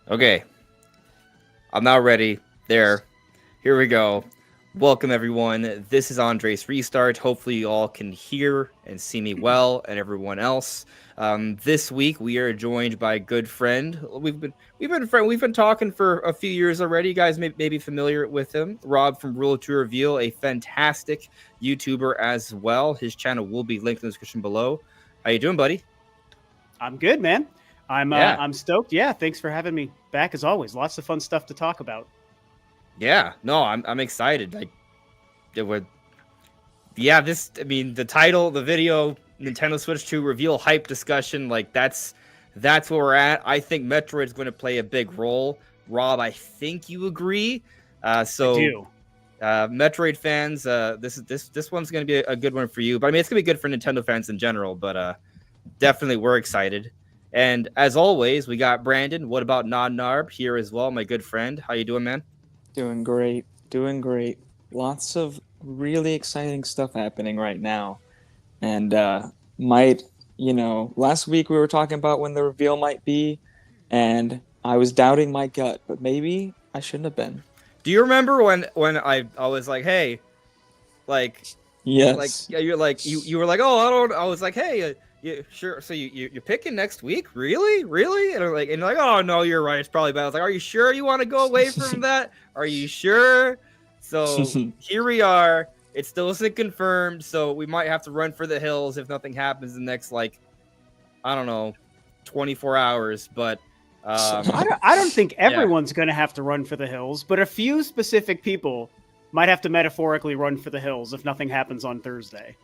Okay, I'm now ready. There. Here we go. Welcome, everyone. This is Andres Restart. Hopefully, you all can hear and see me well, and everyone else. This week, we are joined by a good friend. We've been talking for a few years already. You guys may be familiar with him, Rob from Rule to Reveal, a fantastic YouTuber as well. His channel will be linked in the description below. How you doing, buddy? I'm good, man. I'm Yeah. I'm stoked. Yeah, thanks for having me back as always. Lots of fun stuff to talk about. Yeah, no, I'm excited. Like it would, yeah. The title, the video, Nintendo Switch 2 reveal hype discussion. Like that's where we're at. I think Metroid's going to play a big role. Rob, I think you agree. I So do. Metroid fans, this one's going to be a good one for you. But I mean, it's going to be good for Nintendo fans in general. But definitely, we're excited. And as always, we got Brandon. What about Nod Narb here as well, my good friend? How you doing, man? Doing great, doing great. Lots of really exciting stuff happening right now. And last week we were talking about when the reveal might be, and I was doubting my gut, but maybe I shouldn't have been. Do you remember when I was like, hey, like Yes. yeah, you're like you were like, oh, I don't. I was like, hey, you sure? So you're picking next week? Really? And I'm like, oh no, you're right. It's probably bad. I was like, are you sure you want to go away from that? Are you sure? So here we are. It still isn't confirmed, so we might have to run for the hills if nothing happens in the next, like, I don't know, 24 hours. But I don't think everyone's going to have to run for the hills, but a few specific people might have to metaphorically run for the hills if nothing happens on Thursday.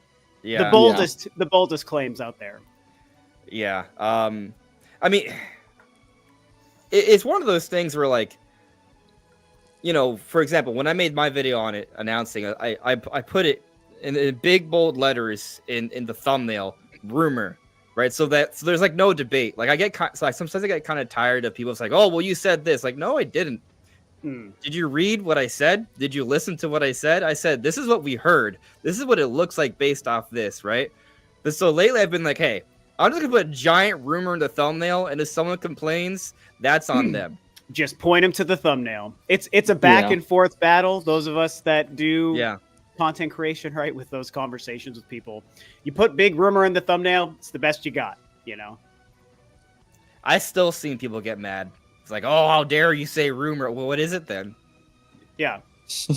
yeah, The boldest claims out there. yeah. I mean, it's one of those things where, like, for example, when I made my video on it announcing, I put it in big bold letters in the thumbnail, rumor, right? So there's like no debate. Like sometimes I get kind of tired of people. It's like, oh, well, you said this. Like, no, I didn't. Did you read what I said? Did you listen to what I said? I said, this is what we heard. This is what it looks like based off this, right? But so lately I've been like, hey, I'm just gonna put a giant rumor in the thumbnail, and if someone complains, that's on them. Just point them to the thumbnail. It's a back and forth battle. Those of us that do content creation, right, with those conversations with people, you put big rumor in the thumbnail. It's the best you got, I still seen people get mad. It's like, oh, how dare you say rumor? Well, what is it then? Yeah,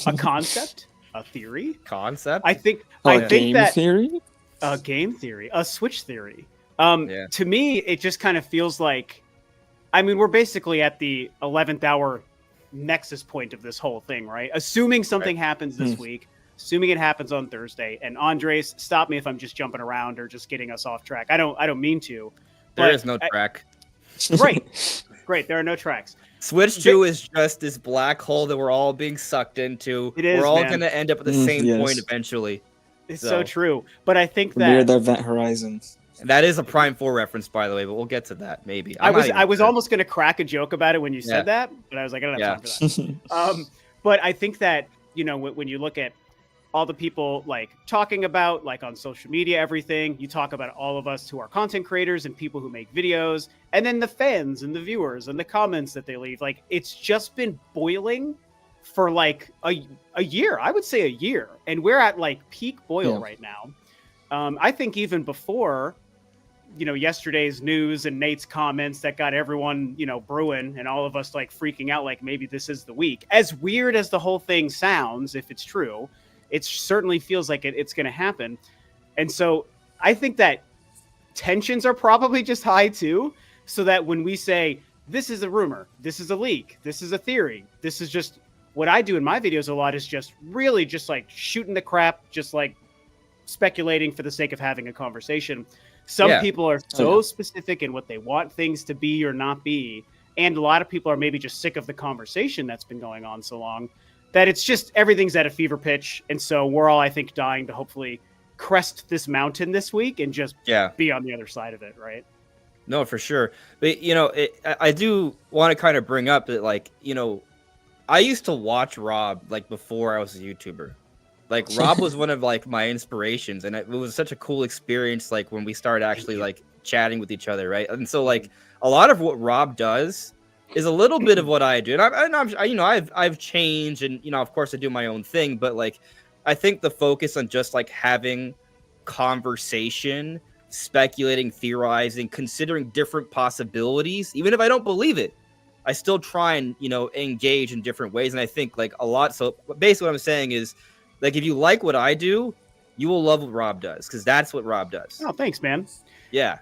a concept, a theory, Concept? I think game that theory? a game theory, a Switch theory. To me, it just kind of feels like, I mean, we're basically at the 11th hour nexus point of this whole thing, right? Assuming something happens this week, assuming it happens on Thursday. And Andres, stop me if I'm just jumping around or just getting us off track. I don't mean to. There is no track. Great. There are no tracks. Switch 2 is just this black hole that we're all being sucked into. It is, we're all man. going to end up at the same point eventually. It's so true. But I think Near that the event horizon. That is a Prime 4 reference, by the way, but we'll get to that maybe. I was almost going to crack a joke about it when you said that, but I was like, I don't have time for that. But I think that, when you look at all the people like talking about, like on social media, everything, you talk about all of us who are content creators and people who make videos, and then the fans and the viewers and the comments that they leave. Like, it's just been boiling for like a year. I would say a year. And we're at like peak boil right now. I think even before, yesterday's news and Nate's comments that got everyone, brewing and all of us like freaking out, like maybe this is the week. As weird as the whole thing sounds, if it's true, it certainly feels like it's going to happen. And so I think that tensions are probably just high too, so that when we say, this is a rumor, this is a leak, this is a theory, this is just what I do in my videos a lot is just really just like shooting the crap, just like speculating for the sake of having a conversation. Some people are so specific in what they want things to be or not be. And a lot of people are maybe just sick of the conversation that's been going on so long that it's just everything's at a fever pitch. And so we're all, I think, dying to hopefully crest this mountain this week and just be on the other side of it, right? No, for sure. But, I do want to kind of bring up that, like, I used to watch Rob, like, before I was a YouTuber. Like, Rob was one of, like, my inspirations, and it was such a cool experience, like, when we started actually, like, chatting with each other, right? And so, like, a lot of what Rob does, is a little bit of what I do, and I've changed, and of course I do my own thing, but like I think the focus on just like having conversation, speculating, theorizing, considering different possibilities, even if I don't believe it, I still try and engage in different ways, and I think like a lot. So basically, what I'm saying is, like, if you like what I do, you will love what Rob does, because that's what Rob does. Oh, thanks, man. Yeah.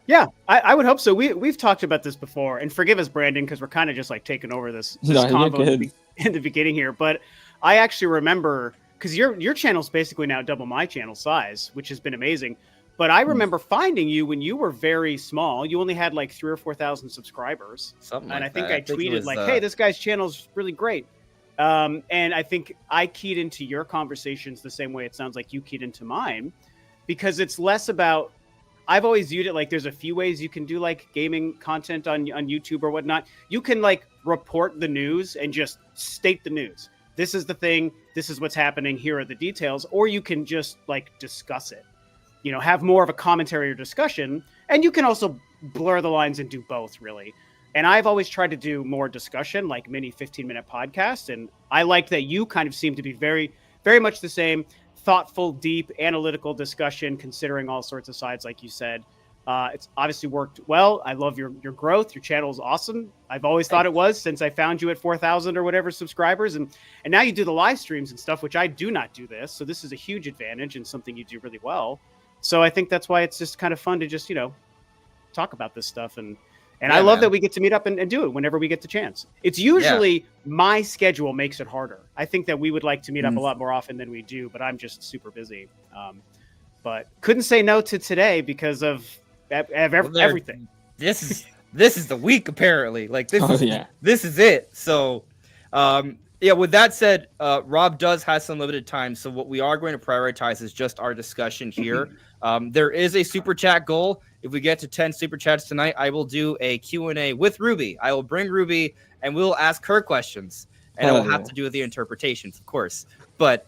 I would hope so. We've talked about this before, and forgive us, Brandon, because we're kind of just like taking over this combo in the beginning here. But I actually remember, because your channel's basically now double my channel size, which has been amazing. But I remember finding you when you were very small. You only had like 3,000 or 4,000 subscribers. Something and like I think that. I tweeted like, "Hey, this guy's channel's really great." And I think I keyed into your conversations the same way it sounds like you keyed into mine, because it's less about. I've always viewed it like there's a few ways you can do like gaming content on YouTube or whatnot. You can like report the news and just state the news. This is the thing. This is what's happening. Here are the details. Or you can just like discuss it, have more of a commentary or discussion. And you can also blur the lines and do both, really. And I've always tried to do more discussion, like mini 15-minute podcasts. And I like that you kind of seem to be very, very much the same. Thoughtful, deep, analytical discussion, considering all sorts of sides, like you said. It's obviously worked well. I love your growth. Your channel is awesome. I've always thought it was, since I found you at 4,000 or whatever subscribers. And now you do the live streams and stuff, which I do not do this. So this is a huge advantage and something you do really well. So I think that's why it's just kind of fun to just, talk about this stuff. And I love that we get to meet up and do it whenever we get the chance. It's usually my schedule makes it harder. I think that we would like to meet up a lot more often than we do, but I'm just super busy. But couldn't say no to today because of everything. This is the week, apparently. Like this is it. So with that said, Rob does have some limited time. So what we are going to prioritize is just our discussion here. There is a super chat goal. If we get to 10 super chats tonight, I will do a Q&A with Ruby. I will bring Ruby and we'll ask her questions. And I will have to do the interpretations, of course. But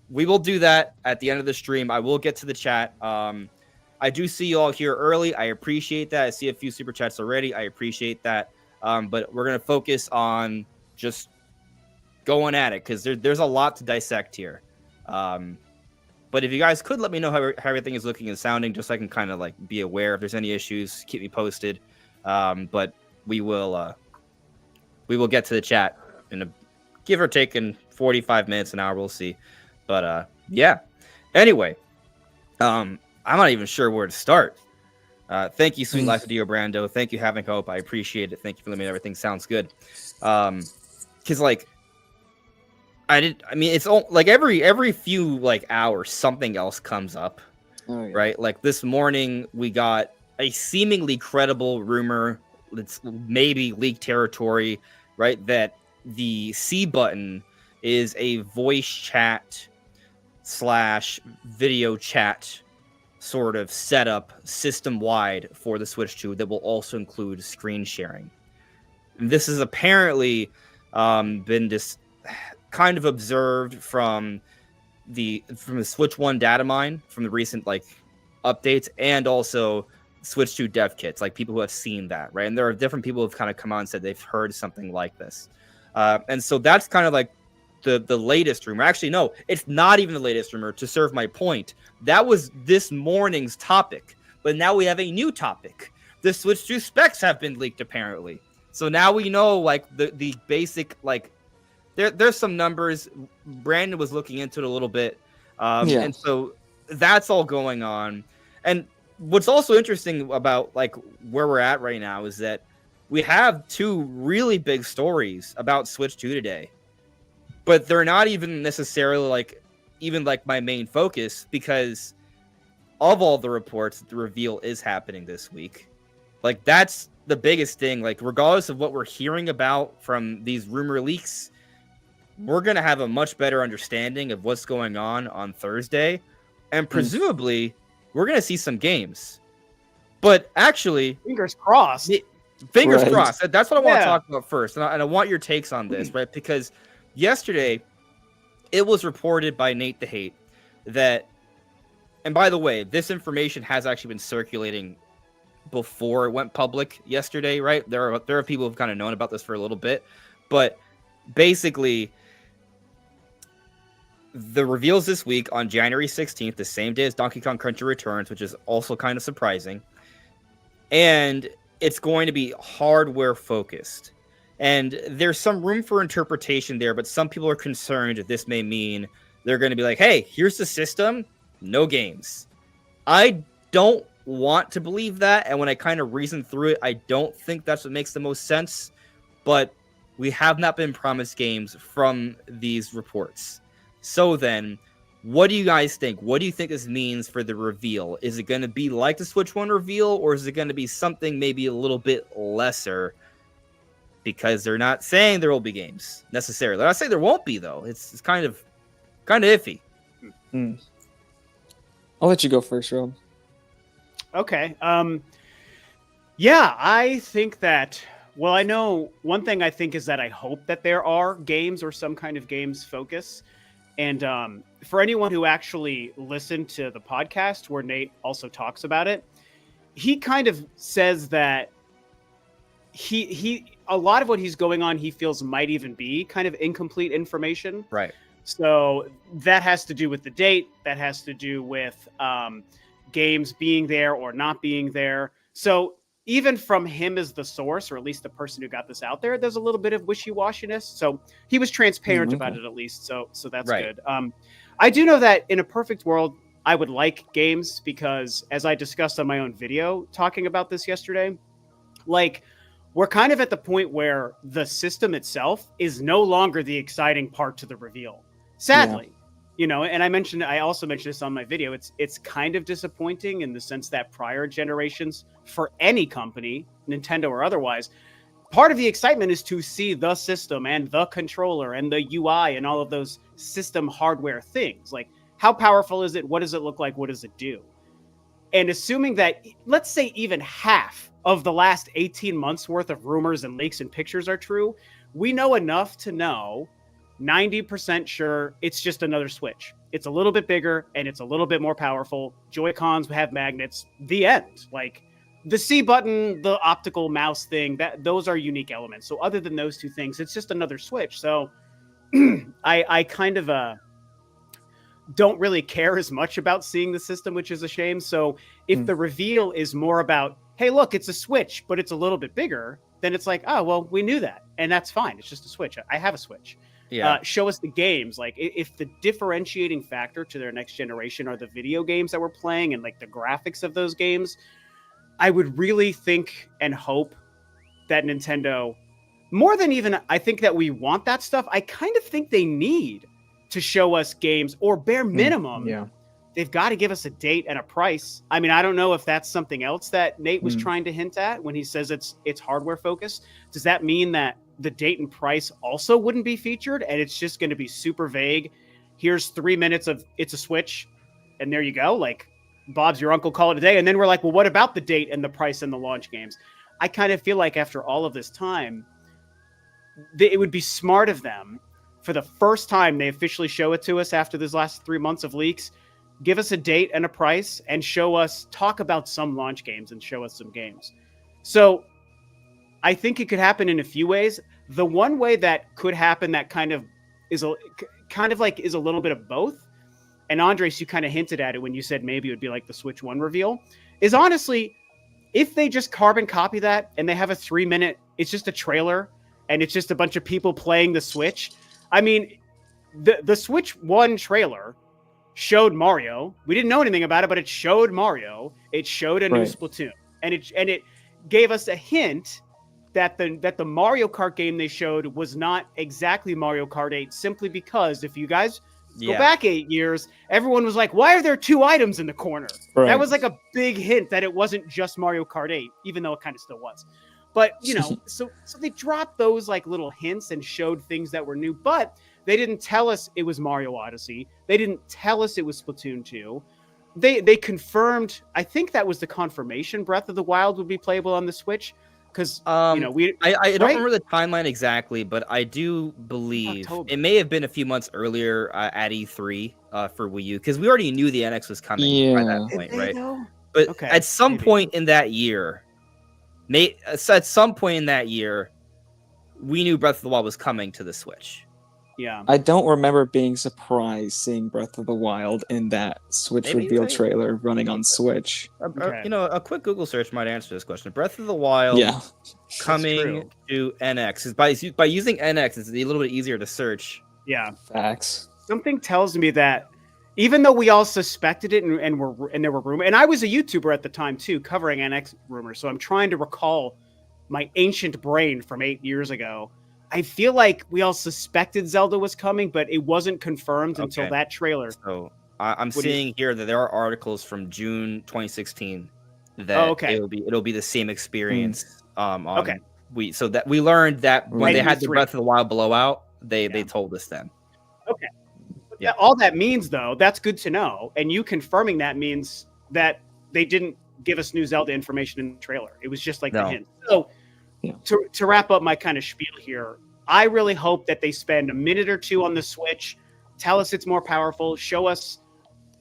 we will do that at the end of the stream. I will get to the chat. I do see you all here early. I appreciate that. I see a few super chats already. I appreciate that. But we're going to focus on just going at it, because there's a lot to dissect here. But if you guys could let me know how everything is looking and sounding, just so I can kind of like be aware if there's any issues, keep me posted. But we will get to the chat in a give or take in 45 minutes, an hour. We'll see. But anyway, I'm not even sure where to start. Thank you, Sweet Life of Dio Brando. Thank you, Having Hope. I appreciate it. Thank you for letting me know everything sounds good. Because like. It's all like every few like hours something else comes up, right? Like this morning we got a seemingly credible rumor that's maybe leaked territory, right? That the C button is a voice chat / video chat sort of setup system wide for the Switch 2 that will also include screen sharing. And this has apparently been just kind of observed from the Switch 1 data mine from the recent like updates, and also Switch 2 dev kits, like people who have seen that, right? And there are different people who have kind of come on and said they've heard something like this. And so that's kind of like the latest rumor. Actually, no, it's not even the latest rumor, to serve my point. That was this morning's topic. But now we have a new topic. The Switch 2 specs have been leaked, apparently. So now we know like the basic like there's some numbers. Brandon was looking into it a little bit. And so that's all going on. And what's also interesting about like where we're at right now is that we have two really big stories about Switch 2 today, but they're not even necessarily like my main focus, because of all the reports, the reveal is happening this week. Like that's the biggest thing. Like regardless of what we're hearing about from these rumor leaks, we're going to have a much better understanding of what's going on Thursday. And presumably, we're going to see some games. But actually... Fingers crossed. Fingers crossed. That's what I want to talk about first. And I want your takes on this, right? Because yesterday, it was reported by Nate the Hate that... And by the way, this information has actually been circulating before it went public yesterday, right? There are people who've kind of known about this for a little bit, but basically the reveals this week on January 16th, the same day as Donkey Kong Country Returns, which is also kind of surprising. And it's going to be hardware focused. And there's some room for interpretation there, but some people are concerned that this may mean they're going to be like, hey, here's the system, no games. I don't want to believe that, and when I kind of reason through it, I don't think that's what makes the most sense, but we have not been promised games from these reports. So then, what do you guys think? What do you think this means for the reveal? Is it going to be like the Switch 1 reveal, or is it going to be something maybe a little bit lesser? Because they're not saying there will be games necessarily. They're not saying there won't be, though. It's kind of iffy. I'll let you go first, Rob. Okay. Yeah, I think that. Well, I know one thing I think is that I hope that there are games or some kind of games focus. And for anyone who actually listened to the podcast where Nate also talks about it, he kind of says that he a lot of what he's going on, he feels might even be kind of incomplete information. Right. So that has to do with the date. That has to do with games being there or not being there. So even from him as the source, or at least the person who got this out there, there's a little bit of wishy-washiness. So he was transparent about it, at least. So that's good. I do know that in a perfect world, I would like games because, as I discussed on my own video talking about this yesterday, like, we're kind of at the point where the system itself is no longer the exciting part to the reveal. Sadly, you know, and I also mentioned this on my video. It's kind of disappointing in the sense that prior generations for any company, Nintendo or otherwise, part of the excitement is to see the system and the controller and the UI and all of those system hardware things. Like, how powerful is it? What does it look like? What does it do? And assuming that, let's say even half of the last 18 months worth of rumors and leaks and pictures are true, we know enough to know 90% sure it's just another Switch. It's a little bit bigger and it's a little bit more powerful. Joy-Cons have magnets. The end. Like, the C button, the optical mouse thing, those are unique elements. So other than those two things, it's just another Switch. So I kind of don't really care as much about seeing the system, which is a shame. So if the reveal is more about, hey, look, it's a Switch, but it's a little bit bigger, then it's like, oh, well, we knew that. And that's fine. It's just a Switch. I have a Switch. Yeah. Show us the games. Like, if the differentiating factor to their next generation are the video games that we're playing and like the graphics of those games, I would really think and hope that Nintendo, more than even I think that we want that stuff, I kind of think they need to show us games, or bare minimum, they've got to give us a date and a price. I mean, I don't know if that's something else that Nate was trying to hint at when he says it's hardware focused. Does that mean that the date and price also wouldn't be featured and it's just going to be super vague? Here's 3 minutes of it's a Switch and there you go. Like, Bob's your uncle, call it a day. And then we're like, well, what about the date and the price and the launch games? I kind of feel like after all of this time, it would be smart of them, for the first time they officially show it to us after this last 3 months of leaks, give us a date and a price and talk about some launch games and show us some games. So I think it could happen in a few ways. The one way that could happen that is a little bit of both, and Andres, you kind of hinted at it when you said maybe it would be like the Switch 1 reveal, is honestly, if they just carbon copy that and they have a 3-minute, it's just a trailer and it's just a bunch of people playing the Switch. I mean, the Switch 1 trailer showed Mario. We didn't know anything about it, but it showed Mario. It showed a new Splatoon, and it gave us a hint that the Mario Kart game they showed was not exactly Mario Kart 8, simply because if you guys go back 8 years, everyone was like, why are there 2 items in the corner? That was like a big hint that it wasn't just Mario Kart 8, even though it kind of still was. But, you know, so they dropped those like little hints and showed things that were new, but they didn't tell us it was Mario Odyssey. They didn't tell us it was Splatoon 2. They confirmed, I think that was the confirmation, Breath of the Wild would be playable on the Switch. Because, I don't remember the timeline exactly, but I do believe it may have been a few months earlier at E3 for Wii U, because we already knew the NX was coming by that point, right? But Okay, at some maybe. point in that year, we knew Breath of the Wild was coming to the Switch. Yeah. I don't remember being surprised seeing Breath of the Wild in that Switch reveal trailer running on Switch. Okay. A quick Google search might answer this question. Breath of the Wild Yeah. coming to NX is by using NX, it's a little bit easier to search. Yeah. Facts. Something tells me that even though we all suspected it and there were rumors, and I was a YouTuber at the time too, covering NX rumors, so I'm trying to recall my ancient brain from 8 years ago. I feel like we all suspected Zelda was coming, but it wasn't confirmed until that trailer. So I'm seeing here that there are articles from June 2016 that it'll be the same experience. So that we learned that when they had the Breath of the Wild blowout, they told us then. Okay. Yeah. All that means, though, that's good to know. And you confirming that means that they didn't give us new Zelda information in the trailer. It was just like the hint. So to wrap up my kind of spiel here, I really hope that they spend a minute or two on the Switch, tell us it's more powerful, show us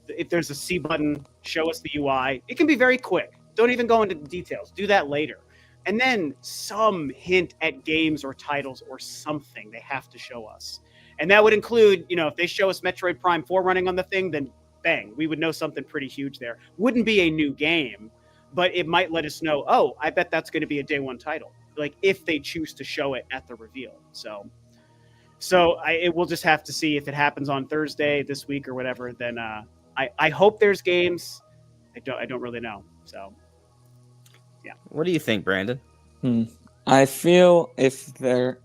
if there's a C button, show us the UI. It can be very quick. Don't even go into the details. Do that later. And then some hint at games or titles or something they have to show us. And that would include, if they show us Metroid Prime 4 running on the thing, then bang, we would know something pretty huge there. Wouldn't be a new game, but it might let us know, oh, I bet that's going to be a day one title. Like if they choose to show it at the reveal. So we'll just have to see if it happens on Thursday this week or whatever. Then I hope there's games. I don't really know. So yeah. What do you think, Brandon? I feel there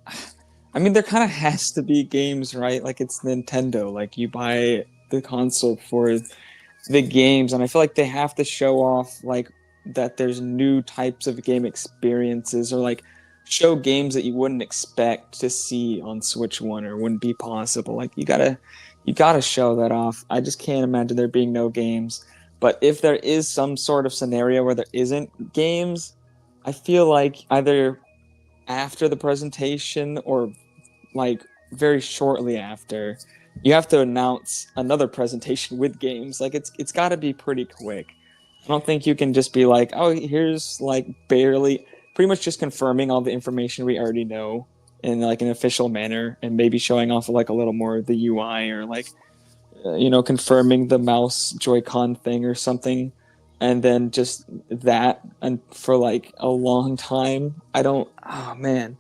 kind of has to be games, right? Like it's Nintendo. Like you buy the console for the games, and I feel like they have to show off like that there's new types of game experiences, or like show games that you wouldn't expect to see on Switch 1 or wouldn't be possible. Like you gotta show that off. I just can't imagine there being no games. But if there is some sort of scenario where there isn't games, I feel like either after the presentation or like very shortly after, you have to announce another presentation with games. Like it's got to be pretty quick. I don't think you can just be like, oh, here's like pretty much just confirming all the information we already know in like an official manner, and maybe showing off like a little more of the UI, or like confirming the mouse Joy-Con thing or something, and then just that and for like a long time. Oh man,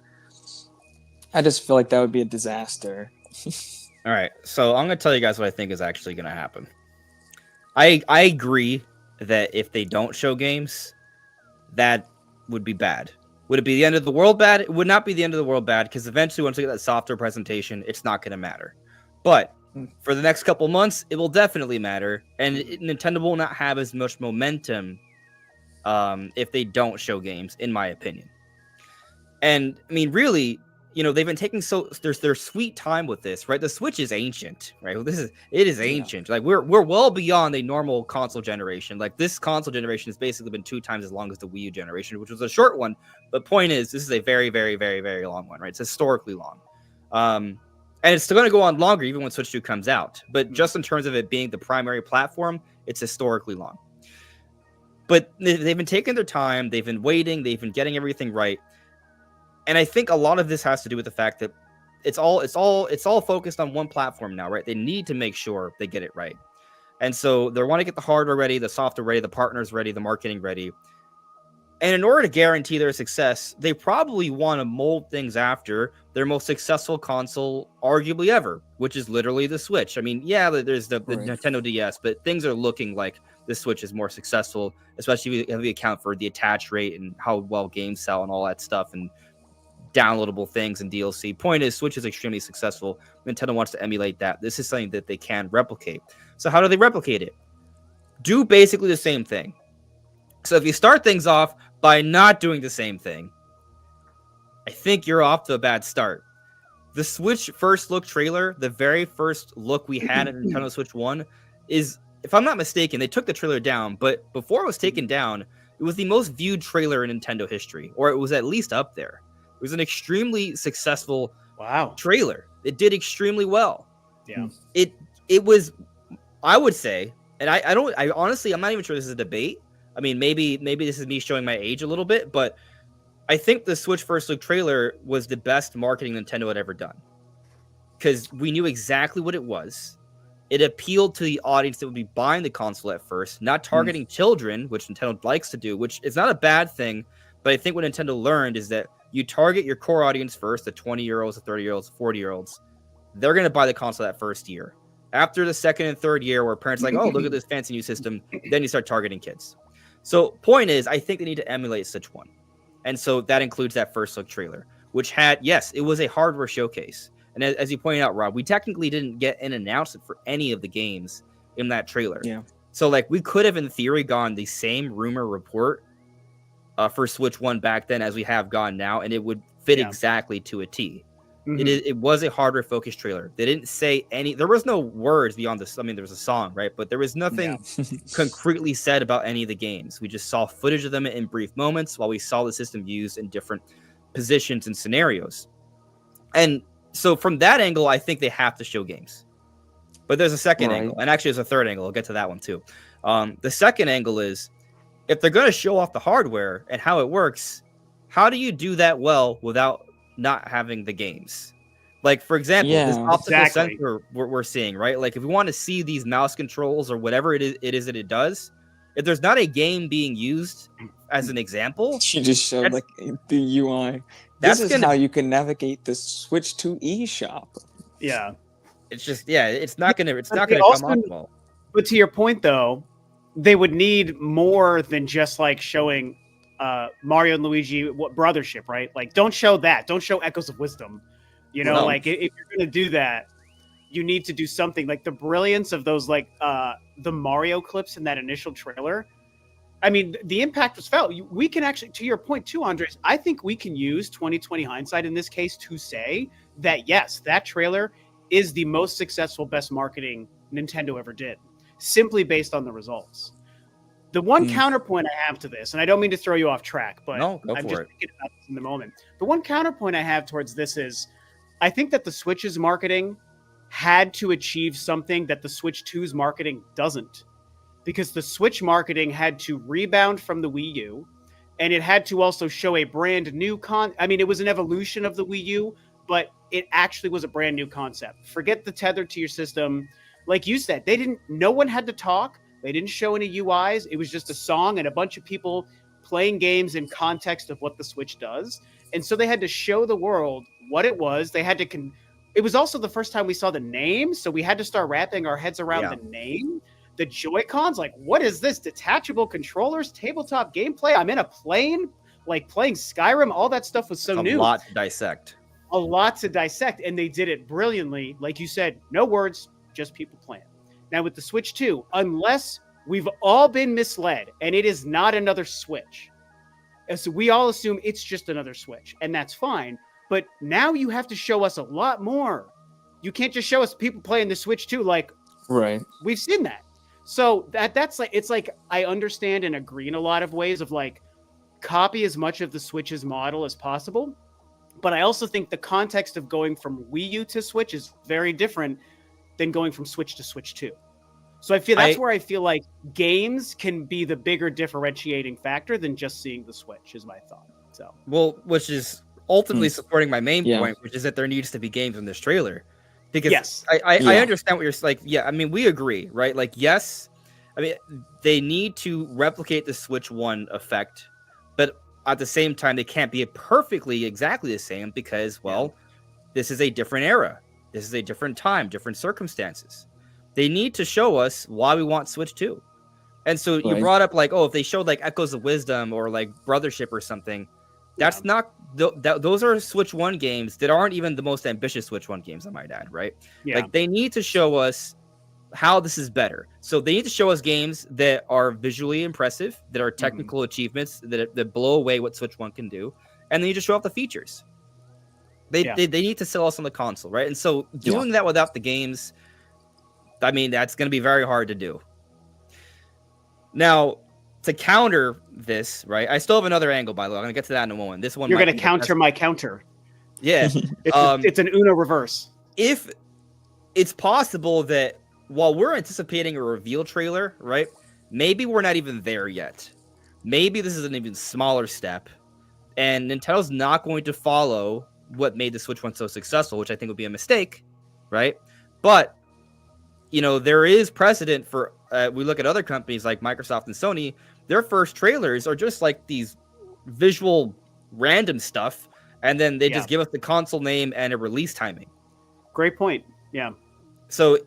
I just feel like that would be a disaster. All right, so I'm gonna tell you guys what I think is actually gonna happen. I agree that if they don't show games, that would be bad. Would it be the end of the world bad? It would not be the end of the world bad, because eventually once we get that software presentation, it's not going to matter. But for the next couple months, it will definitely matter, and Nintendo will not have as much momentum if they don't show games, in my opinion. And I mean, really, they've been taking their sweet time with this, right? The Switch is ancient, right? It is ancient. Like we're well beyond a normal console generation. Like this console generation has basically been 2 times as long as the Wii U generation, which was a short one. But point is, this is a very, very, very, very long one, right? It's historically long. And it's still going to go on longer even when Switch 2 comes out. But just in terms of it being the primary platform, it's historically long. But they've been taking their time. They've been waiting. They've been getting everything right. And I think a lot of this has to do with the fact that it's all focused on one platform now, right? They need to make sure they get it right. And so they want to get the hardware ready, the software ready, the partners ready, the marketing ready. And in order to guarantee their success, they probably want to mold things after their most successful console arguably ever, which is literally the Switch. I mean, yeah, there's the Nintendo DS, but things are looking like the Switch is more successful, especially if we account for the attach rate and how well games sell and all that stuff, and downloadable things and DLC. Point is, Switch is extremely successful. Nintendo wants to emulate that. This is something that they can replicate. So how do they replicate it? Do basically the same thing. So if you start things off by not doing the same thing, I think you're off to a bad start. The Switch first look trailer, the very first look we had at Nintendo Switch 1 is, if I'm not mistaken, they took the trailer down, but before it was taken down, it was the most viewed trailer in Nintendo history, or it was at least up there. It was an extremely successful trailer. It did extremely well. Yeah. It was, I would say, and I honestly, I'm not even sure this is a debate. I mean, maybe this is me showing my age a little bit, but I think the Switch First Look trailer was the best marketing Nintendo had ever done. Because we knew exactly what it was. It appealed to the audience that would be buying the console at first, not targeting children, which Nintendo likes to do, which is not a bad thing. But I think what Nintendo learned is that you target your core audience first, the 20-year-olds, the 30-year-olds, 40-year-olds. They're going to buy the console that first year. After the second and third year, where parents are like, oh, look at this fancy new system, then you start targeting kids. So point is, I think they need to emulate Switch 1. And so that includes that first look trailer, which had, yes, it was a hardware showcase. And as you pointed out, Rob, we technically didn't get an announcement for any of the games in that trailer. Yeah. So, like, we could have, in theory, gone the same rumor report for Switch 1 back then as we have gone now, and it would fit exactly to a T. It was a hardware-focused trailer. They didn't say any... There was no words beyond this. I mean, there was a song, right? But there was nothing concretely said about any of the games. We just saw footage of them in brief moments while we saw the system used in different positions and scenarios. And so from that angle, I think they have to show games. But there's a second angle. And actually, there's a third angle. I'll get to that one, too. The second angle is, if they're going to show off the hardware and how it works, how do you do that well without not having the games? Like, for example, this optical sensor we're seeing, right? Like, if we want to see these mouse controls or whatever it is that it does, if there's not a game being used as an example... You just showed, like, the UI. This is how you can navigate the Switch 2 eShop. Yeah. It's just, it's not gonna come optimal. But to your point, though, they would need more than just, like, showing Mario and Luigi brothership, right? Like, don't show that. Don't show Echoes of Wisdom. You know, like, if you're going to do that, you need to do something. Like, the brilliance of those, like, the Mario clips in that initial trailer. I mean, the impact was felt. We can actually, to your point too, Andres, I think we can use 2020 hindsight in this case to say that, yes, that trailer is the most successful, best marketing Nintendo ever did, simply based on the results. The one counterpoint I have to this, and I don't mean to throw you off track, but I'm just thinking about this in the moment. The one counterpoint I have towards this is, I think that the Switch's marketing had to achieve something that the Switch 2's marketing doesn't. Because the Switch marketing had to rebound from the Wii U, and it had to also show a brand new I mean, it was an evolution of the Wii U, but it actually was a brand new concept. Forget the tether to your system. Like you said, no one had to talk. They didn't show any UIs. It was just a song and a bunch of people playing games in context of what the Switch does. And so they had to show the world what it was. They had to it was also the first time we saw the name, so we had to start wrapping our heads around the name. The Joy-Cons, like, what is this? Detachable controllers, tabletop gameplay. I'm in a plane, like playing Skyrim. All that stuff was so new. A lot to dissect. A lot to dissect, and they did it brilliantly. Like you said, no words, just people playing. Now with the Switch 2, unless we've all been misled and it is not another Switch, so we all assume it's just another Switch, and that's fine. But now you have to show us a lot more. You can't just show us people playing the Switch 2. Like, we've seen that. So that's like, it's like, I understand and agree in a lot of ways of, like, copy as much of the Switch's model as possible. But I also think the context of going from Wii U to Switch is very different than going from Switch to Switch 2. So I feel that's where I feel like games can be the bigger differentiating factor than just seeing the Switch, is my thought. So, well, which is ultimately supporting my main point, which is that there needs to be games in this trailer. Because I understand what you're like. Yeah, I mean, we agree, right? Like, yes, I mean, they need to replicate the Switch 1 effect, but at the same time, they can't be perfectly exactly the same because, well, this is a different era. This is a different time, different circumstances. They need to show us why we want Switch 2. And so you brought up, like, oh, if they showed, like, Echoes of Wisdom or, like, Brothership or something, that's not... those are Switch 1 games that aren't even the most ambitious Switch 1 games, I might add, right? Like, they need to show us how this is better. So they need to show us games that are visually impressive, that are technical achievements, that blow away what Switch 1 can do, and they need to show off the features. They need to sell us on the console, right? And so doing that without the games, I mean, that's going to be very hard to do. Now, to counter this, right? I still have another angle, by the way. I'm going to get to that in a moment. This one, you're going to counter my counter. Yeah. It's an Uno reverse. If it's possible that while we're anticipating a reveal trailer, right? Maybe we're not even there yet. maybe this is an even smaller step, and Nintendo's not going to follow what made the Switch one so successful, which I think would be a mistake, right? But there is precedent for. We look at other companies like Microsoft and Sony. Their first trailers are just like these visual random stuff, and then they just give us the console name and a release timing. Great point. Yeah. So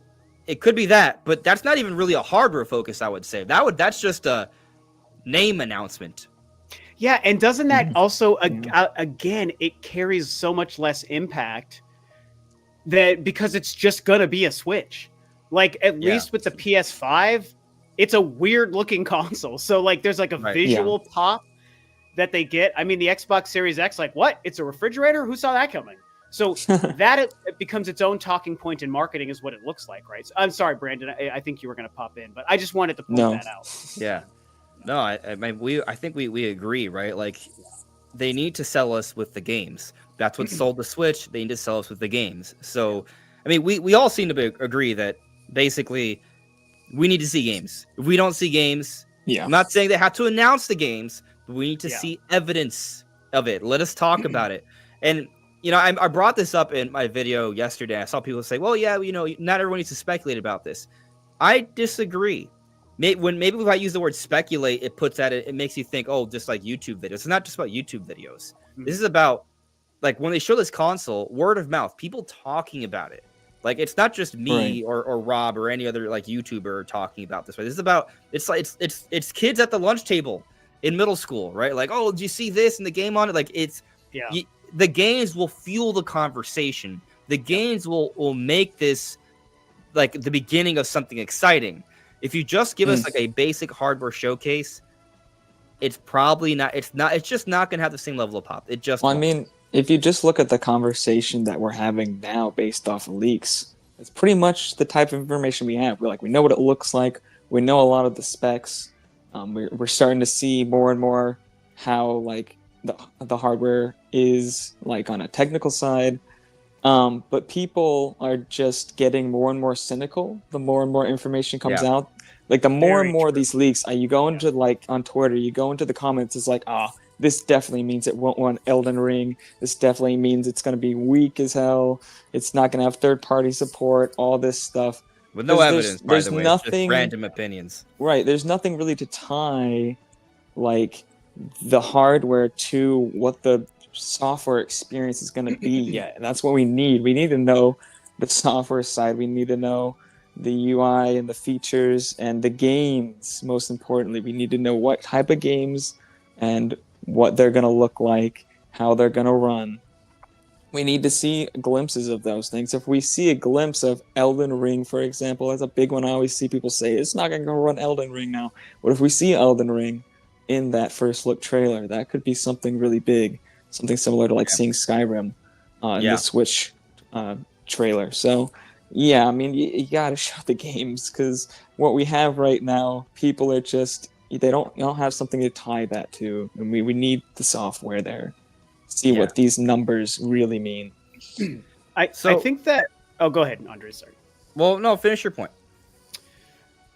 it could be that, but that's not even really a hardware focus, I would say. That's just a name announcement. Yeah, and doesn't that also again, it carries so much less impact because it's just gonna be a Switch. Like at least with the PS5, it's a weird looking console. So like there's like a visual pop that they get. I mean, the Xbox Series X, like what? It's a refrigerator? Who saw that coming? So that it becomes its own talking point in marketing is what it looks like, right? So, I'm sorry, Brandon. I think you were going to pop in, but I just wanted to point that out. Yeah. No, I think we agree, right? Like they need to sell us with the games. That's what sold the Switch. They need to sell us with the games. So, I mean, we all seem to agree that basically we need to see games. If we don't see games, I'm not saying they have to announce the games, but we need to see evidence of it. Let us talk about it. And I brought this up in my video yesterday. I saw people say, well, not everyone needs to speculate about this. I disagree. Maybe if I use the word speculate, it makes you think, oh, just like YouTube videos. It's not just about YouTube videos. This is about, like, when they show this console, word of mouth, people talking about it. Like, it's not just me or Rob or any other, like, YouTuber talking about this. Right? This is about, it's kids at the lunch table in middle school, right? Like, oh, did you see this in the game on it? Like, the games will fuel the conversation. The games will make this like the beginning of something exciting. If you just give us like a basic hardware showcase, it's probably not. It's just not going to have the same level of pop. It just. Well, I mean, if you just look at the conversation that we're having now, based off of leaks, it's pretty much the type of information we have. We know what it looks like. We know a lot of the specs. We're starting to see more and more how like the hardware is like on a technical side, but people are just getting more and more cynical the more and more information comes out. Like the more and more of these leaks, you go into like on Twitter, you go into the comments, it's like, this definitely means it won't want Elden Ring. This definitely means it's going to be weak as hell. It's not going to have third-party support, all this stuff. With no evidence, by the way. Nothing, just random opinions. Right, there's nothing really to tie like the hardware to what the software experience is going to be yet. And that's what we need. We need to know the software side. We need to know the UI and the features and the games. Most importantly, we need to know what type of games and what they're going to look like, how they're going to run. We need to see glimpses of those things. If we see a glimpse of Elden Ring, for example, that's a big one. I always see people say, it's not going to run Elden Ring now. What if we see Elden Ring in that first look trailer? That could be something really big, something similar to like seeing Skyrim in the Switch trailer. So I mean, you gotta show the games, because what we have right now, people are just they don't have something to tie that to, and we need the software there. See what these numbers really mean. I think that. Oh, go ahead, Andre. Sorry. Well, no, finish your point.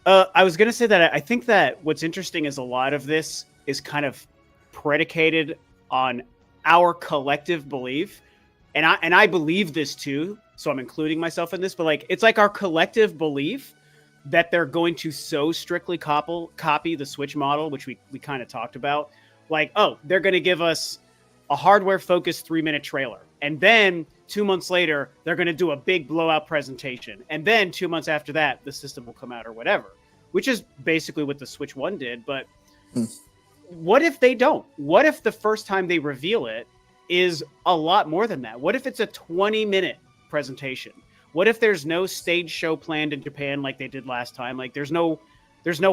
I was going to say that I think that what's interesting is a lot of this is kind of predicated on our collective belief, and I believe this too, so I'm including myself in this. But like, it's like our collective belief that they're going to so strictly copy the Switch model, which we kind of talked about. Like, oh, they're going to give us a hardware-focused 3-minute trailer, and then 2 months later, they're going to do a big blowout presentation. And then 2 months after that, the system will come out or whatever, which is basically what the Switch 1 did. But what if they don't? What if the first time they reveal it is a lot more than that? What if it's a 20-minute presentation? What if there's no stage show planned in Japan like they did last time? Like there's no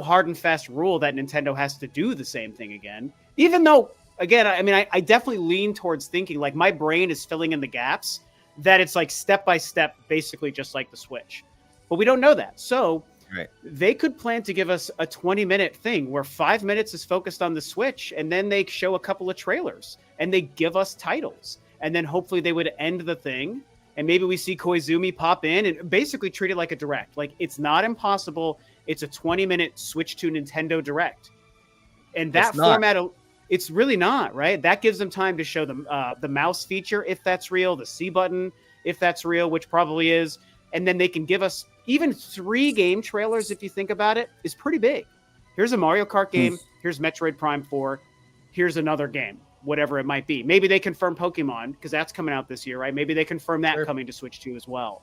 hard and fast rule that Nintendo has to do the same thing again. Even though, again, I mean, I definitely lean towards thinking like my brain is filling in the gaps, that it's like step by step, basically just like the Switch. But we don't know that. So they could plan to give us a 20-minute thing where 5 minutes is focused on the Switch, and then they show a couple of trailers and they give us titles. And then hopefully they would end the thing. And maybe we see Koizumi pop in and basically treat it like a direct. Like, it's not impossible. It's a 20-minute Switch to Nintendo Direct. And that format, it's really not, right? That gives them time to show them the mouse feature, if that's real, the C button, if that's real, which probably is. And then they can give us even 3 game trailers, if you think about it, is pretty big. Here's a Mario Kart game. Here's Metroid Prime 4. Here's another game, whatever it might be. Maybe they confirm Pokemon, because that's coming out this year, right? Maybe they confirm that coming to Switch 2 as well.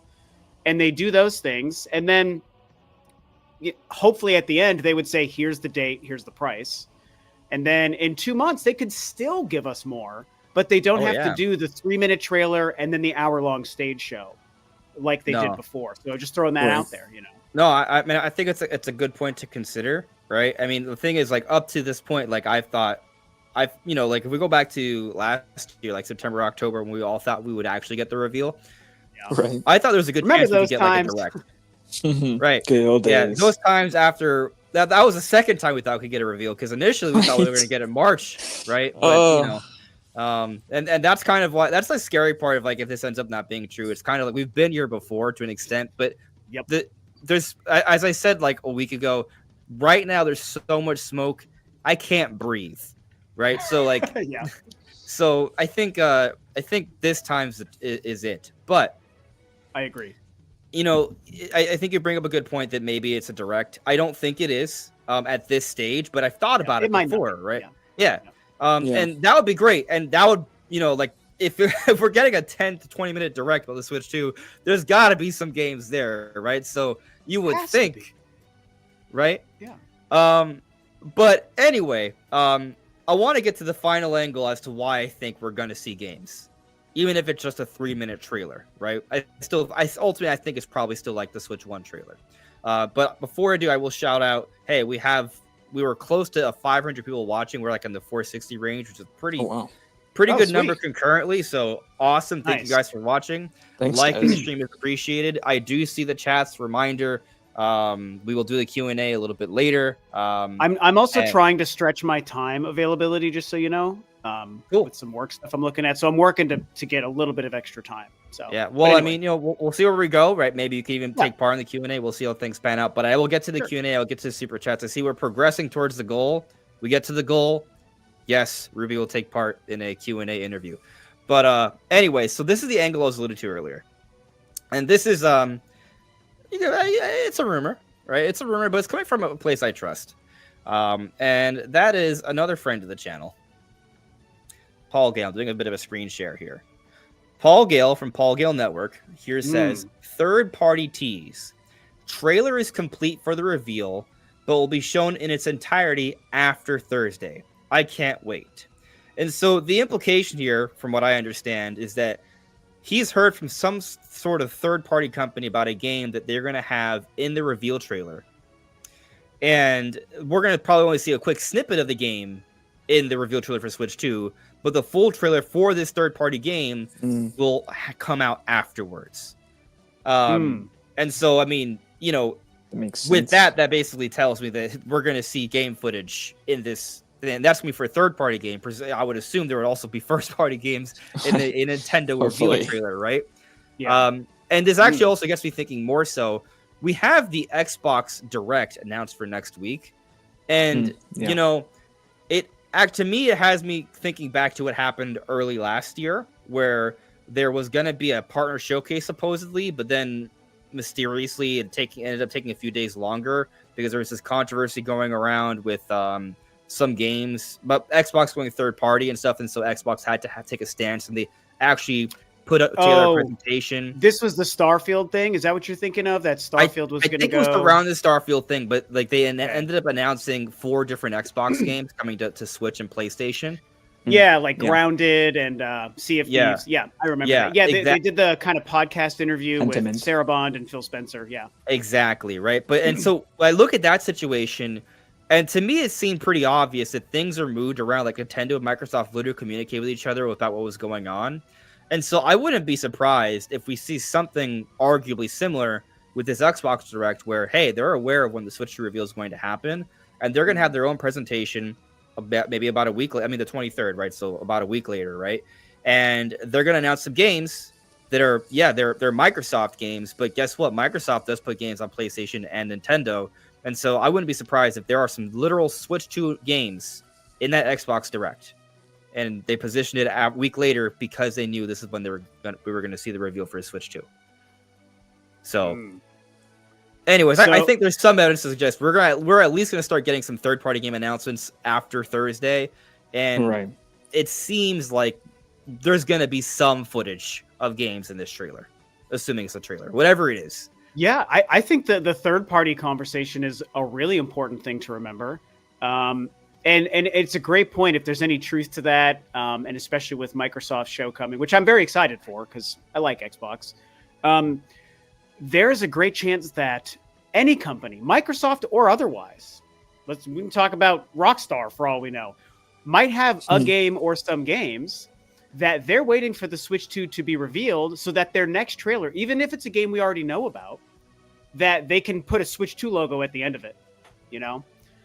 And they do those things. And then hopefully at the end, they would say, here's the date, here's the price. And then in 2 months, they could still give us more, but they don't have to do the 3-minute trailer and then the hour-long stage show like they did before. So just throwing that out there, you know. No, I mean, I think it's a good point to consider, right? I mean, the thing is, like, up to this point, like, like, if we go back to last year, like September, October, when we all thought we would actually get the reveal, right? I thought there was a good chance we could get like a direct, right? Good old days. Yeah, those times after that was the second time we thought we could get a reveal, because initially we thought we were going to get it in March, right? But, you know, and that's kind of why, that's the scary part of, like, if this ends up not being true. It's kind of like we've been here before to an extent, but there's, as I said like a week ago, right now there's so much smoke, I can't breathe, right? So like, so I think this time's is it, but I agree. You know, I think you bring up a good point that maybe it's a direct. I don't think it is at this stage, but I've thought about it before, right? Yeah. And that would be great. And that would, you know, like if we're getting a 10 to 20 minute direct on the Switch 2, there's got to be some games there, right? So you would think, right? Yeah. But anyway, I want to get to the final angle as to why I think we're going to see games. Even if it's just a 3-minute trailer, right? I ultimately think it's probably still like the Switch 1 trailer. But before I do, I will shout out, hey, we were close to 500 people watching. We're like in the 460 range, which is pretty good number concurrently. So awesome. Thank you guys for watching. Thanks, Liking the stream is appreciated. I do see the chats. Reminder, we will do the Q&A a little bit later. I'm also trying to stretch my time availability, just so you know. With some work stuff I'm looking at, so I'm working to get a little bit of extra time. So well, anyway. I mean, you know, we'll see where we go, right? Maybe you can even take part in the Q&A. We'll see how things pan out. But I will get to the Q&A. I'll get to the super chats. I see we're progressing towards the goal. We get to the goal. Yes, Ruby will take part in a Q&A interview. But anyway, so this is the angle I was alluded to earlier, and this is it's a rumor, right? It's a rumor, but it's coming from a place I trust, and that is another friend of the channel. Paul Gale. I'm doing a bit of a screen share here. Paul Gale from Paul Gale Network here says, third-party tease. Trailer is complete for the reveal, but will be shown in its entirety after Thursday. I can't wait. And so the implication here, from what I understand, is that he's heard from some sort of third-party company about a game that they're going to have in the reveal trailer. And we're going to probably only see a quick snippet of the game in the reveal trailer for Switch 2, but the full trailer for this third-party game will come out afterwards. And so, I mean, you know, with that basically tells me that we're going to see game footage in this, and that's going to be for a third-party game. I would assume there would also be first-party games in the Nintendo reveal trailer, right? Yeah. And this actually also gets me thinking more so. We have the Xbox Direct announced for next week, and, you know, to me, it has me thinking back to what happened early last year, where there was going to be a partner showcase supposedly, but then mysteriously it ended up taking a few days longer because there was this controversy going around with some games, but Xbox going third party and stuff, and so Xbox had to take a stance, and they actually put up together a presentation. This was the Starfield thing? Is that what you're thinking of? That Starfield was going to go? I think it was around the Starfield thing, but like they ended up announcing 4 different Xbox games coming to Switch and PlayStation. Yeah, like Grounded and Sea of Thieves. Yeah, I remember that. Yeah, they did the kind of podcast interview with Sarah Bond and Phil Spencer. Yeah. Exactly, right? But and so I look at that situation, and to me it seemed pretty obvious that things are moved around, like Nintendo and Microsoft literally communicate with each other about what was going on. And so I wouldn't be surprised if we see something arguably similar with this Xbox Direct where, hey, they're aware of when the Switch 2 reveal is going to happen, and they're going to have their own presentation maybe about a week later. I mean, the 23rd, right? So about a week later, right? And they're going to announce some games that are, they're Microsoft games, but guess what? Microsoft does put games on PlayStation and Nintendo. And so I wouldn't be surprised if there are some literal Switch 2 games in that Xbox Direct, and they positioned it a week later because they knew this is when we were going to see the reveal for Switch 2. So, anyways, I think there's some evidence to suggest we're at least going to start getting some third-party game announcements after Thursday, and it seems like there's going to be some footage of games in this trailer, assuming it's a trailer, whatever it is. Yeah, I think that the third-party conversation is a really important thing to remember. And it's a great point if there's any truth to that, and especially with Microsoft's show coming, which I'm very excited for because I like Xbox. There's a great chance that any company, Microsoft or otherwise, we can talk about Rockstar for all we know, might have a game or some games that they're waiting for the Switch 2 to be revealed so that their next trailer, even if it's a game we already know about, that they can put a Switch 2 logo at the end of it, you know?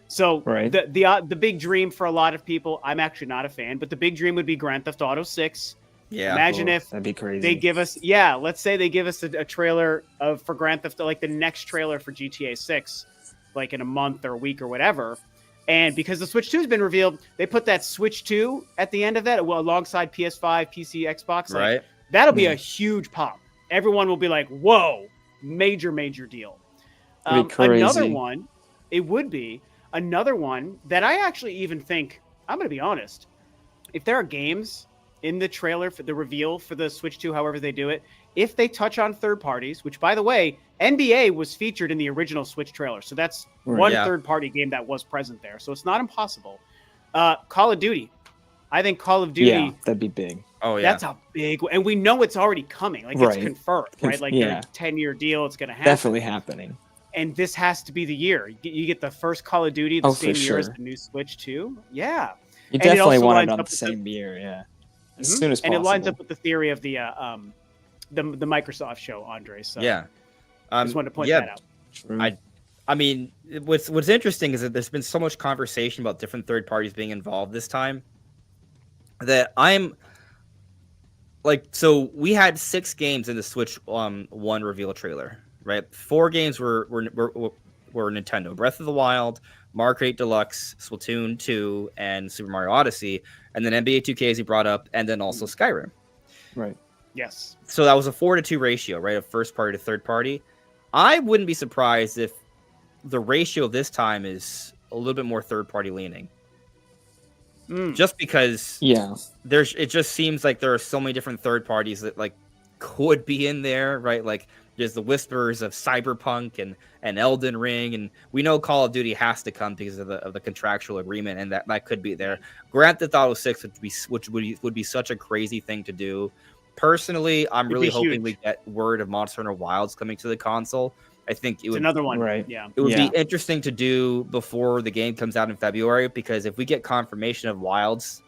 So the big dream for a lot of people, I'm actually not a fan, but the big dream would be Grand Theft Auto 6. Yeah, imagine if that'd be crazy. They give us, let's say they give us a trailer for Grand Theft, like the next trailer for GTA 6, like in a month or a week or whatever. And because the Switch 2 has been revealed, they put that Switch 2 at the end of that, alongside PS5, PC, Xbox. Like, that'll be a huge pop. Everyone will be like, "Whoa, major deal." Another one, it would be another one that I actually even think, I'm going to be honest, if there are games in the trailer for the reveal for the Switch 2, however they do it, if they touch on third parties, which, by the way, NBA was featured in the original Switch trailer. So that's one third-party game that was present there. So it's not impossible. Call of Duty. I think Call of Duty... Yeah, that'd be big. Oh, yeah. That's a big... And we know it's already coming. Like, it's confirmed, right? Like, their 10-year deal, it's going to happen. Definitely happening. And this has to be the year. You get the first Call of Duty the same year as the new Switch 2. Yeah. You definitely want it on the same year, as soon as possible. And it lines up with the theory of the Microsoft show, Andre. So I just wanted to point that out. I mean, what's interesting is that there's been so much conversation about different third parties being involved this time that I'm like, so we had 6 games in the Switch 1 reveal trailer, right? 4 games were Nintendo: Breath of the Wild, Mario Kart Deluxe, Splatoon 2, and Super Mario Odyssey, and then NBA 2K, as you brought up, and then also Skyrim. Right. Yes. So that was a 4-2 ratio, right, of first party to third party. I wouldn't be surprised if the ratio this time is a little bit more third party leaning. Just because it just seems like there are so many different third parties that like could be in there, right? Like there's the whispers of Cyberpunk and Elden Ring, and we know Call of Duty has to come because of the contractual agreement, and that could be there. Grand Theft Auto 6 would be such a crazy thing to do. Personally, I'm really hoping we get word of Monster Hunter Wilds coming to the console. I think it's another one, right? Yeah, it would be interesting to do before the game comes out in February, because if we get confirmation of Wilds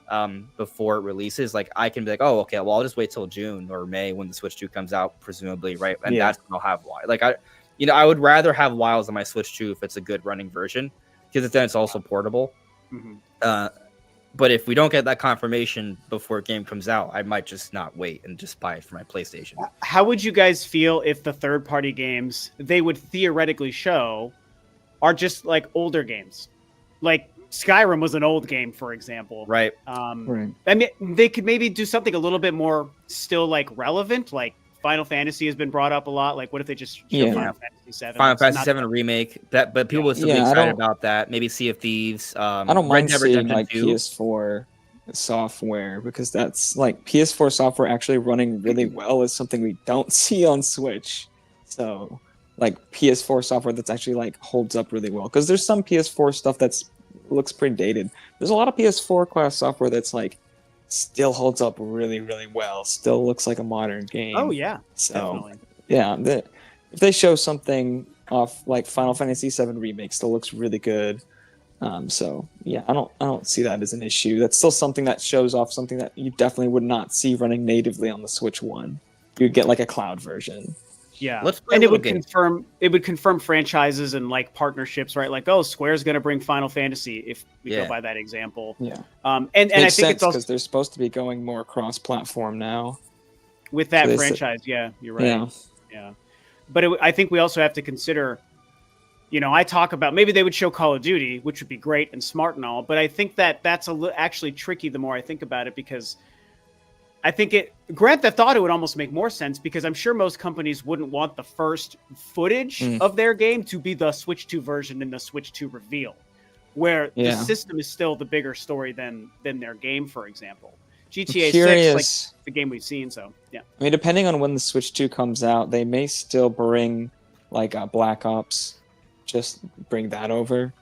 before it releases, like I can be like, oh, okay, well I'll just wait till June or May when the Switch 2 comes out, presumably, right? And that's when I'll have Wilds. Like I would rather have Wilds on my Switch 2 if it's a good running version, because then it's also portable. But if we don't get that confirmation before a game comes out, I might just not wait and just buy it for my PlayStation. How would you guys feel if the third-party games they would theoretically show are just like older games? Like Skyrim was an old game, for example. Right. I mean, they could maybe do something a little bit more still like relevant, like Final Fantasy has been brought up a lot. Like, what if they just show Final Fantasy 7? Final Fantasy 7 remake. But people would still be excited about that. Maybe Sea of Thieves. I don't mind seeing like PS4 software, because that's like PS4 software actually running really well is something we don't see on Switch. So like PS4 software that's actually like holds up really well, because there's some PS4 stuff that's looks pretty dated. There's a lot of PS4 class software that's like still holds up really, really well. Still looks like a modern game. Oh yeah, so definitely. If they show something off like Final Fantasy 7 remake, still looks really good. So yeah, I don't see that as an issue. That's still something that shows off something that you definitely would not see running natively on the Switch 1. You'd get like a cloud version. Yeah, and it would confirm franchises and like partnerships, right? Like, oh, Square's going to bring Final Fantasy if we go by that example. Yeah, and I think it's also because they're supposed to be going more cross-platform now with that franchise. Yeah, you're right. Yeah. But I think we also have to consider I talk about maybe they would show Call of Duty, which would be great and smart and all, but I think that that's actually tricky the more I think about it, because I think Grand Theft Auto would almost make more sense, because I'm sure most companies wouldn't want the first footage of their game to be the Switch 2 version and the Switch 2 reveal, where the system is still the bigger story than their game, for example. GTA 6, like the game we've seen, so yeah. I mean, depending on when the Switch 2 comes out, they may still bring like Black Ops, just bring that over,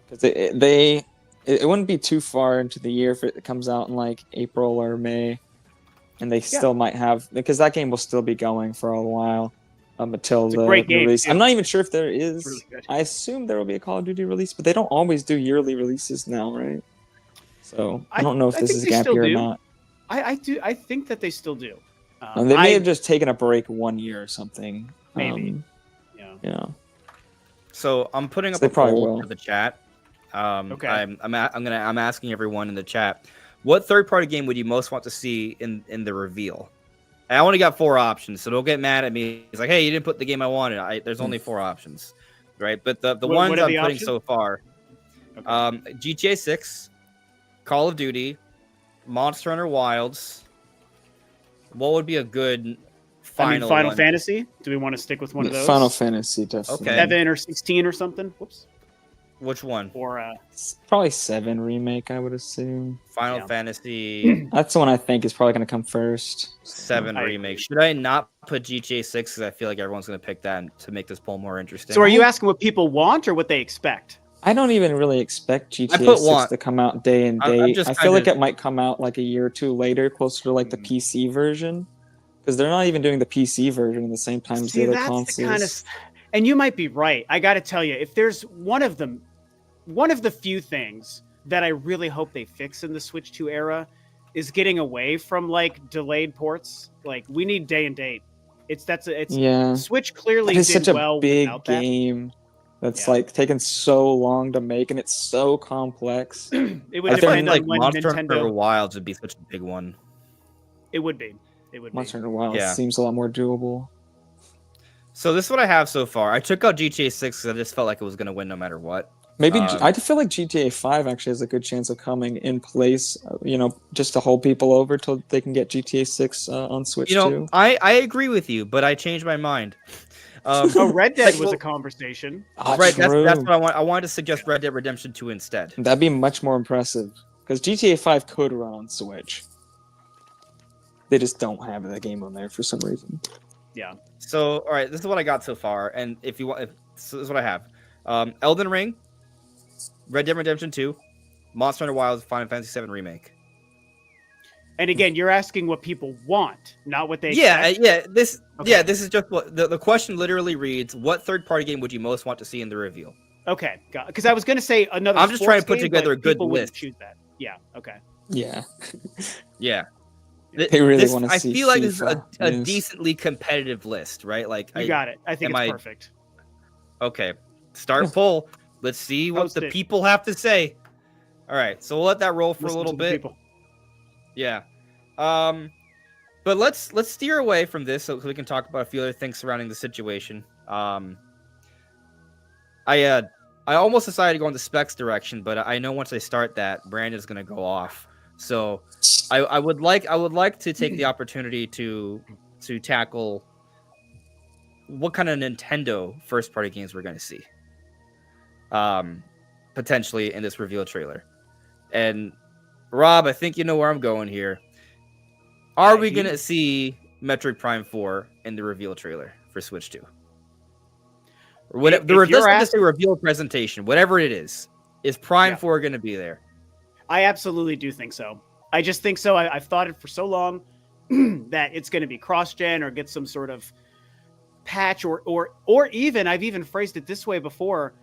because it wouldn't be too far into the year if it comes out in like April or May, and they still might have, because that game will still be going for a while until the release. I'm not even sure if there is. Really, I assume there will be a Call of Duty release, but they don't always do yearly releases now, right? So I don't know if this is a gap year or not. I do. I think that they still do. They may have just taken a break 1 year or something. Maybe. Yeah. So I'm putting up a poll for the chat. Okay. I'm asking everyone in the chat, what third-party game would you most want to see in the reveal? I only got 4 options, so don't get mad at me. It's like, hey, you didn't put the game I wanted. There's only 4 options, right? But the ones I'm putting so far, GTA 6, Call of Duty, Monster Hunter Wilds. What would be a good Final Fantasy? Do we want to stick with one of those? Final Fantasy, definitely. Okay. 7 or 16 or something? Whoops. Which one? Or probably 7 remake, I would assume. Final Fantasy. That's the one I think is probably going to come first. 7 remake. Should I not put GTA 6 because I feel like everyone's going to pick that to make this poll more interesting? So are you asking what people want or what they expect? I don't even really expect GTA 6 to come out day and date. I feel like it might come out like a year or two later, closer to like the PC version. Because they're not even doing the PC version at the same time as the other consoles. And you might be right. I got to tell you, if there's one of the few things that I really hope they fix in the Switch 2 era is getting away from like delayed ports. Like we need day and date. Switch clearly did such a well big without that. game that's like taken so long to make, and it's so complex. It would depend on when Monster Nintendo. Hunter Wilds would be such a big one. It would be. Monster Hunter Wilds seems a lot more doable. So this is what I have so far. I took out GTA 6 because I just felt like it was going to win no matter what. Maybe I feel like GTA 5 actually has a good chance of coming in place, just to hold people over till they can get GTA 6 on Switch too. I agree with you, but I changed my mind. Red Dead was a conversation. Right, that's what I want. I wanted to suggest Red Dead Redemption 2 instead. That'd be much more impressive because GTA 5 could run on Switch. They just don't have the game on there for some reason. Yeah. So, all right, this is what I got so far, and if you want, so this is what I have: Elden Ring, Red Dead Redemption 2, Monster Hunter Wilds, Final Fantasy 7 remake. And again, you're asking what people want, not what they expect. This is just what the question literally reads: what third-party game would you most want to see in the reveal? Okay, because I was going to say another. I'm just trying to put together a good list. Choose that. Yeah. Okay. Yeah. Yeah. They really want to see. I feel like this is a decently competitive list, right? Like you got it. I think it's perfect. Okay, start poll. Let's see what the people have to say. All right, so we'll let that roll for a little bit. Yeah, but let's steer away from this so we can talk about a few other things surrounding the situation. I almost decided to go in the specs direction, but I know once I start that, Brandon's gonna go off. So I would like to take the opportunity to tackle what kind of Nintendo first party games we're going to see potentially in this reveal trailer. And Rob, I think you know where I'm going here. Are we going to see Metroid Prime 4 in the reveal trailer for Switch 2? Or whatever, let's say reveal presentation, whatever it is Prime 4 going to be there? I absolutely do think so. I just think so. I've thought it for so long that it's going to be cross-gen or get some sort of patch or even, I've even phrased it this way before,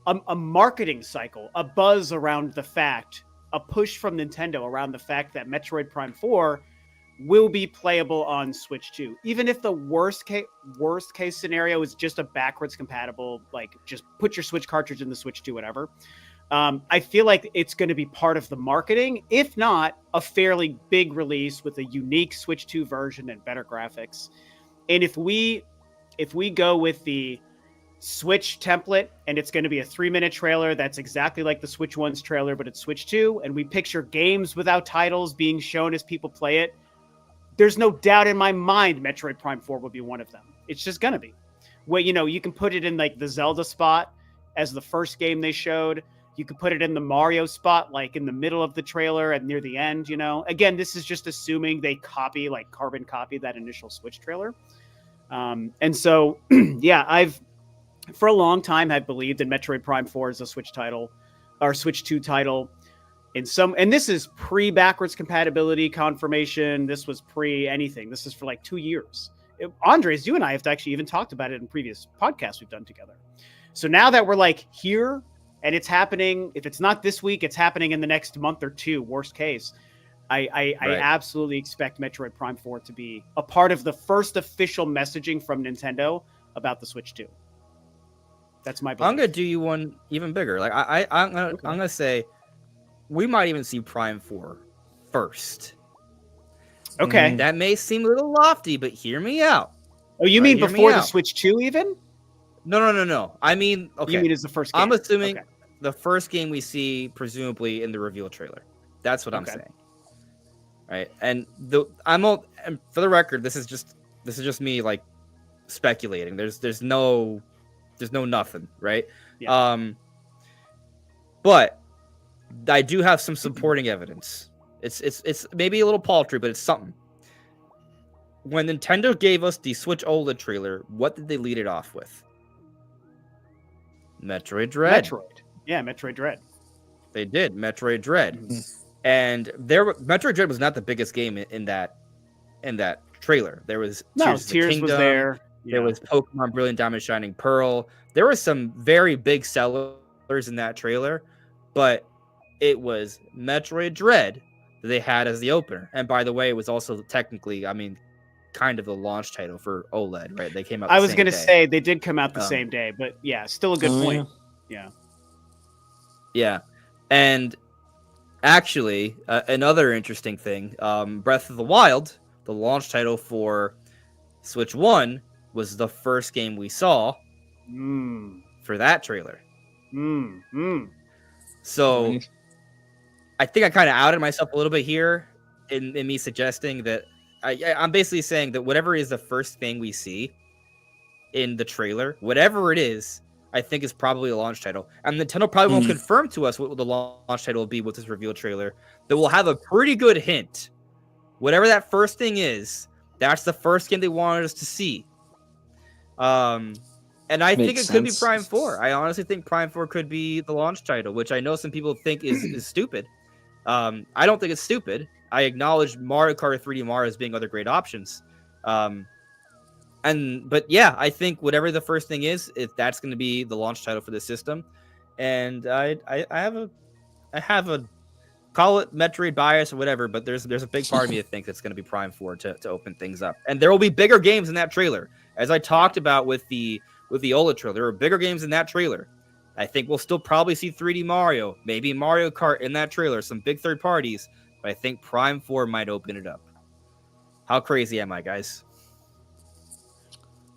a marketing cycle, a buzz around the fact, a push from Nintendo around the fact that Metroid Prime 4 will be playable on Switch 2. Even if the worst case scenario is just a backwards compatible, like just put your Switch cartridge in the Switch 2, whatever. I feel like it's going to be part of the marketing, if not a fairly big release with a unique Switch 2 version and better graphics. And if we go with the Switch template, and it's going to be a 3-minute trailer that's exactly like the Switch 1's trailer, but it's Switch 2, and we picture games without titles being shown as people play it. There's no doubt in my mind Metroid Prime 4 will be one of them. It's just going to be. Well, you can put it in like the Zelda spot as the first game they showed. You could put it in the Mario spot, like in the middle of the trailer and near the end, Again, this is just assuming they carbon copy that initial Switch trailer. And so, for a long time had believed that Metroid Prime 4 is a Switch title or Switch 2 title and this is pre backwards compatibility confirmation. This was pre anything. This is for like 2 years. Andres, you and I have actually even talked about it in previous podcasts we've done together. So now that we're like here and it's happening, if it's not this week, it's happening in the next month or two, worst case. I absolutely expect Metroid Prime 4 to be a part of the first official messaging from Nintendo about the Switch 2. That's my belief. I'm gonna do you one even bigger. Like I'm gonna say we might even see Prime 4 first. Okay. That may seem a little lofty, but hear me out. Oh, you mean before the Switch 2 even? No. I mean, okay. You mean it's the first game? I'm assuming the first game we see presumably in the reveal trailer. That's what I'm saying. Right. And and for the record, this is just me like speculating. There's no nothing, right? Yeah. But I do have some supporting evidence. It's maybe a little paltry, but it's something. When Nintendo gave us the Switch OLED trailer, what did they lead it off with? Metroid Dread. Metroid Dread. They did Metroid Dread, and Metroid Dread was not the biggest game in that trailer. There was Tears of the Kingdom, was there. There was Pokemon Brilliant Diamond Shining Pearl. There were some very big sellers in that trailer, but it was Metroid Dread that they had as the opener. And by the way, it was also technically, kind of the launch title for OLED, right? They came out. I was going to say they did come out the same day, but yeah, still a good point. Yeah. And actually, another interesting thing, Breath of the Wild, the launch title for Switch 1, was the first game we saw for that trailer. So I think I kind of outed myself a little bit here in me suggesting that I'm basically saying that whatever is the first thing we see in the trailer, whatever it is, I think is probably a launch title. And Nintendo probably won't confirm to us what the launch title will be with this reveal trailer, but we'll have a pretty good hint. Whatever that first thing is, that's the first game they wanted us to see. And I think it could be Prime 4. I honestly think Prime 4 could be the launch title, which I know some people think is stupid. I don't think it's stupid. I acknowledge Mario Kart 3D Mario as being other great options. But yeah, I think whatever the first thing is, if that's going to be the launch title for the system. And I have a call it Metroid bias or whatever, but there's a big part of me that thinks it's going to be Prime 4 to open things up. And there will be bigger games in that trailer. As I talked about with the OLED trailer, there are bigger games in that trailer. I think we'll still probably see 3D Mario, maybe Mario Kart in that trailer, some big third parties, but I think Prime 4 might open it up. How crazy am I, guys?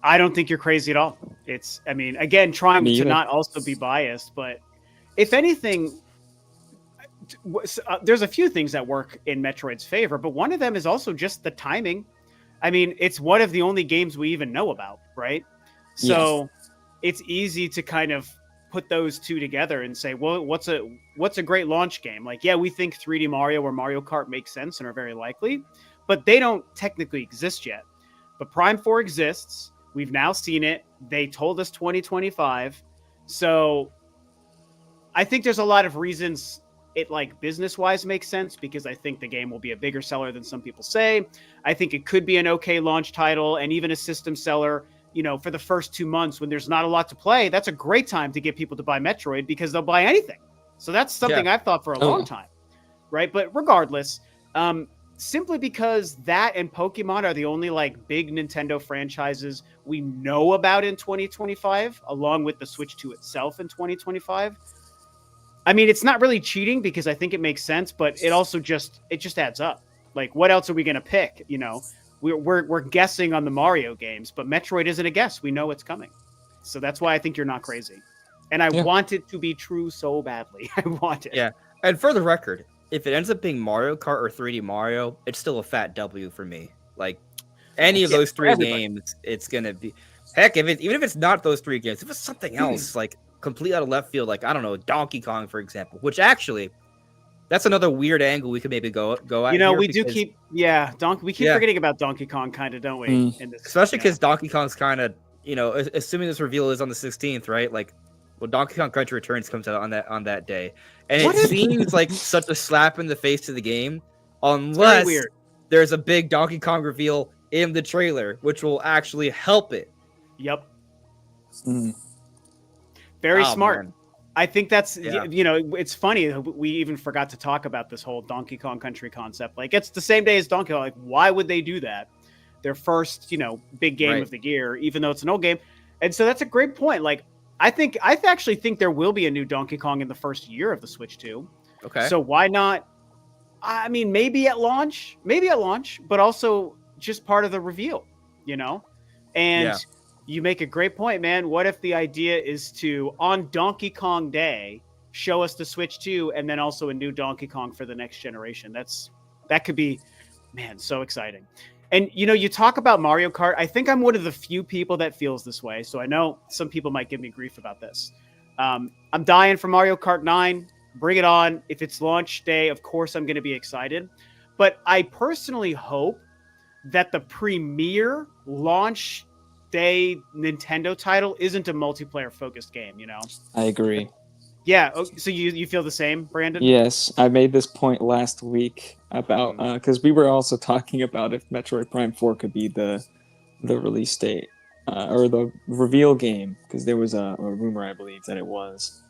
I don't think you're crazy at all. Again, trying to not also be biased, but if anything, there's a few things that work in Metroid's favor, but one of them is also just the timing. It's one of the only games we even know about, right? So it's easy to kind of put those two together and say, well, what's a great launch game? Like, yeah, we think 3D Mario or Mario Kart makes sense and are very likely, but they don't technically exist yet. But Prime 4 exists. We've now seen it. They told us 2025. So I think there's a lot of reasons it business-wise makes sense, because I think the game will be a bigger seller than some people say. I think it could be an okay launch title and even a system seller. For the first 2 months when there's not a lot to play, that's a great time to get people to buy Metroid because they'll buy anything. So that's something I've thought for a long time, right? But regardless, simply because that and Pokemon are the only big Nintendo franchises we know about in 2025, along with the Switch 2 itself in 2025. It's not really cheating because I think it makes sense, but it also just adds up. What else are we going to pick? We're guessing on the Mario games, but Metroid isn't a guess. We know it's coming. So that's why I think you're not crazy. And I want it to be true so badly. I want it. Yeah. And for the record, if it ends up being Mario Kart or 3D Mario, it's still a fat W for me. Like any of those three games, it's gonna be heck. Even if it's not those three games, if it's something else like completely out of left field, like I don't know, Donkey Kong, for example, which actually that's another weird angle we could maybe go at. You know, we do keep we keep forgetting about Donkey Kong, kind of, don't we? Especially because Donkey Kong's kind of, you know, assuming this reveal is on the 16th, right? Like, well, Donkey Kong Country Returns comes out on that day, and it seems like such a slap in the face to the game, unless there's a big Donkey Kong reveal in the trailer, which will actually help it. Yep. Very smart. Man. I think that's, you know, it's funny. We even forgot to talk about this whole Donkey Kong Country concept. Like, it's the same day as Donkey Kong. Like, why would they do that? Their first, you know, big game of the year, even though it's an old game. And so that's a great point. Like, I actually think there will be a new Donkey Kong in the first year of the Switch 2. Okay. So why not? I mean, maybe at launch, but also just part of the reveal, you know? And you make a great point, man. What if the idea is to, on Donkey Kong Day, show us the Switch 2 and then also a new Donkey Kong for the next generation? That could be, man, so exciting. And, you know, you talk about Mario Kart. I think I'm one of the few people that feels this way. So I know some people might give me grief about this. I'm dying for Mario Kart 9. Bring it on. If it's launch day, of course, I'm going to be excited. But I personally hope that the premier launch day Nintendo title isn't a multiplayer focused game, you know? I agree. Yeah. So you feel the same, Brandon? Yes. I made this point last week about, because we were also talking about if Metroid Prime 4 could be the release date or the reveal game, because there was a rumor, I believe, that it was.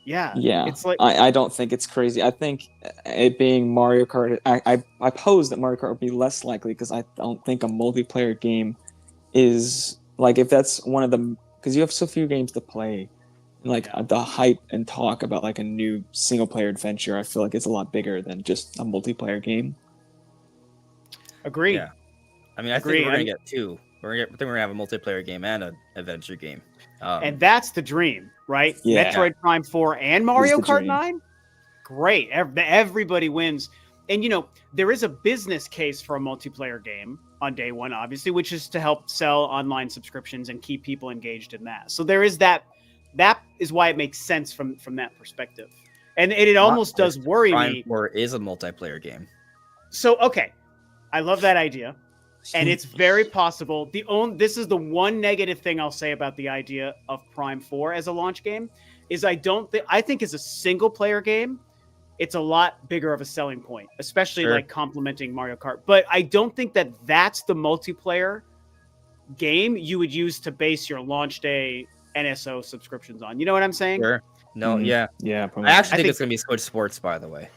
Yeah. It's like, I don't think it's crazy. I think it being Mario Kart, I pose that Mario Kart would be less likely because I don't think a multiplayer game is like, if that's one of the, because you have so few games to play, like the hype and talk about like a new single player adventure, I feel like it's a lot bigger than just a multiplayer game. Agree. Yeah. I mean, I think we're gonna get two. I think we're gonna have a multiplayer game and an adventure game. And that's the dream, right? Yeah. Metroid Prime 4 and Mario Kart 9? Great. Everybody wins. And, you know, there is a business case for a multiplayer game on day one, obviously, which is to help sell online subscriptions and keep people engaged in that. So there is that. That is why it makes sense from that perspective. And it almost does worry me. Or is a multiplayer game. So, okay. I love that idea. And it's very possible. This is the one negative thing I'll say about the idea of Prime 4 as a launch game is I think as a single player game, it's a lot bigger of a selling point, especially like complementing Mario Kart. But I don't think that that's the multiplayer game you would use to base your launch day NSO subscriptions on. You know what I'm saying? Sure. No, yeah. Probably. I actually think it's going to be Switch Sports, by the way.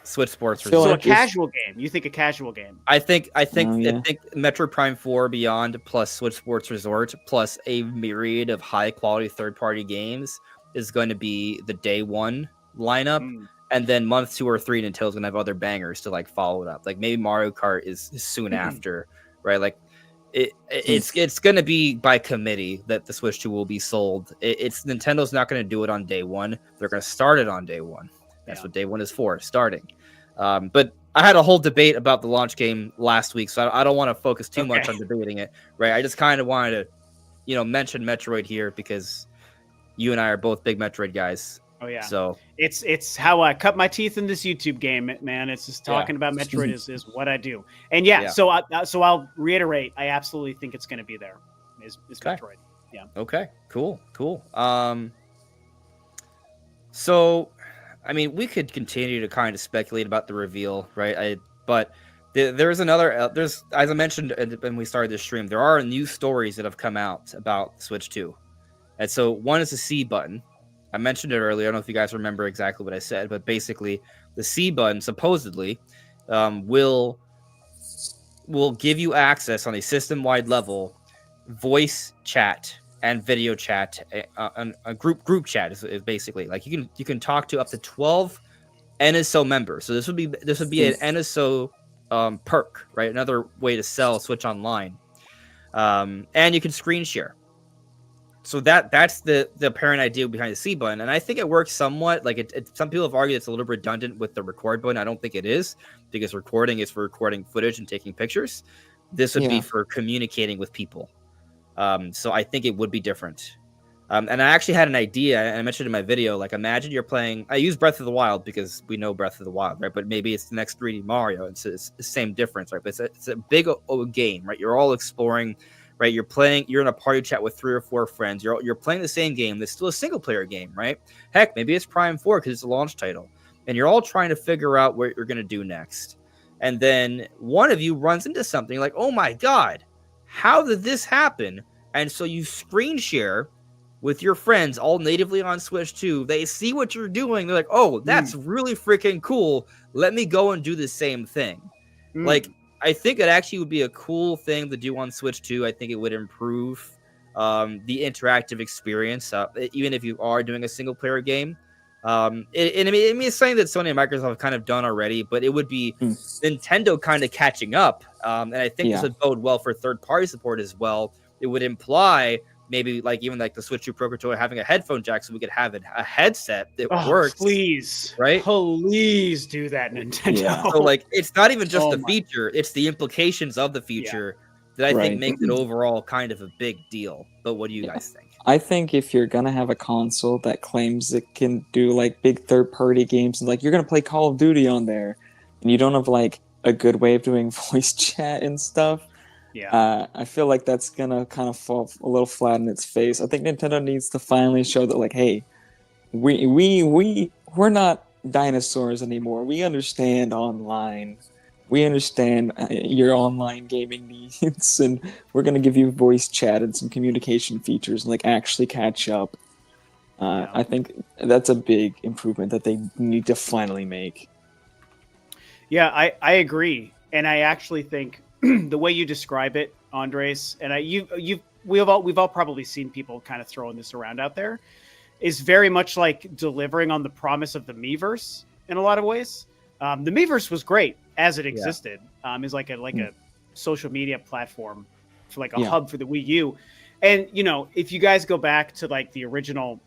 Switch Sports. So a casual game. You think a casual game? I think Metroid Prime 4 Beyond plus Switch Sports Resort plus a myriad of high quality third party games is going to be the day one lineup, and then month 2 or 3 Nintendo's going to have other bangers to like follow it up. Like maybe Mario Kart is soon after, right? Like it's going to be by committee that the Switch 2 will be sold. It's Nintendo's not going to do it on day one. They're going to start it on day one. That's what day one is for, starting. But I had a whole debate about the launch game last week, so I don't want to focus too much on debating it, right? I just kind of wanted to, mention Metroid here because you and I are both big Metroid guys. Oh yeah. So it's how I cut my teeth in this YouTube game, man. It's just talking about Metroid is what I do. And so I'll reiterate, I absolutely think it's going to be there. Is Metroid. Yeah. Okay. Cool. So, I mean, we could continue to kind of speculate about the reveal, right? But there's as I mentioned when we started this stream, there are new stories that have come out about Switch 2. And so one is the C button. I mentioned it earlier. I don't know if you guys remember exactly what I said, but basically the C button supposedly will give you access on a system-wide level, voice chat and video chat, a group chat is basically like you can talk to up to 12 NSO members. So this would be an NSO perk, right? Another way to sell Switch Online. and you can screen share. So that's the apparent idea behind the C button, and I think it works somewhat. Like some people have argued it's a little redundant with the record button. I don't think it is, because recording is for recording footage and taking pictures. This would be for communicating with people. So I think it would be different. And I actually had an idea, and I mentioned in my video, like imagine you're playing, I use Breath of the Wild because we know Breath of the Wild, right? But maybe it's the next 3D Mario. It's the same difference, right? But it's a big game, right? You're all exploring, right? You're in a party chat with 3 or 4 friends. You're playing the same game. That's still a single player game, right? Heck, maybe it's Prime 4 because it's a launch title. And you're all trying to figure out what you're going to do next. And then one of you runs into something like, oh my God, how did this happen? And so you screen share with your friends all natively on Switch 2. They see what you're doing. They're like, oh, that's really freaking cool. Let me go and do the same thing. Like, I think it actually would be a cool thing to do on Switch 2. I think it would improve the interactive experience, even if you are doing a single player game. It's something that Sony and Microsoft have kind of done already, but it would be Nintendo kind of catching up. And I think this would bode well for third-party support as well. It would imply maybe like even like the Switch 2 Pro Controller having a headphone jack, so we could have a headset that works. Please, right? Please do that, Nintendo. Yeah. So like, it's not even just the feature; it's the implications of the feature that I think makes it overall kind of a big deal. But what do you guys think? I think if you're gonna have a console that claims it can do like big third-party games, and like you're gonna play Call of Duty on there, and you don't have like a good way of doing voice chat and stuff. I feel like that's gonna kind of fall a little flat in its face. I think Nintendo needs to finally show that, like, hey, we're not dinosaurs anymore. We understand online. We understand your online gaming needs, and we're gonna give you voice chat and some communication features, and like actually catch up. I think that's a big improvement that they need to finally make. Yeah, I agree, and I actually think the way you describe it, Andres, and we've all probably seen people kind of throwing this around out there, is very much like delivering on the promise of the Miiverse in a lot of ways. The Miiverse was great as it existed. Is like a social media platform for like a hub for the Wii U. And if you guys go back to like the original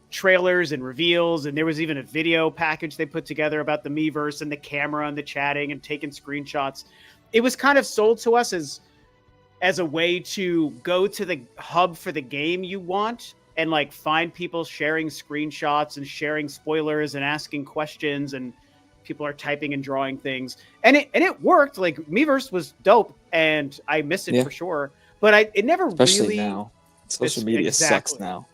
trailers and reveals, and there was even a video package they put together about the Miiverse and the camera and the chatting and taking screenshots. It was kind of sold to us as a way to go to the hub for the game you want and like find people sharing screenshots and sharing spoilers and asking questions, and people are typing and drawing things. And it worked. Like Miiverse was dope, and I miss it for sure. But it never especially really now. Social media sucks now.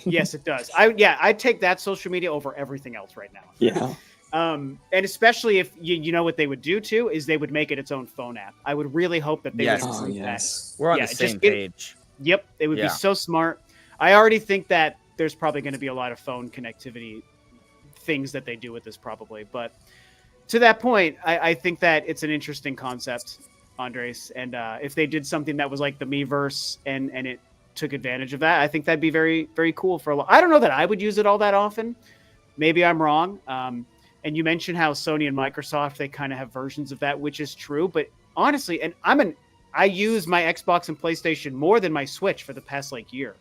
Yes, it does. I'd take that social media over everything else right now. Yeah. And especially if you know what they would do too, is they would make it its own phone app. I would really hope that they would improve that. We're on the same page. Yep, it would be so smart. I already think that there's probably going to be a lot of phone connectivity things that they do with this probably. But to that point, I think that it's an interesting concept, Andres. And if they did something that was like the Miiverse and it took advantage of that, I think that'd be very, very cool for a lot. I don't know that I would use it all that often. Maybe I'm wrong. And you mentioned how Sony and Microsoft, they kind of have versions of that, which is true. But honestly, and I use my Xbox and PlayStation more than my Switch for the past like year.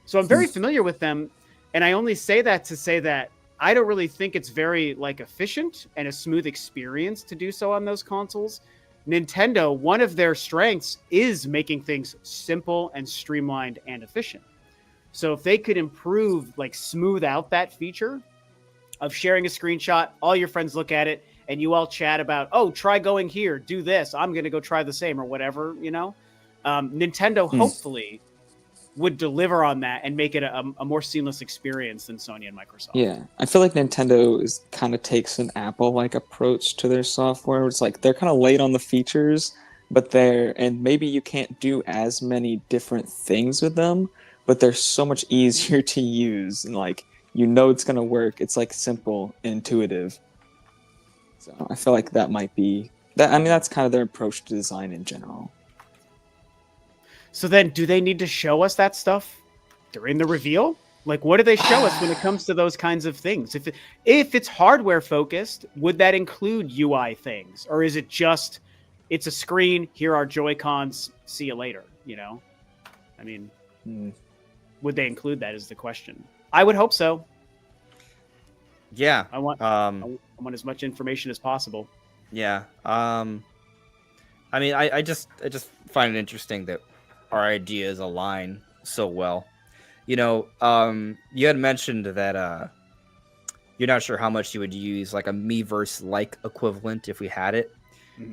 So I'm very familiar with them. And I only say that to say that I don't really think it's very like efficient and a smooth experience to do so on those consoles. Nintendo, one of their strengths is making things simple and streamlined and efficient. So if they could improve, like smooth out that feature of sharing a screenshot, all your friends look at it, and you all chat about, oh, try going here, do this, I'm going to go try the same, or whatever, Nintendo hopefully would deliver on that and make it a more seamless experience than Sony and Microsoft. Yeah, I feel like Nintendo kind of takes an Apple-like approach to their software. It's like they're kind of late on the features, and maybe you can't do as many different things with them, but they're so much easier to use, and like it's going to work. It's like simple, intuitive. So I feel like that might be that. I mean, that's kind of their approach to design in general. So then, do they need to show us that stuff during the reveal? Like, what do they show us when it comes to those kinds of things? If it's hardware focused, would that include UI things, or is it just it's a screen? Here are Joy-Cons. See you later. I mean, would they include that is the question. I would hope so. Yeah. I want as much information as possible. Yeah. I mean, I just find it interesting that our ideas align so well. You know, you had mentioned that you're not sure how much you would use like a Miiverse-like equivalent if we had it.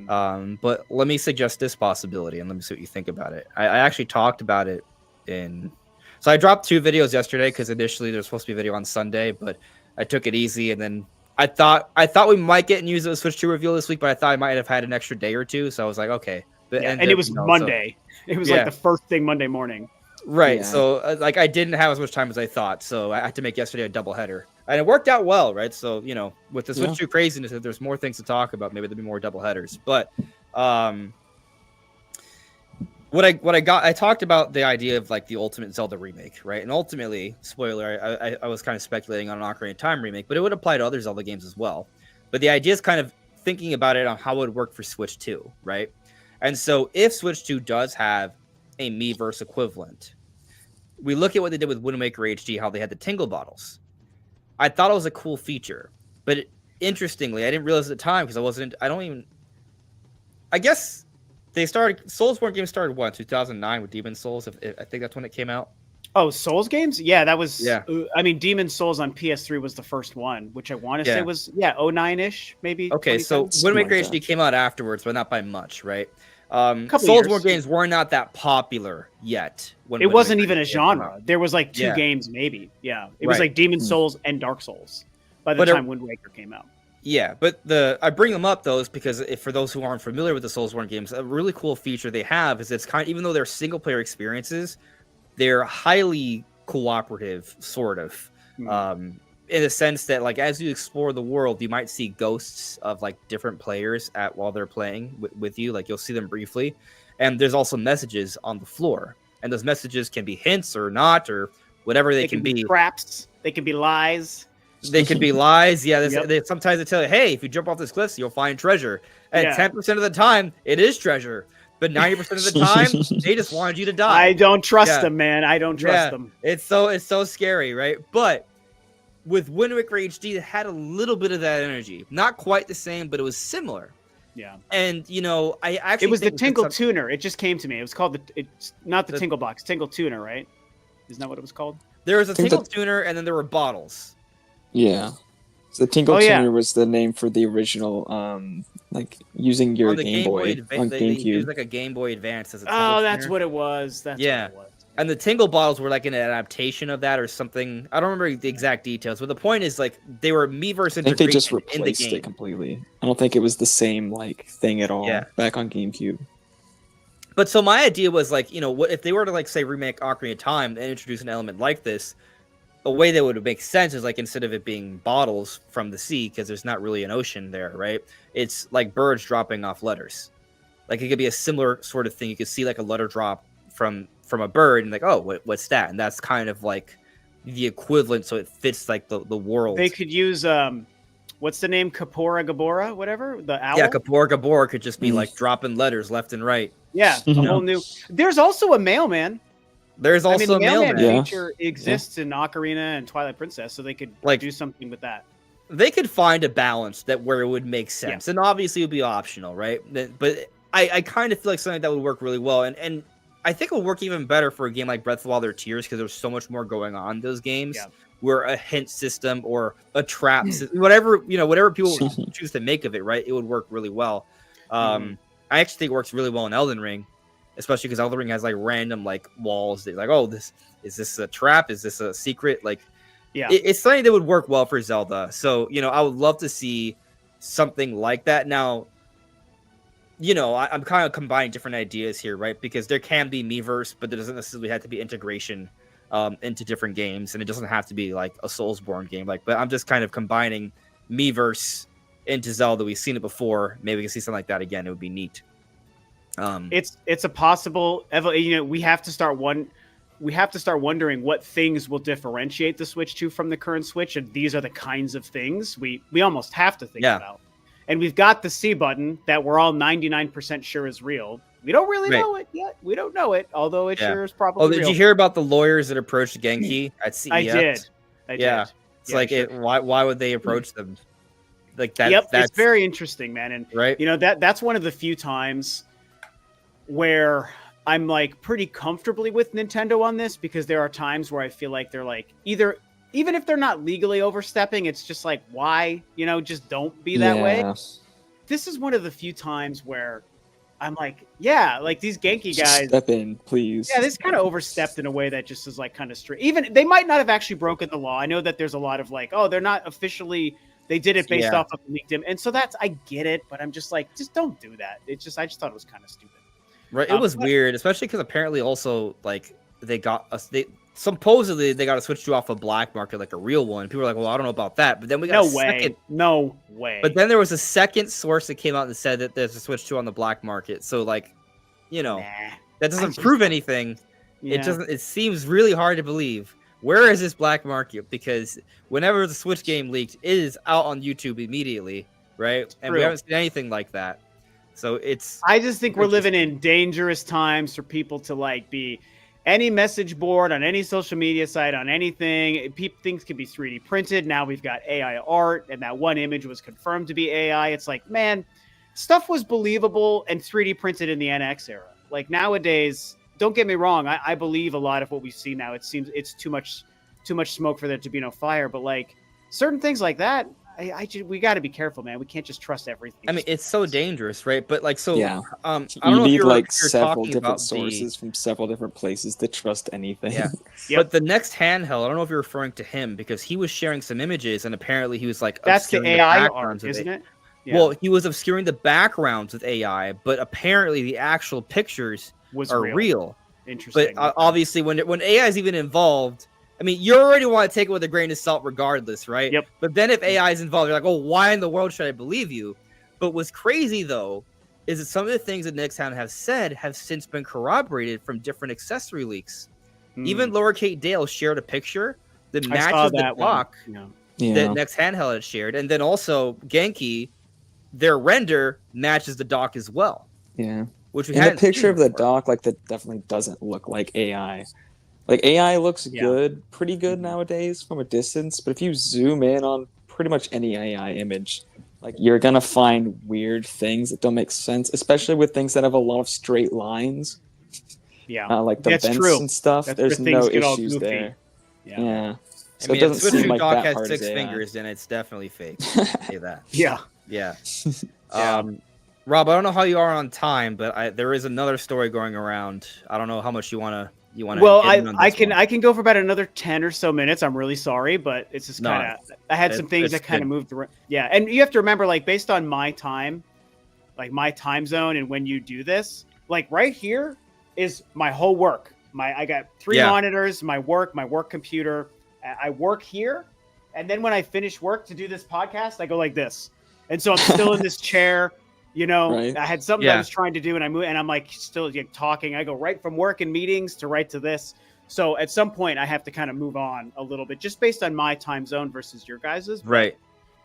But let me suggest this possibility and let me see what you think about it. I actually talked about it so I dropped 2 videos yesterday because initially there's supposed to be a video on Sunday, but I took it easy, and then I thought we might get news of the Switch 2 reveal this week, but I thought I might have had an extra day or 2, so I was like, okay. But and it was Monday. So, it was like the first thing Monday morning. Right. Yeah. So like I didn't have as much time as I thought, so I had to make yesterday a doubleheader, and it worked out well, right? So with the Switch 2 craziness, if there's more things to talk about, maybe there'll be more doubleheaders. But what I talked about the idea of like the ultimate Zelda remake, right? And ultimately, spoiler, I was kind of speculating on an Ocarina of Time remake, but it would apply to other Zelda games as well. But the idea is kind of thinking about it on how it would work for Switch 2, right? And so if Switch 2 does have a Miiverse equivalent, we look at what they did with Wind Waker HD, how they had the tingle bottles. I thought it was a cool feature, but interestingly, I didn't realize at the time because I guess they started, Soulsborne games started what, 2009 with Demon Souls? I think that's when it came out. Oh, Souls games? Yeah, that was, I mean, Demon Souls on PS3 was the first one, which I want to say was, 09-ish, maybe. Okay, so Wind Waker HD came out afterwards, but not by much, right? Soulsborne games were not that popular yet. It wasn't even a genre. There was like 2 games, maybe. Yeah, it was like Demon Souls and Dark Souls by the time Wind Waker came out. Yeah, but I bring them up those because for those who aren't familiar with the Soulsborne games, a really cool feature they have is it's even though they're single player experiences, they're highly cooperative, sort of. In a sense that like as you explore the world, you might see ghosts of like different players while they're playing with you. Like you'll see them briefly, and there's also messages on the floor, and those messages can be hints or not or whatever they can be. Traps. They can be lies. They could be lies. Yeah, sometimes they tell you, hey, if you jump off this cliff, you'll find treasure. And 10% of the time, it is treasure. But 90% of the time, they just wanted you to die. I don't trust them, man. I don't trust them. It's so scary, right? But with Wind Waker HD, it had a little bit of that energy. Not quite the same, but it was similar. Yeah. And, I actually... It was the Tingle Tuner. It just came to me. It was called it's not the Tingle Box. Tingle Tuner, right? Isn't that what it was called? There was a Tingle Tuner, and then there were bottles. Yeah. So the Tingle Tuner was the name for the original, like using your Game Boy on GameCube. They used like a Game Boy Advance as a Tingle that's Tuner. What it was. That's what it was. And the Tingle bottles were like an adaptation of that or something. I don't remember the exact details, but the point is like they were Miiverse integration. I think they just replaced it completely. I don't think it was the same like thing at all back on GameCube. But so my idea was like, what if they were to like say remake Ocarina of Time and introduce an element like this? A way that would make sense is like instead of it being bottles from the sea, because there's not really an ocean there, right? It's like birds dropping off letters. Like it could be a similar sort of thing. You could see like a letter drop from a bird and like, oh, what's that? And that's kind of like the equivalent, so it fits like the world. They could use what's the name? Kapora Gabora, whatever? The owl? Yeah, Kapora Gabora could just be like dropping letters left and right. Yeah, a whole new. There's also a mailman. There's also a mailman mailman feature exists in Ocarina and Twilight Princess, so they could do something with that. They could find a balance where it would make sense, and obviously it would be optional, right? But I kind of feel like something that would work really well, and I think it would work even better for a game like Breath of the Wild or Tears because there's so much more going on in those games. Yeah. Where a hint system or a trap, whatever people choose to make of it, right? It would work really well. I actually think it works really well in Elden Ring. Especially because Elden Ring has like random like walls that like, oh, is this a trap? Is this a secret? Like, it's something that would work well for Zelda. So I would love to see something like that. Now, I'm kind of combining different ideas here, right? Because there can be Miiverse, but there doesn't necessarily have to be integration into different games, and it doesn't have to be like a Soulsborne game. But I'm just kind of combining Miiverse into Zelda. We've seen it before. Maybe we can see something like that again. It would be neat. It's a possible we have to start wondering what things will differentiate the Switch 2 from the current Switch, and these are the kinds of things we almost have to think about. and we've got the C button that we're all 99% sure is real. We don't really know it yet. We don't know it, although it sure is probably real. Did you hear about the lawyers that approached Genki at CES? I did. It's like, why would they approach them? Like that. Yep, that's it's very interesting, man. And right, that's one of the few times where I'm like pretty comfortably with Nintendo on this, because there are times where I feel like they're like even if they're not legally overstepping, it's just like, why, just don't be that way. This is one of the few times where I'm like, like these Genki guys step in, please. Yeah, this kind of overstepped in a way that just is like kind of straight. Even they might not have actually broken the law. I know that there's a lot of like, oh, they're not officially. They did it based off of leaked him, and so I get it, but I'm just like, just don't do that. I just thought it was kind of stupid. Right, it was weird, especially because apparently also like supposedly they got to switch you off a black market like a real one. People are like, well, I don't know about that, but then we got no way. But then there was a second source that came out and said that there's a switch to on the black market. So like, that doesn't prove anything. Yeah. It doesn't. It seems really hard to believe. Where is this black market? Because whenever the Switch game leaked, it is out on YouTube immediately, right? And we haven't seen anything like that. So I just think we're living in dangerous times for people to like be any message board on any social media site on anything. Things can be 3D printed. Now we've got AI art, and that one image was confirmed to be AI. It's like, man, stuff was believable and 3D printed in the NX era. Like nowadays, don't get me wrong, I believe a lot of what we see now. It seems it's too much smoke for there to be no fire. But like certain things like that, we got to be careful, man. We can't just trust everything. I mean, it's so dangerous, right? But like, so yeah, I don't know need if you're, like if you're several talking different about sources from several different places to trust anything. Yeah, but the next handheld, I don't know if you're referring to him, because he was sharing some images, and apparently he was like, that's the AI art, isn't it? Yeah. Well, he was obscuring the backgrounds with AI, but apparently the actual pictures are real. Interesting. But obviously, when AI is even involved, I mean, you already want to take it with a grain of salt regardless, right? Yep. But then if AI is involved, you're like, oh, why in the world should I believe you? But what's crazy, though, is that some of the things that Nixon have said have since been corroborated from different accessory leaks. Even Lower Kate Dale shared a picture that matches the block that Next Handheld had shared. And then also Genki, their render matches the dock as well. Yeah. Which we had the picture of the dock, like, that definitely doesn't look like AI. Like, AI looks pretty good nowadays from a distance, but if you zoom in on pretty much any AI image, like, you're gonna find weird things that don't make sense, especially with things that have a lot of straight lines. Yeah, like the vents and stuff. There's no issues there. Yeah. So I mean, it doesn't seem like dock that has hard 6 as AI. fingers, then it's definitely fake. Say that. Yeah. Rob, I don't know how you are on time, but there is another story going around. I don't know how much you want to. Well, I can go for about another 10 or so minutes. I'm really sorry, but it's just kind of I had some things that kind of moved around. Yeah, and you have to remember, like, based on my time, like my time zone, and when you do this, like right here is my whole work. I got 3 monitors, my work computer. I work here, and then when I finish work to do this podcast, I go like this, and so I'm still in this chair. I had something I was trying to do, and I'm like still talking. I go right from work and meetings to right to this. So at some point, I have to kind of move on a little bit, just based on my time zone versus your guys's. Right.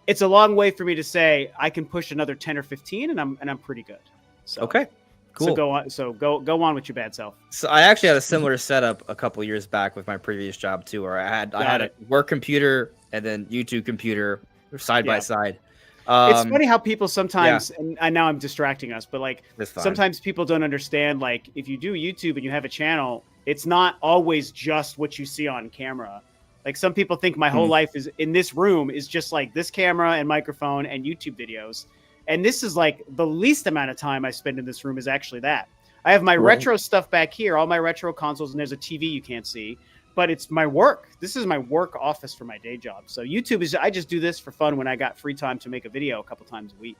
It's a long way for me to say I can push another 10 or 15, and I'm pretty good. So, okay. Cool. So go on. So go on with your bad self. So I actually had a similar setup a couple years back with my previous job too, where I had a work computer and then YouTube computer side by side. It's funny how people sometimes, and now I'm distracting us, but like sometimes people don't understand, like if you do YouTube and you have a channel, it's not always just what you see on camera. Like some people think my whole life is in this room is just like this camera and microphone and YouTube videos. And this is like the least amount of time I spend in this room is actually that. I have my retro stuff back here, all my retro consoles, and there's a TV you can't see. But it's my work. This is my work office for my day job. So YouTube I just do this for fun when I got free time to make a video a couple times a week.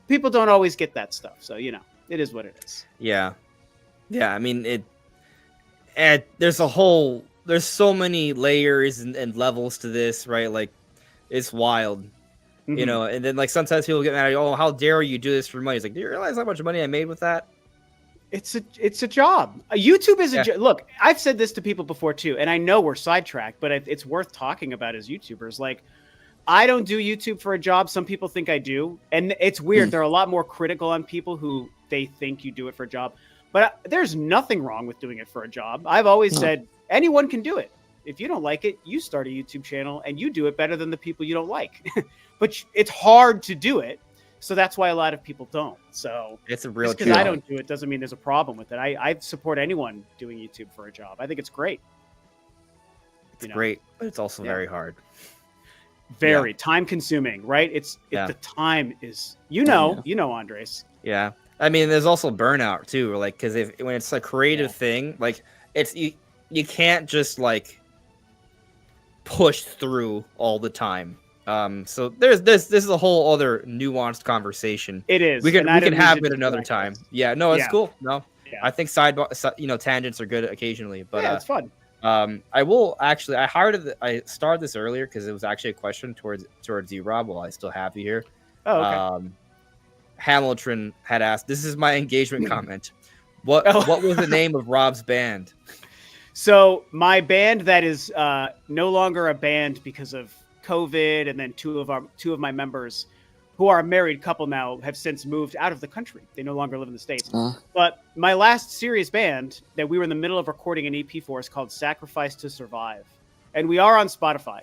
People don't always get that stuff. So, it is what it is. Yeah. Yeah. I mean, there's so many layers and levels to this, right? Like it's wild, and then like sometimes people get mad at you, oh, how dare you do this for money? It's like, do you realize how much money I made with that? It's a job. YouTube is a job. Look, I've said this to people before too, and I know we're sidetracked, but it's worth talking about as YouTubers. Like, I don't do YouTube for a job. Some people think I do. And it's weird. There are a lot more critical on people who they think you do it for a job. But there's nothing wrong with doing it for a job. I've always said anyone can do it. If you don't like it, you start a YouTube channel and you do it better than the people you don't like. But it's hard to do it. So that's why a lot of people don't. So it's a real because I don't do it doesn't mean there's a problem with it. I support anyone doing YouTube for a job. I think it's great. It's great, but it's also very hard. Very time consuming, right? It's the time is you know, Andres. Yeah. I mean, there's also burnout too, like because when it's a creative thing, like it's you can't just like push through all the time. So there's this is a whole other nuanced conversation. It is. We can have it another time. Yeah, no, it's cool. No, Yeah. I think tangents are good occasionally, but it's fun. I will actually. I started this earlier because it was actually a question towards you, Rob. While I still have you here. Oh, okay. Hamilton had asked. This is my engagement comment. What was the name of Rob's band? So my band that is no longer a band because of COVID, and then two of my members, who are a married couple now, have since moved out of the country. They no longer live in the States. But my last serious band that we were in the middle of recording an EP for is called Sacrifice to Survive. And we are on Spotify.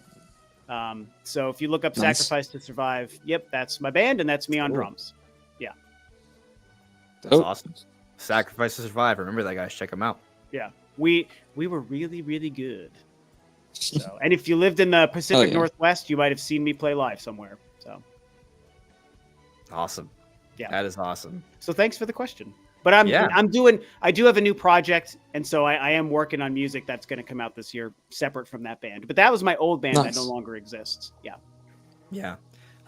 So if you look up Sacrifice to Survive, that's my band, and that's me on drums. Yeah. That's awesome. Sacrifice to Survive. Remember that, guys. Check them out. Yeah. We were really, really good. So, and if you lived in the Pacific Northwest, you might have seen me play live somewhere. So awesome. Yeah. That is awesome. So thanks for the question. But I do have a new project, and so I am working on music that's going to come out this year separate from that band. But that was my old band that no longer exists. Yeah. Yeah.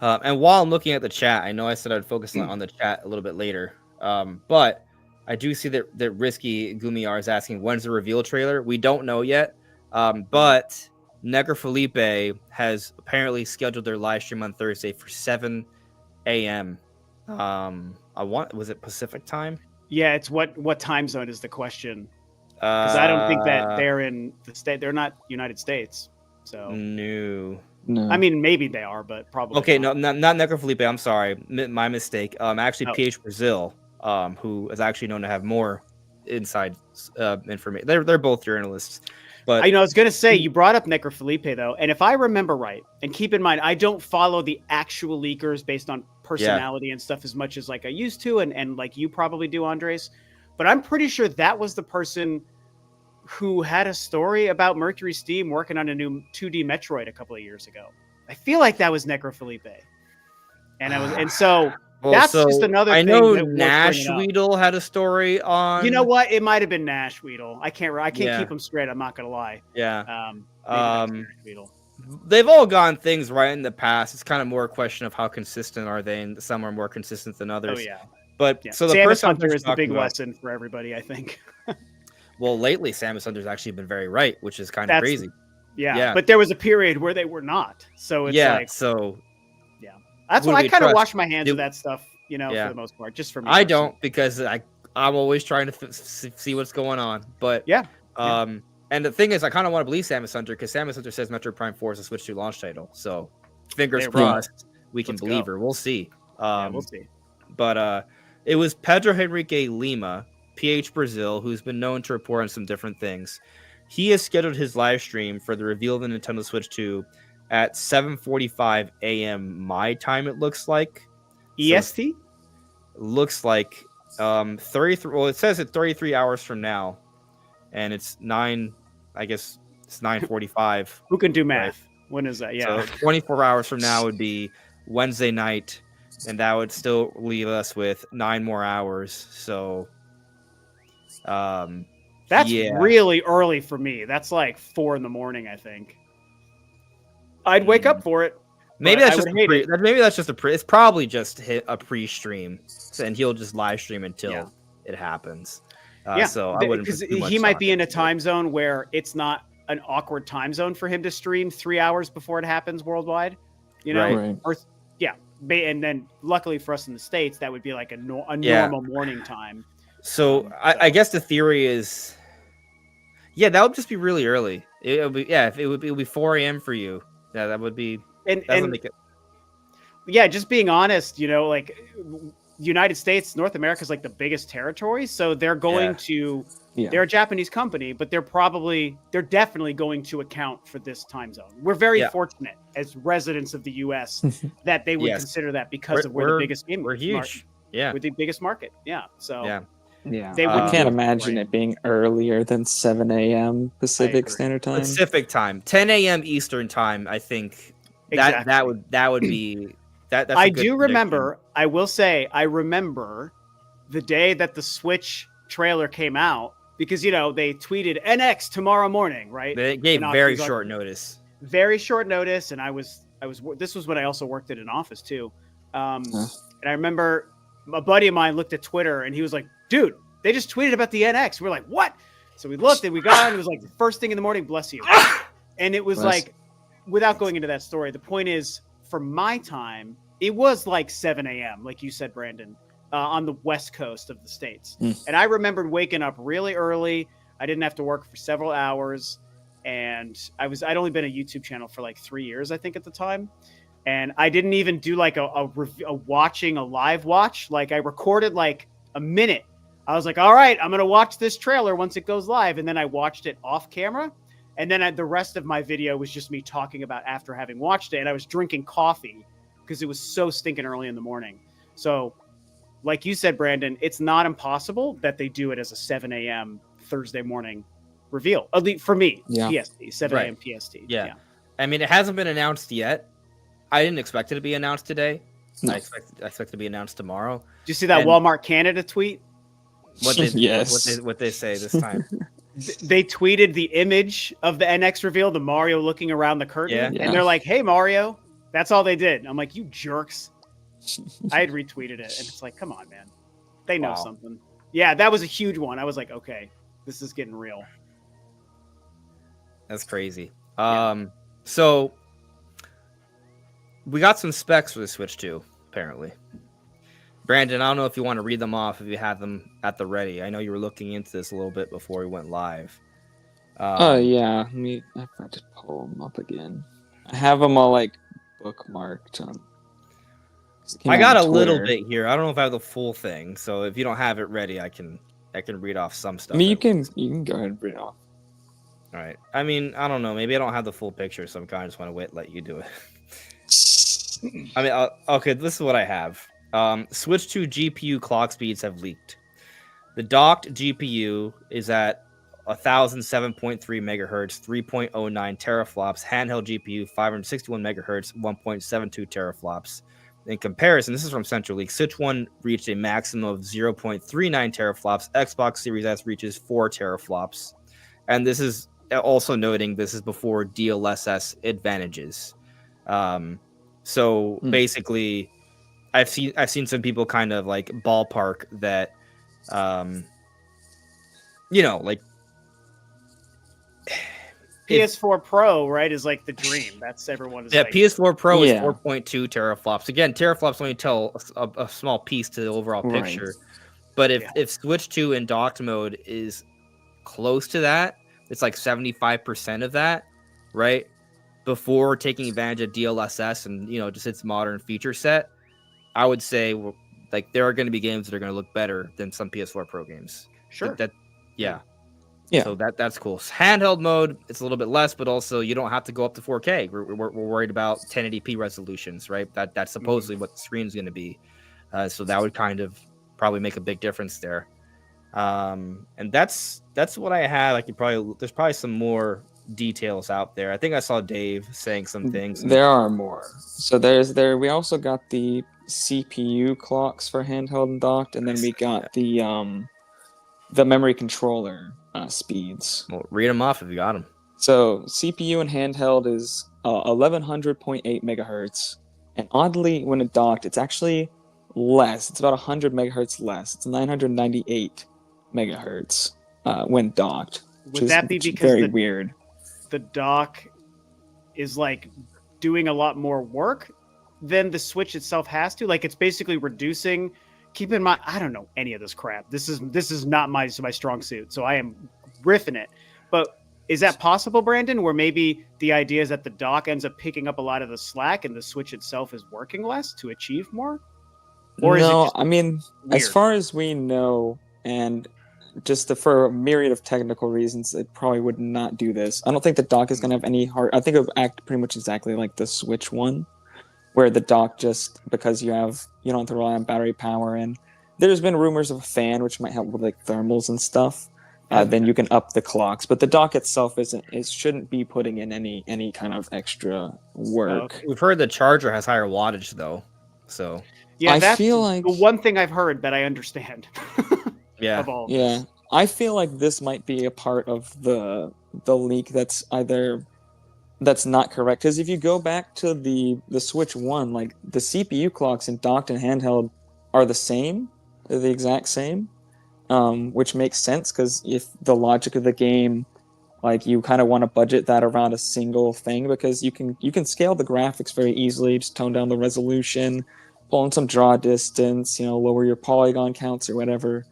And while I'm looking at the chat, I know I said I'd focus on the chat a little bit later. But I do see that Risky Gumiar is asking, when's the reveal trailer? We don't know yet. But Negra Felipe has apparently scheduled their live stream on Thursday for 7 a.m. Was it Pacific time? Yeah, it's what time zone is the question? Because I don't think that they're in the state. They're not United States. So no. I mean, maybe they are, but probably okay. not. No, not Negra Felipe. I'm sorry, my mistake. Actually, PH Brazil, who is actually known to have more inside information. They're both journalists. But I was going to say, you brought up Negra Felipe, though. And if I remember right, and keep in mind, I don't follow the actual leakers based on personality and stuff as much as like I used to. And like you probably do, Andres. But I'm pretty sure that was the person who had a story about Mercury Steam working on a new 2D Metroid a couple of years ago. I feel like that was Negra Felipe. And so... Well, that's just another thing. I know Nash Weedle had a story on. You know what? It might have been Nash Weedle. I can't keep them straight. I'm not gonna lie. Yeah. They've all gone things right in the past. It's kind of more a question of how consistent are they, and some are more consistent than others. Oh yeah. But so the Samus Hunter is the big lesson for everybody, I think. Well, lately Samus Hunter's actually been very right, which is kind of crazy. Yeah. But there was a period where they were not. So it's that's why I kind of wash my hands of that stuff, for the most part, just for me. I don't, because I'm always trying to see what's going on. But and the thing is, I kind of want to believe Samus Hunter, because Samus Hunter says Metroid Prime 4 is a Switch 2 launch title. So fingers crossed, we can believe her. We'll see. We'll see. But it was Pedro Henrique Lima, PH Brazil, who's been known to report on some different things. He has scheduled his live stream for the reveal of the Nintendo Switch 2 at 7:45 a.m. my time, it looks like. EST? So looks like 33. Well, it says it's 33 hours from now, and it's 9. I guess it's 9:45. Who can do math? Right? When is that? Yeah. So 24 hours from now would be Wednesday night, and that would still leave us with 9 more hours. So, that's really early for me. That's like 4 a.m, I think. I'd wake up for it. Maybe that's just it's probably just a pre-stream, and he'll just live stream until it happens. So I wouldn't, because he might be in a time zone where it's not an awkward time zone for him to stream 3 hours before it happens worldwide. Right. Or and then luckily for us in the States, that would be like a normal morning time. So I guess the theory is, that would just be really early. It would be 4 a.m. for you. Yeah, that would be. Doesn't make it. Yeah, just being honest, like United States, North America is like the biggest territory, so they're going to. Yeah. They're a Japanese company, but they're definitely going to account for this time zone. We're very fortunate as residents of the U.S. that they would consider that because we're the biggest game. We're huge. We're the biggest market. Yeah. So yeah. They I can't imagine it being earlier than 7 a.m. Pacific Standard Time. Pacific time, 10 a.m. Eastern Time. I think that would be that. I do remember. I will say I remember the day that the Switch trailer came out. Because, they tweeted NX tomorrow morning, right? They gave very short notice. Very short notice. And this was when I also worked at an office too. And I remember a buddy of mine looked at Twitter and he was like, dude, they just tweeted about the NX. We're like, what? So we looked and we got on. It was like the first thing in the morning, bless you. And it was like, without going into that story, the point is, for my time, it was like 7 a.m., like you said, Brandon. On the west coast of the States. And I remembered waking up really early. I didn't have to work for several hours. And I'd only been a YouTube channel for like 3 years, I think, at the time. And I didn't even do like a live watch. Like I recorded like a minute. I was like, all right, I'm going to watch this trailer once it goes live. And then I watched it off camera. And then the rest of my video was just me talking about after having watched it. And I was drinking coffee because it was so stinking early in the morning. So, like you said, Brandon, it's not impossible that they do it as a 7 a.m. Thursday morning reveal. At least for me, PST, 7 a.m. PST. Yeah. I mean, it hasn't been announced yet. I didn't expect it to be announced today. No. I expect it to be announced tomorrow. Did you see that Walmart Canada tweet? What they say this time? They tweeted the image of the NX reveal, the Mario looking around the curtain, and they're like, "Hey, Mario." That's all they did. I'm like, you jerks. I had retweeted it, and it's like, come on, man. They know something. Yeah, that was a huge one. I was like, okay, this is getting real. That's crazy. So we got some specs for the Switch 2, apparently. Brandon, I don't know if you want to read them off if you have them at the ready. I know you were looking into this a little bit before we went live. Yeah. I have to pull them up again. I have them all like bookmarked. I got a little bit here. I don't know if I have the full thing, so if you don't have it ready, I can read off some stuff. I mean, you can go ahead and read it off. All right. I mean, I don't know. Maybe I don't have the full picture, so I'm kind of just want to let you do it. I mean, okay. This is what I have. Switch 2 GPU clock speeds have leaked. The docked GPU is at 1007.3 megahertz, 3.09 teraflops. Handheld GPU 561 megahertz, 1.72 teraflops. In comparison, this is from Central League. Switch 1 reached a maximum of 0.39 teraflops. Xbox Series S reaches 4 teraflops. And this is also noting this is before DLSS advantages. So basically, I've seen some people kind of like ballpark that, like PS4 Pro, right, is like the dream. That's everyone is. Yeah, like, PS4 Pro is 4.2 teraflops. Again, teraflops only tell a small piece to the overall picture. Right. But if Switch 2 in docked mode is close to that, it's like 75% of that, right? Before taking advantage of DLSS and just its modern feature set, I would say like there are going to be games that are going to look better than some PS4 Pro games. Sure. Yeah. So that's cool. Handheld mode, it's a little bit less, but also you don't have to go up to 4K. We're worried about 1080p resolutions, right? That's supposedly what the screen's going to be. So that would kind of probably make a big difference there. And that's what I had. There's probably some more details out there. I think I saw Dave saying some things. There are more. So we also got the CPU clocks for handheld and docked, and then we got the memory controller speeds. Well, read them off if you got them. So CPU and handheld is 1100.8 megahertz, and oddly, when it docked, it's actually less. It's about 100 megahertz less. It's 998 megahertz when docked. Would that be because very weird? The dock is like doing a lot more work than the Switch itself has to. Like it's basically reducing. Keep in mind, I don't know any of this crap. This is not my strong suit, so I am riffing it. But Is that possible, Brandon? Where maybe the idea is that the dock ends up picking up a lot of the slack, and the Switch itself is working less to achieve more? Or is it No, just I mean, as weird? far as we know, and for a myriad of technical reasons, it probably would not do this. I don't think the dock is going to have any hard. I think it would act pretty much exactly like the Switch one, where the dock just because you don't have to rely on battery power, and there's been rumors of a fan which might help with like thermals and stuff. Then you can up the clocks, but the dock itself shouldn't be putting in any kind of extra work. Okay. We've heard the charger has higher wattage though, so Yeah, I that's feel like the one thing I've heard that I understand. yeah. Of all of Yeah, this. I feel like this might be a part of the leak that's not correct. Because if you go back to the Switch One, like the CPU clocks in docked and handheld are the same, they're the exact same, which makes sense because if the logic of the game, like you kind of want to budget that around a single thing because you can scale the graphics very easily, just tone down the resolution, pull in some draw distance, lower your polygon counts or whatever.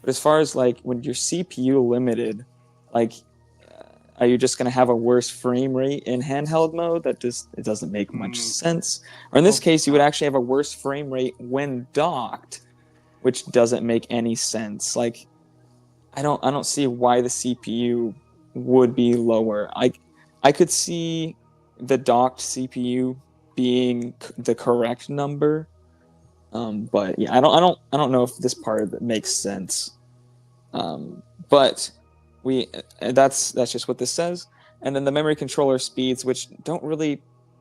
But as far as like when you're CPU limited, like are you just going to have a worse frame rate in handheld mode? It doesn't make much sense. Or in this case, you would actually have a worse frame rate when docked, which doesn't make any sense. Like I don't see why the CPU would be lower. I could see the docked CPU being the correct number. But yeah, I don't know if this part of it makes sense. But that's just what this says. And then the memory controller speeds, which don't really,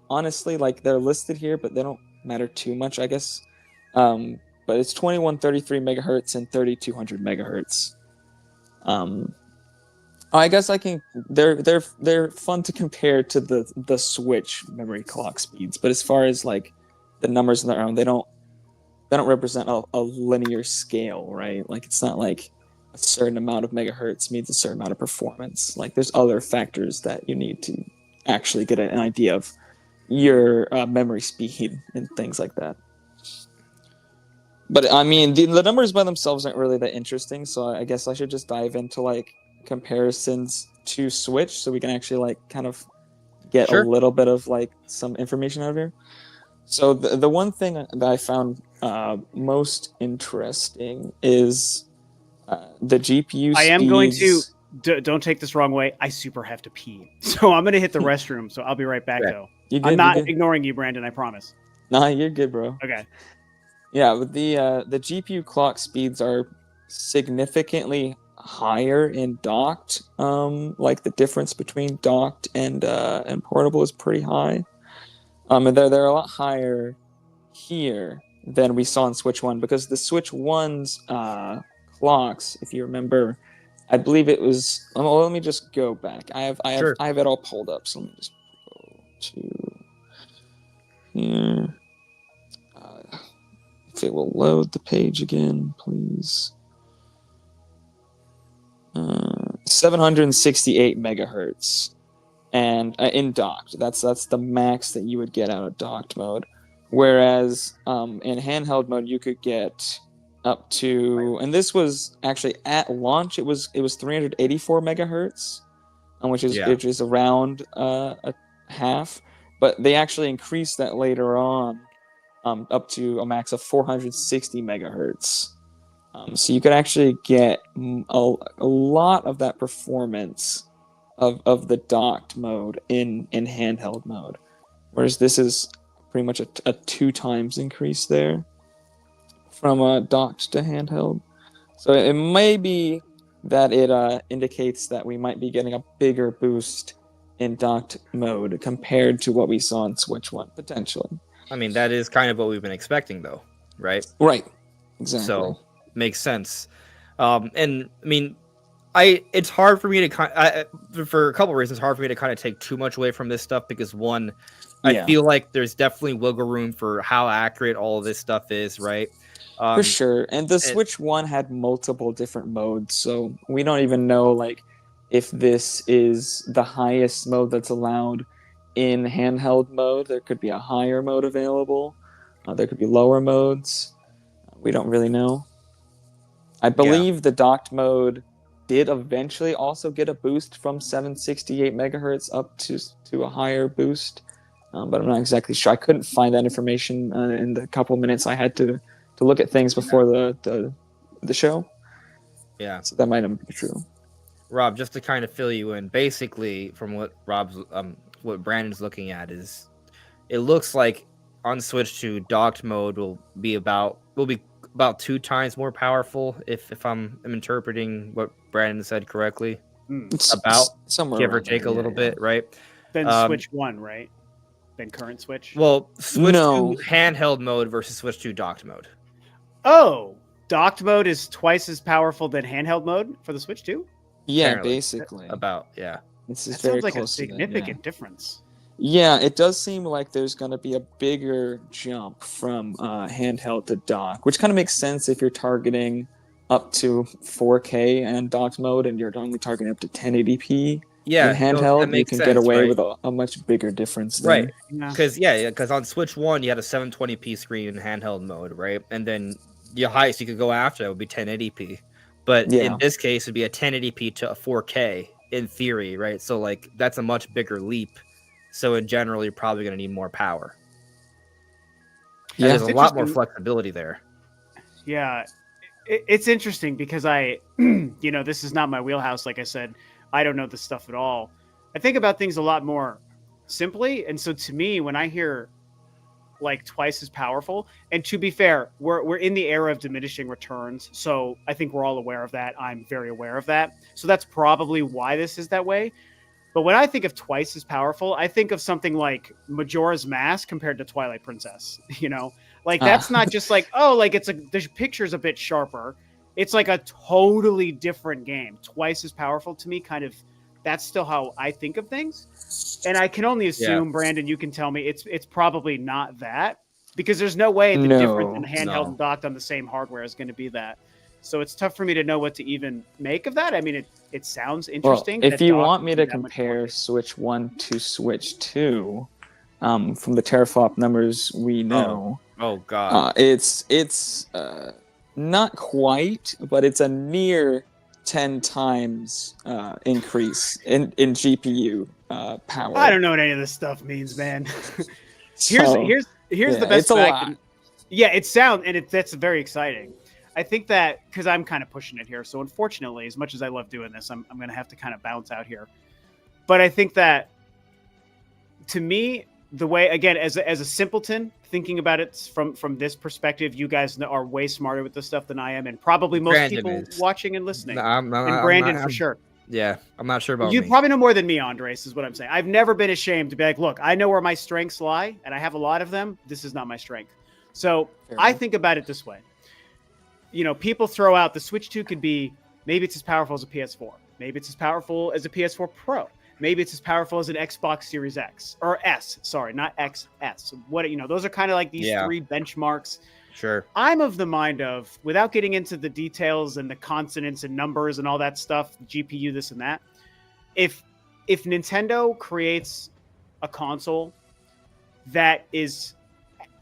honestly, like they're listed here, but they don't matter too much, I guess. But it's 2133 megahertz and 3200 megahertz. I guess they're fun to compare to the Switch memory clock speeds, but as far as like the numbers in their own, they don't represent a linear scale, right? Like it's not like a certain amount of megahertz means a certain amount of performance. Like there's other factors that you need to actually get an idea of your memory speed and things like that. But I mean, the numbers by themselves aren't really that interesting, so I guess I should just dive into like comparisons to Switch so we can actually like kind of get a little bit of like some information out of here. So the one thing that I found most interesting is the GPU speeds. I am going to don't take this wrong way. I super have to pee, so I'm gonna hit the restroom. So I'll be right back though. I'm not ignoring you, Brandon. I promise. Nah, you're good, bro. Okay. Yeah, but the GPU clock speeds are significantly higher in docked. Like the difference between docked and portable is pretty high. And they're a lot higher here than we saw in Switch One because the Switch One's clocks, if you remember, I believe it was. Well, let me just go back. I have it all pulled up. So let me just go to here. If it will load the page again, please. 768 megahertz, and in docked, that's the max that you would get out of docked mode. Whereas in handheld mode, you could get up to, and this was actually at launch, it was 384 megahertz, which is around a half. But they actually increased that later on. Up to a max of 460 megahertz. So you could actually get a lot of that performance of the docked mode in handheld mode. Whereas this is pretty much a 2 times increase there from docked to handheld. So it may be that it indicates that we might be getting a bigger boost in docked mode compared to what we saw in Switch 1, potentially. I mean, that is kind of what we've been expecting, though, right? Right. Exactly. So, makes sense. And, I mean, it's hard for me to for a couple of reasons, hard for me to kind of take too much away from this stuff because, one, I feel like there's definitely wiggle room for how accurate all of this stuff is, right? For sure. And the Switch 1 had multiple different modes, so we don't even know, like, if this is the highest mode that's allowed in handheld mode. There could be a higher mode available. There could be lower modes. We don't really know. I believe the docked mode did eventually also get a boost from 768 megahertz up to a higher boost, but I'm not exactly sure. I couldn't find that information in the couple minutes I had to look at things before the show. Yeah. So that might not be true. Rob, just to kind of fill you in, basically from what what Brandon's looking at is, it looks like on Switch 2, docked mode will be about 2 times more powerful if I'm interpreting what Brandon said correctly. About somewhere give or take a little bit, right? Then Switch 1, right? Then current Switch. Well, Switch 2 handheld mode versus Switch 2 docked mode. Oh, docked mode is twice as powerful than handheld mode for the Switch 2? Yeah, Apparently. basically. Yeah. That sounds like a significant difference. Yeah, it does seem like there's going to be a bigger jump from handheld to dock, which kind of makes sense if you're targeting up to 4K and docked mode, and you're only targeting up to 1080p. Yeah, in handheld, you can get away right? with a much bigger difference there. Right. Because on Switch 1, you had a 720p screen in handheld mode, right? And then the highest you could go after that would be 1080p. But in this case, it'd be a 1080p to a 4K in theory, right? So, like, that's a much bigger leap. So, in general, you're probably going to need more power. Yeah, there's a lot more flexibility there. Yeah, it's interesting because this is not my wheelhouse. Like I said, I don't know this stuff at all. I think about things a lot more simply. And so to me, when I hear like twice as powerful, and to be fair, we're in the era of diminishing returns. So I think we're all aware of that. I'm very aware of that. So that's probably why this is that way. But when I think of twice as powerful, I think of something like Majora's Mask compared to Twilight Princess, like that's not just like, oh, like the picture's a bit sharper. It's like a totally different game. Twice as powerful to me, kind of. That's still how I think of things. And I can only assume, Brandon, you can tell me it's probably not that, because there's no way the difference in handheld and docked on the same hardware is going to be that. So it's tough for me to know what to even make of that. I mean, it sounds interesting. Well, if you want me to compare Switch 1 to Switch 2, from the teraflop numbers we know, oh god, it's not quite, but it's a near 10 times increase in GPU power. I don't know what any of this stuff means, man. Here's the best fact. Yeah, it sounds, and that's very exciting. I think that because I'm kind of pushing it here, so unfortunately, as much as I love doing this, I'm going to have to kind of bounce out here. But I think that, to me, the way, again, as a simpleton, thinking about it from this perspective, you guys are way smarter with this stuff than I am, and probably most people watching and listening. And Brandon, for sure. Yeah, I'm not sure about you probably know more than me, Andres, is what I'm saying. I've never been ashamed to be like, look, I know where my strengths lie, and I have a lot of them. This is not my strength. So I think about it this way. People throw out the Switch 2 could be, maybe it's as powerful as a PS4. Maybe it's as powerful as a PS4 Pro. Maybe it's as powerful as an Xbox Series X or S. Sorry, not XS. Those are kind of like these three benchmarks. Sure. I'm of the mind of, without getting into the details and the consonants and numbers and all that stuff, GPU, this and that, if Nintendo creates a console that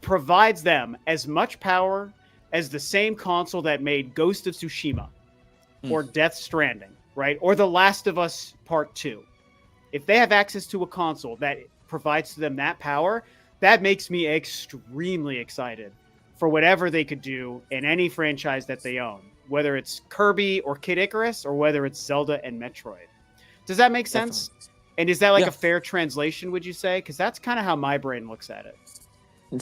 provides them as much power as the same console that made Ghost of Tsushima or Death Stranding, right? Or The Last of Us Part 2. If they have access to a console that provides to them that power, that makes me extremely excited for whatever they could do in any franchise that they own, whether it's Kirby or Kid Icarus or whether it's Zelda and Metroid. Does that make sense? Definitely. And is that like a fair translation, would you say? Because that's kind of how my brain looks at it.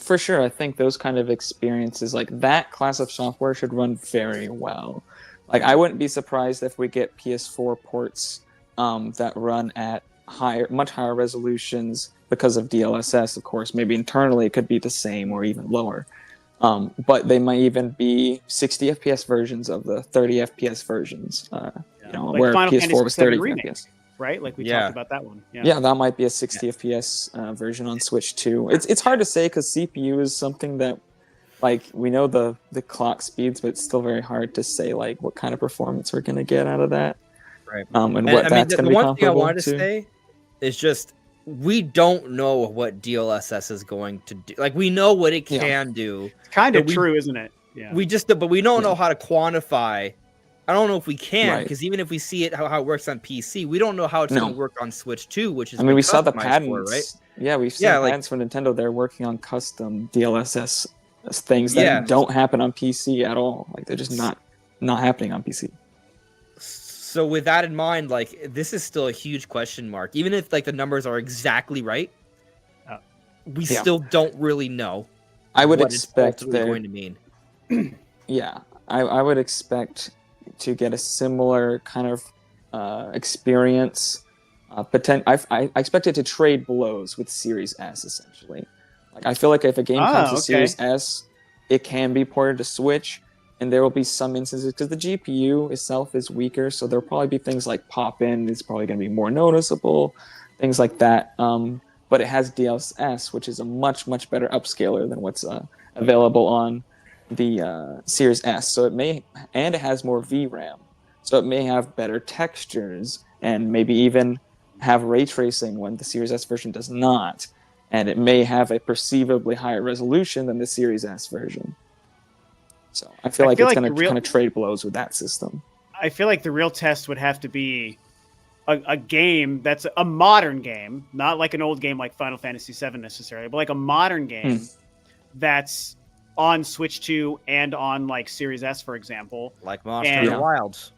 For sure, I think those kind of experiences, like that class of software, should run very well. Like, I wouldn't be surprised if we get PS4 ports that run at much higher resolutions because of DLSS, of course. Maybe internally it could be the same or even lower. But they might even be 60 FPS versions of the 30 FPS versions, like where Final PS4 was 30 remake, FPS. Right? Like we talked about that one. Yeah, that might be a 60 FPS version on Switch 2. It's hard to say because CPU is something that, like, we know the clock speeds, but it's still very hard to say, like, what kind of performance we're going to get out of that. Right. And what that's going to be comparable to. The one thing I wanted to say is just, we don't know what DLSS is going to do. Like, we know what it can do. It's kind of true, isn't it? Yeah. But we don't know how to quantify I don't know if we can, Right. because even if we see it how it works on PC, we don't know how it's No. going to work on Switch 2, which is I mean, we saw the customized patents. for, right? Yeah, we've seen Yeah, like patents for Nintendo. They're working on custom DLSS things Yeah. that don't happen on PC at all. Like they're just not happening on PC. So with that in mind, like this is still a huge question mark. Even if like the numbers are exactly right, we Yeah. still don't really know. I would what it's expect ultimately there. going to mean. Yeah, I would expect to get a similar kind of experience. I expect it to trade blows with Series S essentially. Like I feel like if a game comes to Series S, it can be ported to Switch, and there will be some instances because the GPU itself is weaker, so there'll probably be things like pop-in is probably going to be more noticeable, things like that. But it has DLSS, which is a much better upscaler than what's available on the Series S. So it has more VRAM, so it may have better textures and maybe even have ray tracing when the Series S version does not, and it may have a perceivably higher resolution than the Series S version. So I feel like it's going to kind of trade blows with that system. I feel like the real test would have to be a game that's a modern game, not like an old game like Final Fantasy VII necessarily, but like a modern game that's on Switch 2 and on like Series S, for example. Like Monster Hunter Wilds.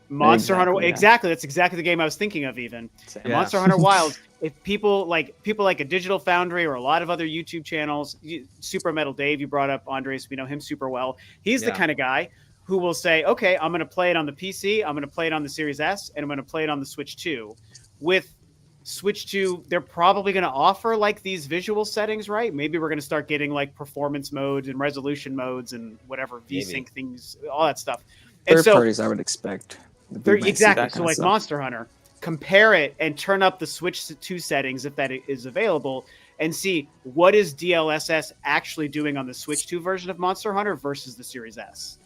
Exactly. That's exactly the game I was thinking of even. Monster Hunter Wilds. If people like a Digital Foundry or a lot of other YouTube channels, Super Metal Dave, you brought up Andres, we know him super well. He's the kind of guy who will say, okay, I'm going to play it on the PC, I'm going to play it on the Series S, and I'm going to play it on the Switch 2. With Switch 2, they're probably going to offer like these visual settings, right? Maybe we're going to start getting like performance modes and resolution modes and whatever VSync things, all that stuff. Third parties, I would expect. Exactly. So like Monster Hunter, compare it and turn up the Switch 2 settings if that is available and see what is DLSS actually doing on the Switch 2 version of Monster Hunter versus the Series S,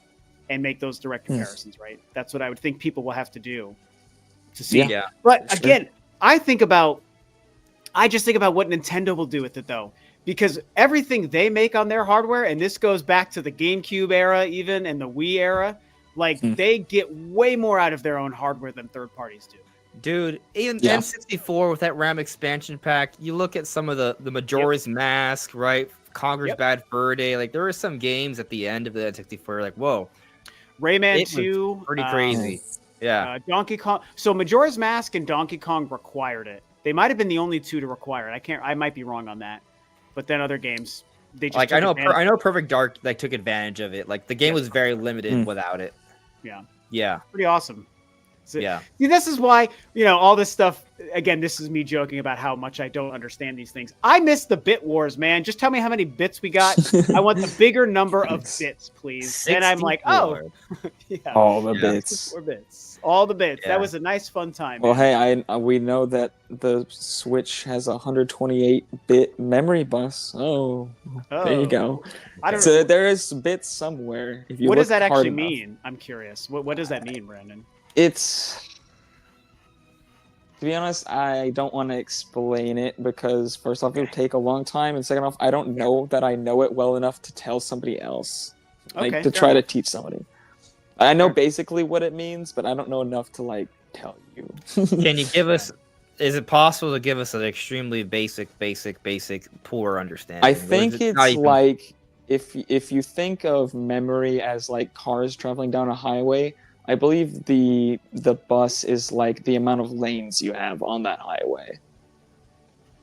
and make those direct comparisons, right? That's what I would think people will have to do to see. Yeah. But again, I just think about what Nintendo will do with it though, because everything they make on their hardware, and this goes back to the GameCube era even and the Wii era, like they get way more out of their own hardware than third parties do. Dude, even N64 with that RAM expansion pack, you look at some of the Majora's Mask, right? Conker's Bad Fur Day, like there were some games at the end of the N64 like, whoa. Rayman 2, pretty crazy. Donkey Kong. So Majora's Mask and Donkey Kong required it. They might have been the only two to require it. I might be wrong on that. But then other games, they just like I know Perfect Dark like took advantage of it. Like the game was very limited without it. Yeah. Pretty awesome. So, yeah. See, this is why, all this stuff, again, this is me joking about how much I don't understand these things. I miss the bit wars, man. Just tell me how many bits we got. I want the bigger number of bits, please. 64. And I'm like, oh, all the bits. 64 bits. All the bits. Yeah. That was a nice, fun time. Well, man. Hey, we know that the Switch has a 128-bit memory bus. Oh, there you go. So there is bits somewhere. If you what does that actually mean? I'm curious. What does that mean, Brandon? It's, to be honest, I don't want to explain it because first off, it would take a long time, and second off, I don't know that I know it well enough to tell somebody else, to try to teach somebody. I know basically what it means, but I don't know enough to tell you. Can you give us? Is it possible to give us an extremely basic, poor understanding? I think it's like if you think of memory as like cars traveling down a highway. I believe the bus is like the amount of lanes you have on that highway.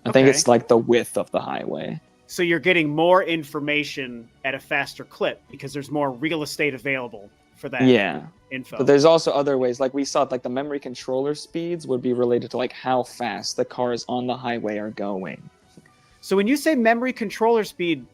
I think it's like the width of the highway. So you're getting more information at a faster clip because there's more real estate available for that info. But there's also other ways. Like we saw, like the memory controller speeds would be related to like how fast the cars on the highway are going. So when you say memory controller speed,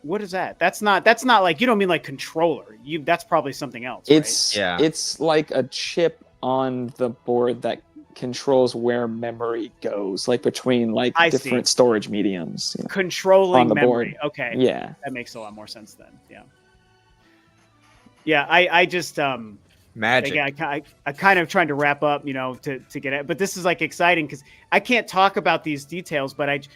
what is that? That's not like, you don't mean like controller. That's probably something else. It's like a chip on the board that controls where memory goes, like between different storage mediums. Controlling on the memory. Board. Okay. Yeah. That makes a lot more sense then. Yeah. Yeah. I just magic. Again, I kind of trying to wrap up, to get it, but this is like exciting because I can't talk about these details, but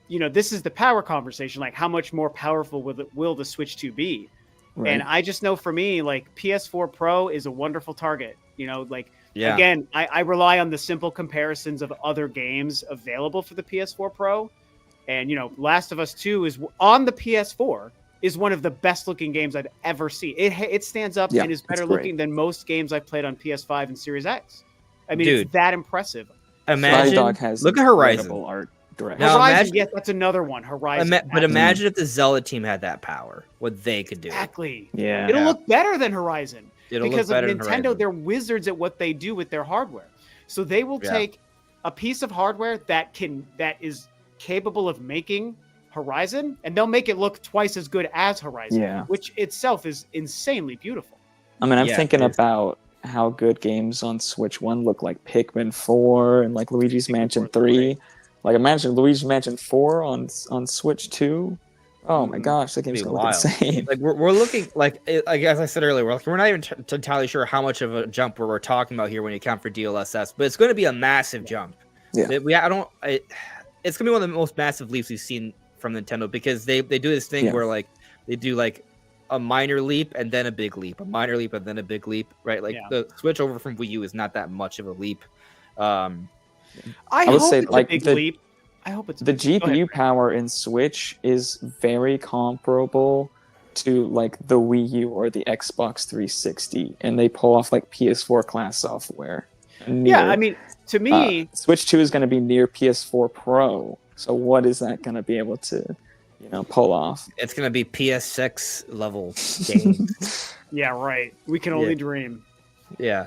this is the power conversation. Like, how much more powerful will the Switch 2 be? Right. And I just know for me, like PS4 Pro is a wonderful target. You know, like Yeah. again, I rely on the simple comparisons of other games available for the PS4 Pro. And you know, Last of Us 2 is on the PS4 is one of the best looking games I've ever seen. It stands up and is better looking than most games I've played on PS5 and Series X. I mean, it's that impressive. Imagine, Dog has look at Horizon. art direction. Now, Horizon, imagine, yes, that's another one. Horizon. but imagine if the Zelda team had that power, what they could do. Exactly. Yeah. It'll look better than Horizon. It'll because look of better than Nintendo, Horizon. they're wizards at what they do with their hardware. So they will take a piece of hardware that is capable of making Horizon, and they'll make it look twice as good as Horizon, which itself is insanely beautiful. I mean, I'm thinking about how good games on Switch 1 look, like Pikmin 4 and like Luigi's Mansion 3. Like imagine Luigi's Mansion 4 on Switch 2. Oh my gosh, that game's gonna look insane. Like we're looking like as I said earlier, we're not even entirely sure how much of a jump we're talking about here when you count for DLSS, but it's going to be a massive jump. Yeah, it's gonna be one of the most massive leaps we've seen from Nintendo because they do this thing where like they do like a minor leap and then a big leap, a minor leap and then a big leap, right? Like the switch over from Wii U is not that much of a leap. I would say it's like a big leap. I hope it's the GPU power in Switch is very comparable to like the Wii U or the Xbox 360, and they pull off like PS4 class software. I mean, to me, Switch 2 is going to be near PS4 Pro. So what is that going to be able to, pull off? It's going to be PS6 level games. Yeah, right. We can only dream. Yeah.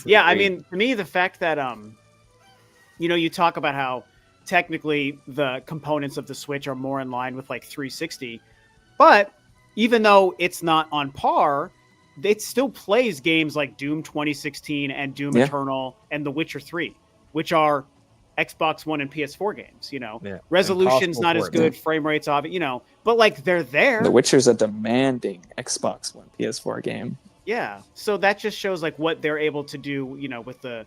Yeah, I mean, to me, the fact that you talk about how technically the components of the Switch are more in line with like 360, but even though it's not on par, it still plays games like Doom 2016 and Doom Eternal and The Witcher 3, which are Xbox One and PS4 games. Resolution's not as good, frame rates of it, but like they're there. The Witcher's a demanding Xbox One PS4 game. Yeah, so that just shows like what they're able to do, with the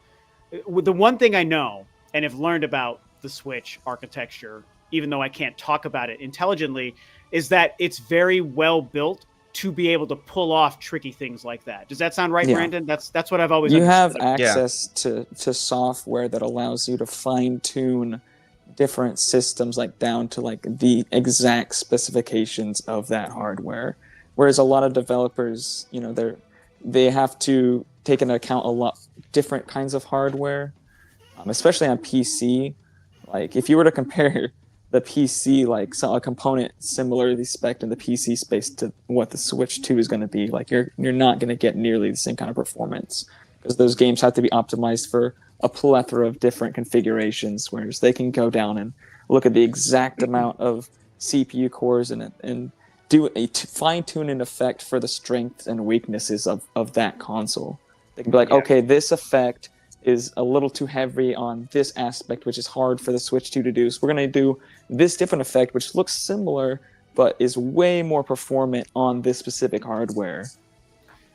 one thing I know and have learned about the Switch architecture, even though I can't talk about it intelligently, is that it's very well built to be able to pull off tricky things like that. Does that sound right, Brandon? That's what I've always understood. You have access to software that allows you to fine tune different systems like down to like the exact specifications of that hardware. Whereas a lot of developers, they have to take into account a lot different kinds of hardware, especially on PC. Like if you were to compare the PC, like a component similarly spec'd in the PC space to what the Switch 2 is going to be, like you're not going to get nearly the same kind of performance because those games have to be optimized for a plethora of different configurations, whereas they can go down and look at the exact amount of CPU cores and do a fine-tune an effect for the strengths and weaknesses of that console. They can be like, okay, this effect is a little too heavy on this aspect, which is hard for the Switch 2 to do. So we're going to do this different effect, which looks similar, but is way more performant on this specific hardware.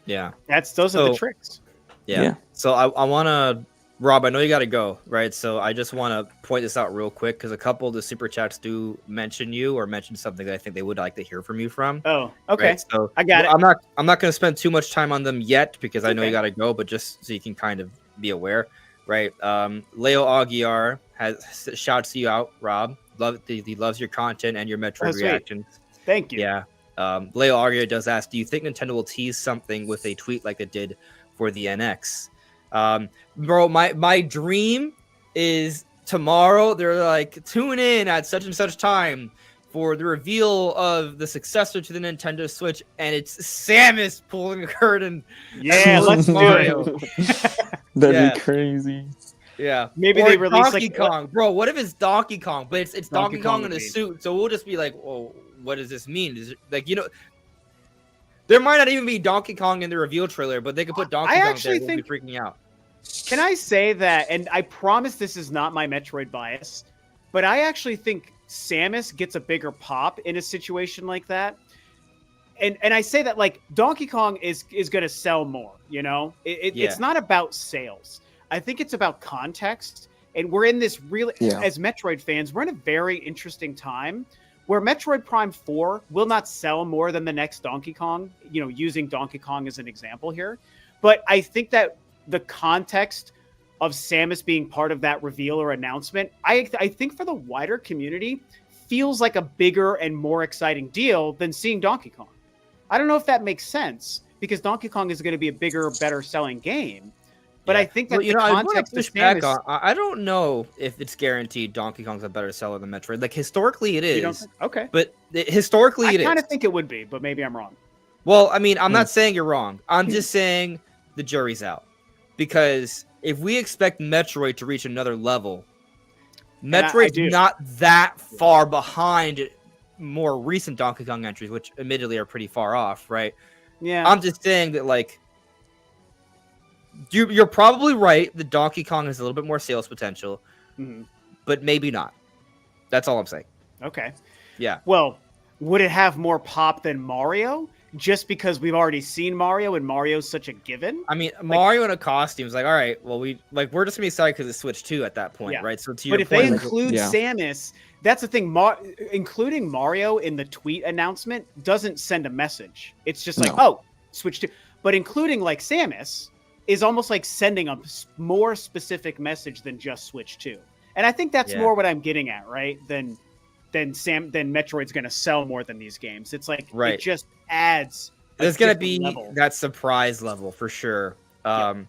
Yeah. Those are the tricks. Yeah. So I want to, Rob, I know you got to go, right? So I just want to point this out real quick because a couple of the super chats do mention you or mention something that I think they would like to hear from you from. Oh, okay. Right? So I got it. I'm not going to spend too much time on them yet because I know you got to go, but just so you can kind of be aware, right? Leo Aguiar shouts you out, Rob. He loves your content and your Metroid reactions. Thank you. Yeah. Leo Aguiar does ask, do you think Nintendo will tease something with a tweet like they did for the NX? Bro, my dream is tomorrow. They're like, tune in at such and such time for the reveal of the successor to the Nintendo Switch, and it's Samus pulling a curtain. Yeah, let's do it. That'd be crazy. Yeah, maybe they release Donkey Kong, bro. What if it's Donkey Kong, but it's Donkey Kong in a suit? So we'll just be like, "Oh, what does this mean?" Is it, like there might not even be Donkey Kong in the reveal trailer, but they could put Donkey Kong there. We'll be freaking out. Can I say that? And I promise this is not my Metroid bias, but I actually think Samus gets a bigger pop in a situation like that. And I say that like Donkey Kong is going to sell more, It's not about sales. I think it's about context. And we're in this really, as Metroid fans, we're in a very interesting time where Metroid Prime 4 will not sell more than the next Donkey Kong, using Donkey Kong as an example here. But I think that the context of Samus being part of that reveal or announcement, I think for the wider community, feels like a bigger and more exciting deal than seeing Donkey Kong. I don't know if that makes sense, because Donkey Kong is going to be a bigger, better selling game. But I think that the context of Samus... I don't know if it's guaranteed Donkey Kong's a better seller than Metroid. Like, historically it is. Okay. But historically it is. I kind of think it would be, but maybe I'm wrong. Well, I mean, I'm not saying you're wrong. I'm just saying the jury's out. Because if we expect Metroid to reach another level, Metroid's not that far behind more recent Donkey Kong entries, which admittedly are pretty far off, right? Yeah. I'm just saying that, like, you're probably right that Donkey Kong has a little bit more sales potential, but maybe not. That's all I'm saying. Okay. Yeah. Well, would it have more pop than Mario? Just because we've already seen Mario and Mario's such a given? I mean, Mario in a costume is like, all right, well, we're just gonna be excited because it's Switch 2 at that point, right? So to your point, they include Samus, that's the thing. Including Mario in the tweet announcement doesn't send a message. It's just like, oh, Switch 2. But including like Samus is almost like sending a more specific message than just Switch 2. And I think that's more what I'm getting at, right? Then Metroid's going to sell more than these games. It's like, it just adds. There's going to be that surprise level for sure. But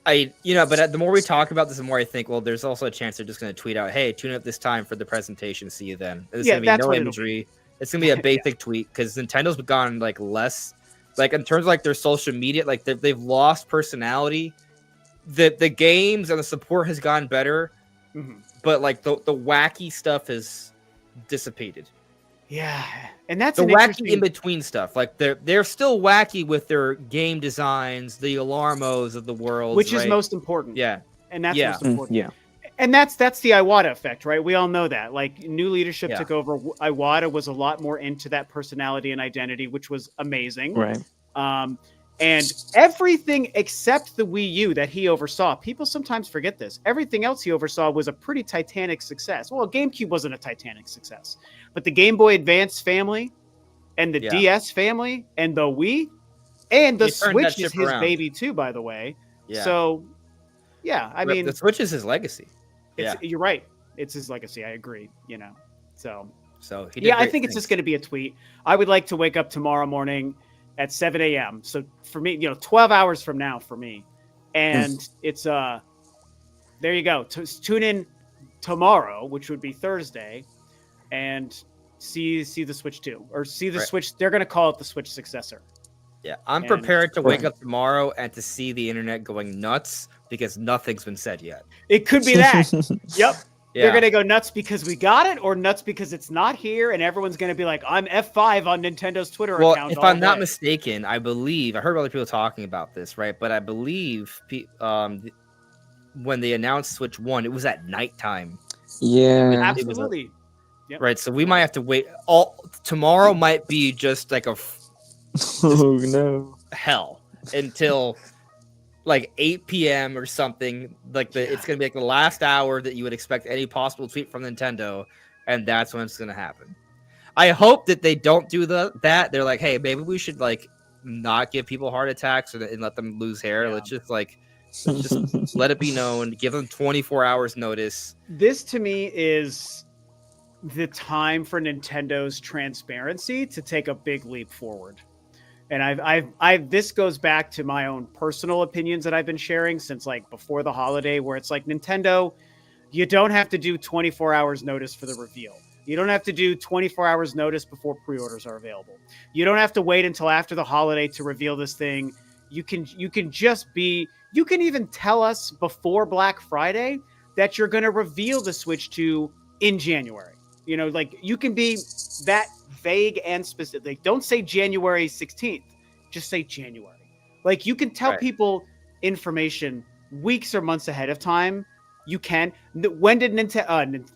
the more we talk about this, the more I think, well, there's also a chance they're just going to tweet out, hey, tune up this time for the presentation. See you then. There's going to be no imagery. It's going to be a basic tweet, because Nintendo's gone like less, like in terms of like their social media, like they've lost personality. The games and the support has gotten better, but like the wacky stuff has dissipated. Yeah, and that's the wacky in between stuff. Like they're still wacky with their game designs, the Alarmos of the world, which is most important. Yeah, and that's most important. Yeah, and that's the Iwata effect, right? We all know that. Like, new leadership took over. Iwata was a lot more into that personality and identity, which was amazing. Right. And everything except the Wii U that he oversaw, people sometimes forget this. Everything else he oversaw was a pretty titanic success. Well, GameCube wasn't a titanic success, but the Game Boy Advance family and the DS family and the Wii and the Switch is his baby too, by the way. Yeah. So, I mean, the Switch is his legacy. You're right. It's his legacy. I agree. So he did I think it's just going to be a tweet. I would like to wake up tomorrow morning at 7 a.m. So for me, 12 hours from now for me. And it's, there you go. Tune in tomorrow, which would be Thursday, and see the Switch 2, or see the Switch. They're going to call it the Switch successor. Yeah. I'm prepared to wake up tomorrow and to see the internet going nuts because nothing's been said yet. It could be that. Yep. Yeah. They're going to go nuts because we got it, or nuts because it's not here, and everyone's going to be like, I'm F5 on Nintendo's Twitter account. Well, if I'm not mistaken, I heard other people talking about this, right? But I believe when they announced Switch 1, it was at nighttime. Yeah. Absolutely. Yep. Right, so we might have to wait. Tomorrow might be just like hell until like 8 p.m. or something. Like it's gonna be like the last hour that you would expect any possible tweet from Nintendo, and that's when it's gonna happen. I hope that they don't do that. They're like, hey, maybe we should like not give people heart attacks and let them lose hair. Let's just let it be known. Give them 24 hours notice. This to me is the time for Nintendo's transparency to take a big leap forward. And this goes back to my own personal opinions that I've been sharing since like before the holiday, where it's like, Nintendo, you don't have to do 24 hours notice for the reveal. You don't have to do 24 hours notice before pre-orders are available. You don't have to wait until after the holiday to reveal this thing. You can even tell us before Black Friday that you're going to reveal the Switch 2 in January. Like, you can be that vague and specific. Don't say January 16th. Just say January. Like, you can tell people information weeks or months ahead of time. You can. When did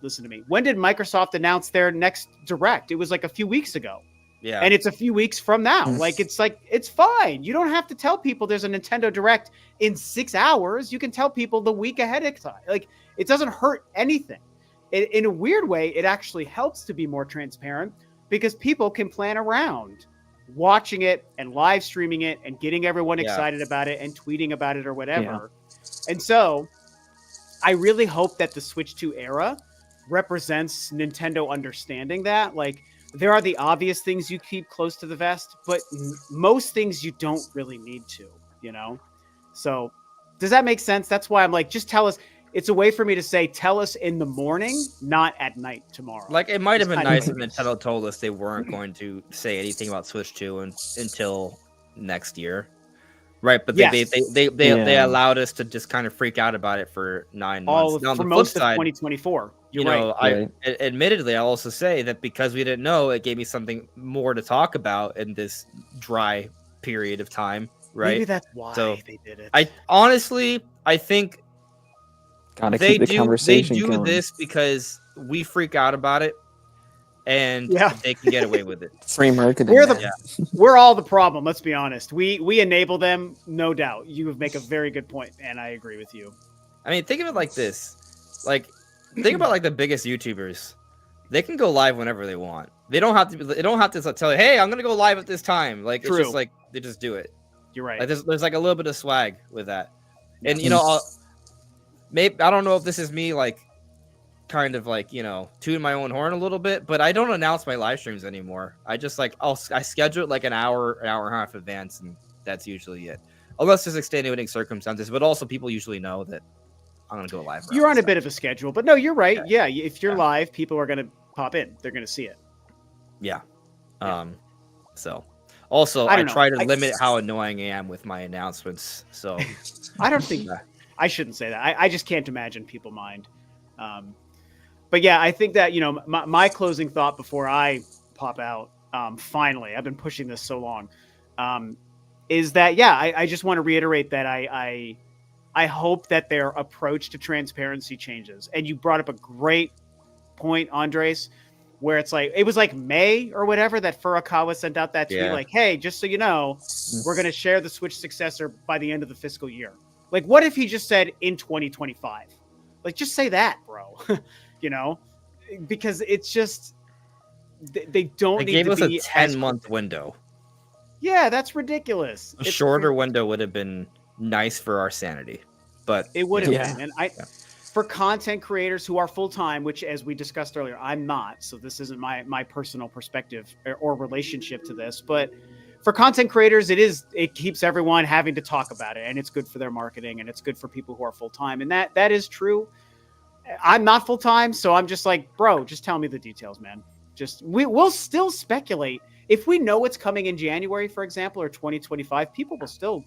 listen to me. When did Microsoft announce their next Direct? It was like a few weeks ago. Yeah. And it's a few weeks from now. Like, it's fine. You don't have to tell people there's a Nintendo Direct in 6 hours. You can tell people the week ahead of time. Like, it doesn't hurt anything. in a weird way, it actually helps to be more transparent because people can plan around watching it and live streaming it and getting everyone excited about it and tweeting about it or whatever. Yeah. And so I really hope that the Switch 2 era represents Nintendo understanding that. Like, there are the obvious things you keep close to the vest, but most things you don't really need to, you know? So does that make sense? That's why I'm like, just tell us. It's a way for me to say, tell us in the morning, not at night tomorrow. Like, it might have been nice if Nintendo told us they weren't going to say anything about Switch 2 until next year. Right, but they allowed us to just kind of freak out about it for 9 months. Now, for most of 2024. You know, admittedly, I'll also say that because we didn't know, it gave me something more to talk about in this dry period of time. Right, maybe that's why they did it. I think they do going. This because we freak out about it, and they can get away with it. Free marketing. We're all the problem. Let's be honest. We enable them, no doubt. You make a very good point, and I agree with you. I mean, think of it like this: like, think about like the biggest YouTubers. They can go live whenever they want. They don't have to. They don't have to tell you, "Hey, I'm gonna go live at this time." Like, it's just like they just do it. You're right. Like, there's like a little bit of swag with that, and you know, maybe I don't know if this is me like kind of like, you know, tooting my own horn a little bit, but I don't announce my live streams anymore. I just like I schedule it like an hour and a half advance, and that's usually it. Unless there's extenuating circumstances, but also people usually know that I'm gonna go live. You're on a bit of a schedule, but no, you're right. Yeah, if you're live, people are gonna pop in. They're gonna see it. Yeah. So also I try to limit how annoying I am with my announcements. So I don't think I shouldn't say that. I just can't imagine people mind. But yeah, I think that, you know, my closing thought before I pop out, finally, I've been pushing this so long, is that, I just want to reiterate that I hope that their approach to transparency changes. And you brought up a great point, Andres, where it's like, it was like May or whatever that Furukawa sent out that tweet, like, hey, just so you know, we're going to share the Switch successor by the end of the fiscal year. Like, what if he just said in 2025? Like, just say that, bro. You know, because it's just they don't need to be. They gave us a 10-month window. Yeah, that's ridiculous. A shorter window would have been nice for our sanity, but it would have been. And for content creators who are full time, which, as we discussed earlier, I'm not. So this isn't my personal perspective or relationship to this, but for content creators, it keeps everyone having to talk about it, and it's good for their marketing, and it's good for people who are full time, and that is true. I'm not full time, so I'm just like, bro, just tell me the details, man. Just we'll still speculate if we know it's coming in January, for example, or 2025. People will still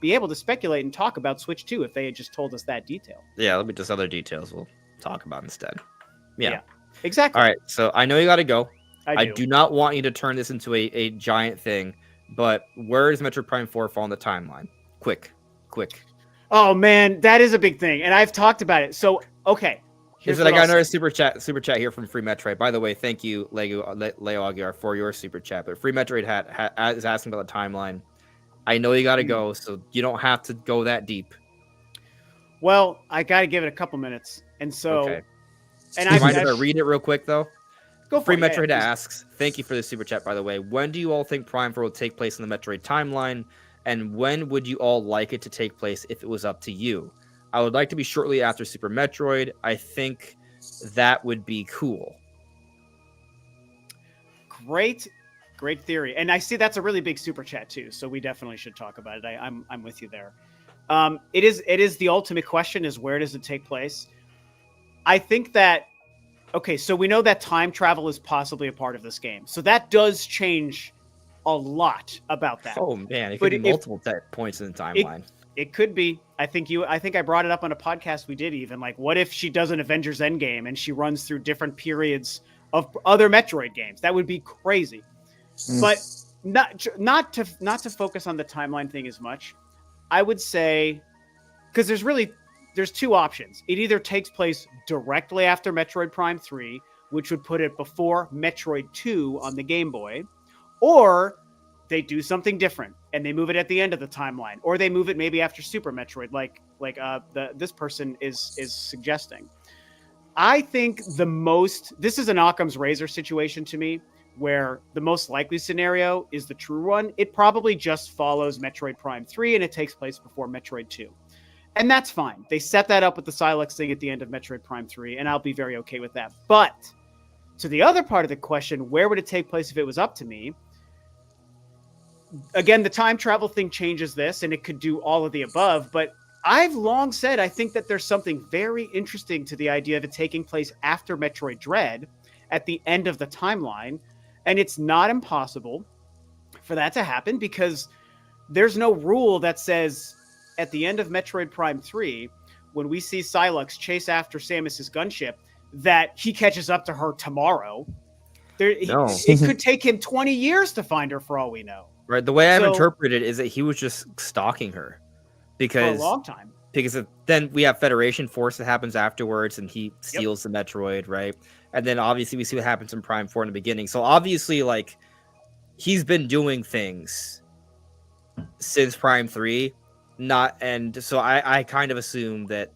be able to speculate and talk about Switch 2 if they had just told us that detail. Yeah, let me just other details we'll talk about instead. Yeah, exactly. All right, so I know you got to go. I do not want you to turn this into a giant thing, but where does Metroid Prime 4 fall on the timeline? Quick. Oh man, that is a big thing, and I've talked about it. So okay, I got another super chat here from Free Metroid. By the way, thank you, Leo Aguiar, for your super chat. But Free Metroid is asking about the timeline. I know you got to go, so you don't have to go that deep. Well, I got to give it a couple minutes, and so. Okay. And I might read it real quick though. Go for Free Metroid asks, thank you for the super chat, by the way. When do you all think Prime 4 will take place in the Metroid timeline? And when would you all like it to take place if it was up to you? I would like to be shortly after Super Metroid. I think that would be cool. Great theory. And I see that's a really big super chat too. So we definitely should talk about it. I'm with you there. It is the ultimate question is where does it take place? I think that, okay, so we know that time travel is possibly a part of this game. So that does change a lot about that. Oh man, it could be multiple points in the timeline. It could be. I think I brought it up on a podcast we did even. Like, what if she does an Avengers Endgame and she runs through different periods of other Metroid games? That would be crazy. But not to focus on the timeline thing as much. I would say, because there's two options. It either takes place directly after Metroid Prime 3, which would put it before Metroid 2 on the Game Boy, or they do something different and they move it at the end of the timeline, or they move it maybe after Super Metroid, like this person is suggesting. I think this is an Occam's razor situation to me, where the most likely scenario is the true one. It probably just follows Metroid Prime 3 and it takes place before Metroid 2. And that's fine. They set that up with the Silex thing at the end of Metroid Prime 3, and I'll be very okay with that. But to the other part of the question, where would it take place if it was up to me? Again, the time travel thing changes this, and it could do all of the above, but I've long said I think that there's something very interesting to the idea of it taking place after Metroid Dread at the end of the timeline, and it's not impossible for that to happen because there's no rule that says at the end of Metroid Prime 3, when we see Silex chase after Samus's gunship, that he catches up to her tomorrow. It could take him 20 years to find her for all we know. Right. The way I've interpreted it is that he was just stalking her. Because for a long time. Because then we have Federation Force that happens afterwards, and he steals the Metroid, right? And then obviously we see what happens in Prime 4 in the beginning. So obviously, like, he's been doing things since Prime 3, so I kind of assume that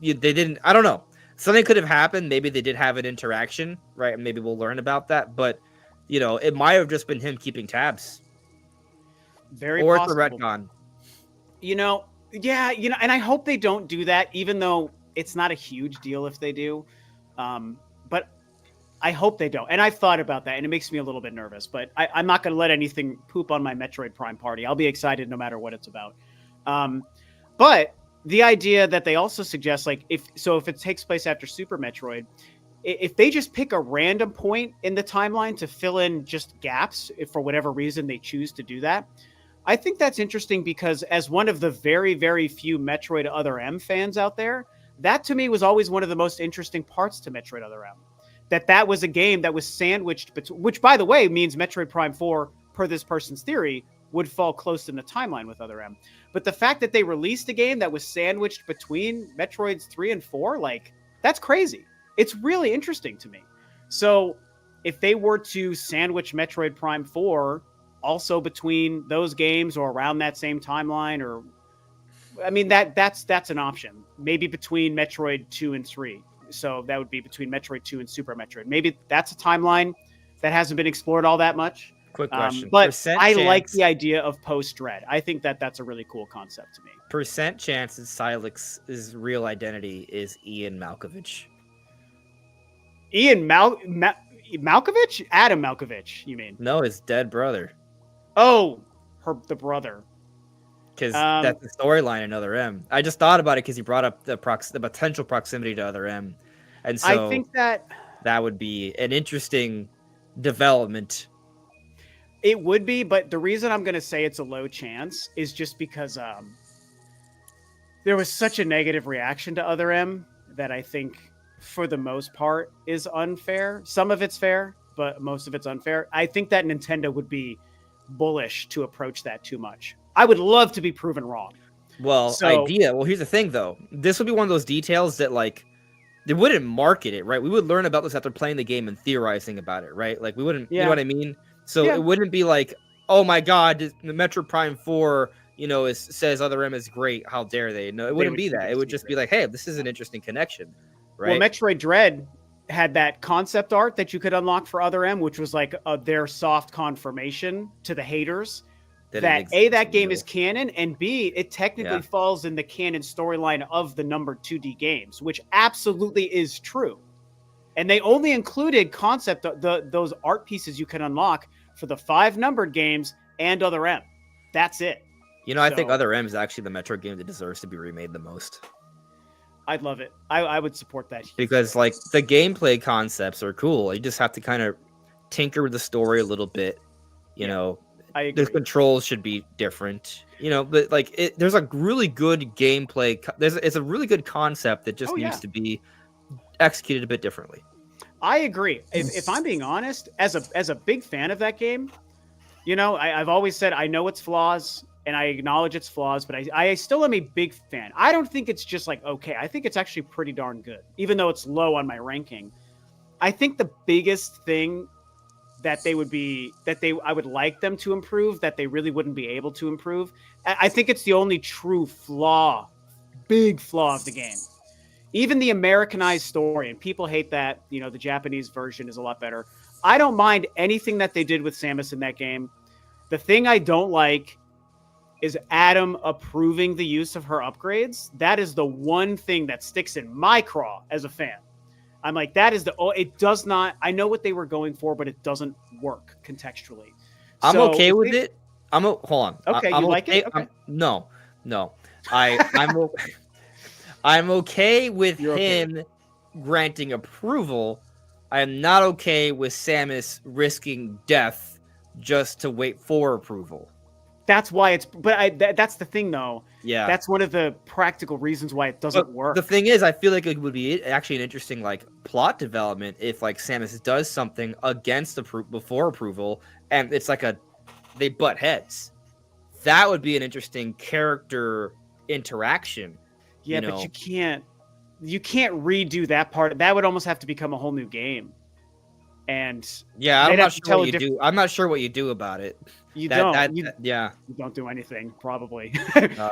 they didn't. I don't know. Something could have happened. Maybe they did have an interaction, right? And maybe we'll learn about that. But it might have just been him keeping tabs. Very or possible. It's a retcon. And I hope they don't do that, even though it's not a huge deal if they do. But I hope they don't. And I've thought about that, and it makes me a little bit nervous. But I'm not going to let anything poop on my Metroid Prime party. I'll be excited no matter what it's about. But the idea that they also suggest, like, if it takes place after Super Metroid, if they just pick a random point in the timeline to fill in just gaps, if for whatever reason they choose to do that, I think that's interesting because as one of the very, very few Metroid Other M fans out there, that to me was always one of the most interesting parts to Metroid Other M. That was a game that was sandwiched, which by the way means Metroid Prime 4, per this person's theory, would fall close in the timeline with Other M. But the fact that they released a game that was sandwiched between Metroids 3 and 4, like, that's crazy. It's really interesting to me. So if they were to sandwich Metroid Prime 4 also between those games or around that same timeline, or I mean that's an option. Maybe between Metroid 2 and 3. So that would be between Metroid 2 and Super Metroid. Maybe that's a timeline that hasn't been explored all that much. Quick question. But I like the idea of post-Dread. I think that's a really cool concept to me. Percent chance that Silex's real identity is Ian Malkovich. Ian Malkovich? Adam Malkovich, you mean? No, his dead brother. Oh, the brother. Because that's the storyline in Other M. I just thought about it because you brought up the potential proximity to Other M. And so I think that would be an interesting development. It would be, but the reason I'm going to say it's a low chance is just because there was such a negative reaction to Other M that I think, for the most part, is unfair. Some of it's fair, but most of it's unfair. I think that Nintendo would be bullish to approach that too much. I would love to be proven wrong. Well, here's the thing, though. This would be one of those details that, like, they wouldn't market it, right? We would learn about this after playing the game and theorizing about it, right? Like, we wouldn't, you know what I mean? So it wouldn't be like, oh my God, the Metroid Prime 4, says Other M is great. How dare they? No, it wouldn't be that. It would just be like, hey, this is an interesting connection, right? Well, Metroid Dread had that concept art that you could unlock for Other M, which was like their soft confirmation to the haters that A, that game is canon, and B, it technically falls in the canon storyline of the numbered 2D games, which absolutely is true. And they only included concept those art pieces you can unlock for the 5 numbered games and Other M. That's it. I think Other M is actually the Metroid game that deserves to be remade the most. I'd love it. I would support that. Because, like, the gameplay concepts are cool. You just have to kind of tinker with the story a little bit. I agree. The controls should be different. But, like, there's a really good gameplay. It's a really good concept that just needs to be executed a bit differently. I agree. If I'm being honest, as a big fan of that game, I've always said I know its flaws and I acknowledge its flaws, but I still am a big fan. I don't think it's just like okay. I think it's actually pretty darn good, even though it's low on my ranking. I think the biggest thing that I would like them to improve that they really wouldn't be able to improve. I think it's the only true big flaw of the game, even the Americanized story, and people hate that, the Japanese version is a lot better. I don't mind anything that they did with Samus in that game. The thing I don't like is Adam approving the use of her upgrades. That is the one thing that sticks in my craw as a fan. I'm like, it does not, I know what they were going for, but it doesn't work contextually. I'm okay with it. Hold on. Okay, I'm you like it? Okay. No. I'm okay with him granting approval. I am not okay with Samus risking death just to wait for approval. That's why that's the thing, though. Yeah, that's one of the practical reasons why it doesn't work. The thing is, I feel like it would be actually an interesting plot development if Samus does something against before approval, and it's they butt heads. That would be an interesting character interaction. Yeah, but you can't redo that part. That would almost have to become a whole new game. And yeah, I'm not sure what you do. I'm not sure what you do about it. You don't do anything probably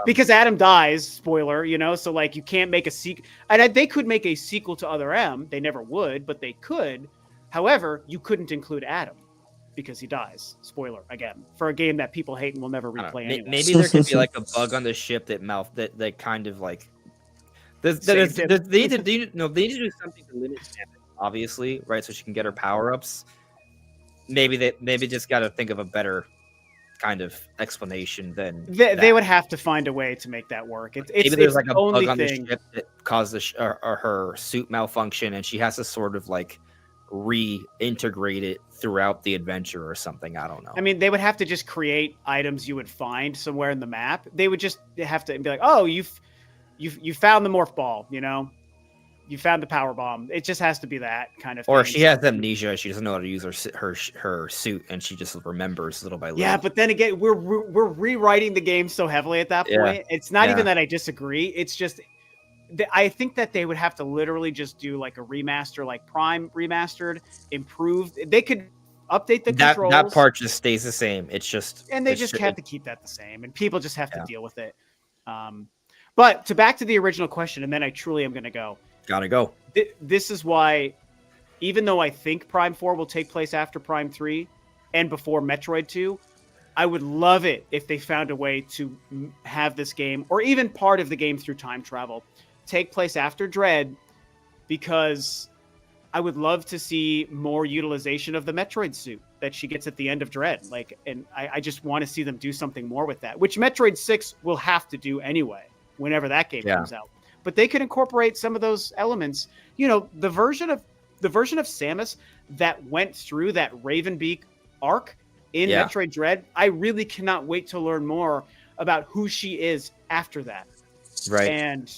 because Adam dies. Spoiler, so you can't make a sequel. And they could make a sequel to Other M. They never would, but they could. However, you couldn't include Adam because he dies. Spoiler again for a game that people hate and will never replay anyway. Maybe there could be a bug on the ship that kind of they need to do something to limit Samus, obviously, right? So she can get her power ups. Maybe just got to think of a better kind of explanation than they would have to find a way to make that work. Maybe there's a bug on the ship that caused her suit malfunction, and she has to sort of reintegrate it throughout the adventure or something. I don't know. I mean, they would have to just create items you would find somewhere in the map. They would just have to be like, oh, you found the morph ball, you found the power bomb. It just has to be that kind of thing. Or she has amnesia. She doesn't know how to use her suit, and she just remembers little by little. Yeah, but then again, we're rewriting the game so heavily at that point. Yeah. It's not even that I disagree. It's just I think that they would have to literally just do a remaster, like Prime remastered, improved. They could update the controls. That part just stays the same. It's just and they just have to keep that the same, and people just have to deal with it. But back to the original question, and then I truly am going to go. Gotta go. This is why, even though I think Prime 4 will take place after Prime 3 and before Metroid 2, I would love it if they found a way to have this game, or even part of the game through time travel, take place after Dread, because I would love to see more utilization of the Metroid suit that she gets at the end of Dread. And I just want to see them do something more with that, which Metroid 6 will have to do anyway, whenever that game comes out. But they could incorporate some of those elements. The version of Samus that went through that Ravenbeak arc in Metroid Dread, I really cannot wait to learn more about who she is after that. Right. And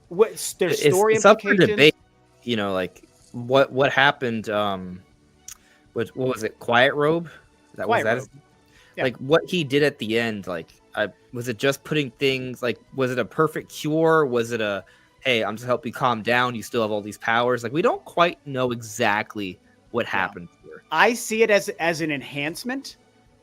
what their story it's implications. Up for debate. What happened? What was it? Quiet Robe? Yeah. What he did at the end, was it just putting things was it a perfect cure? Was it a, hey, I'm just helping you calm down, you still have all these powers? We don't quite know exactly what happened here. I see it as an enhancement.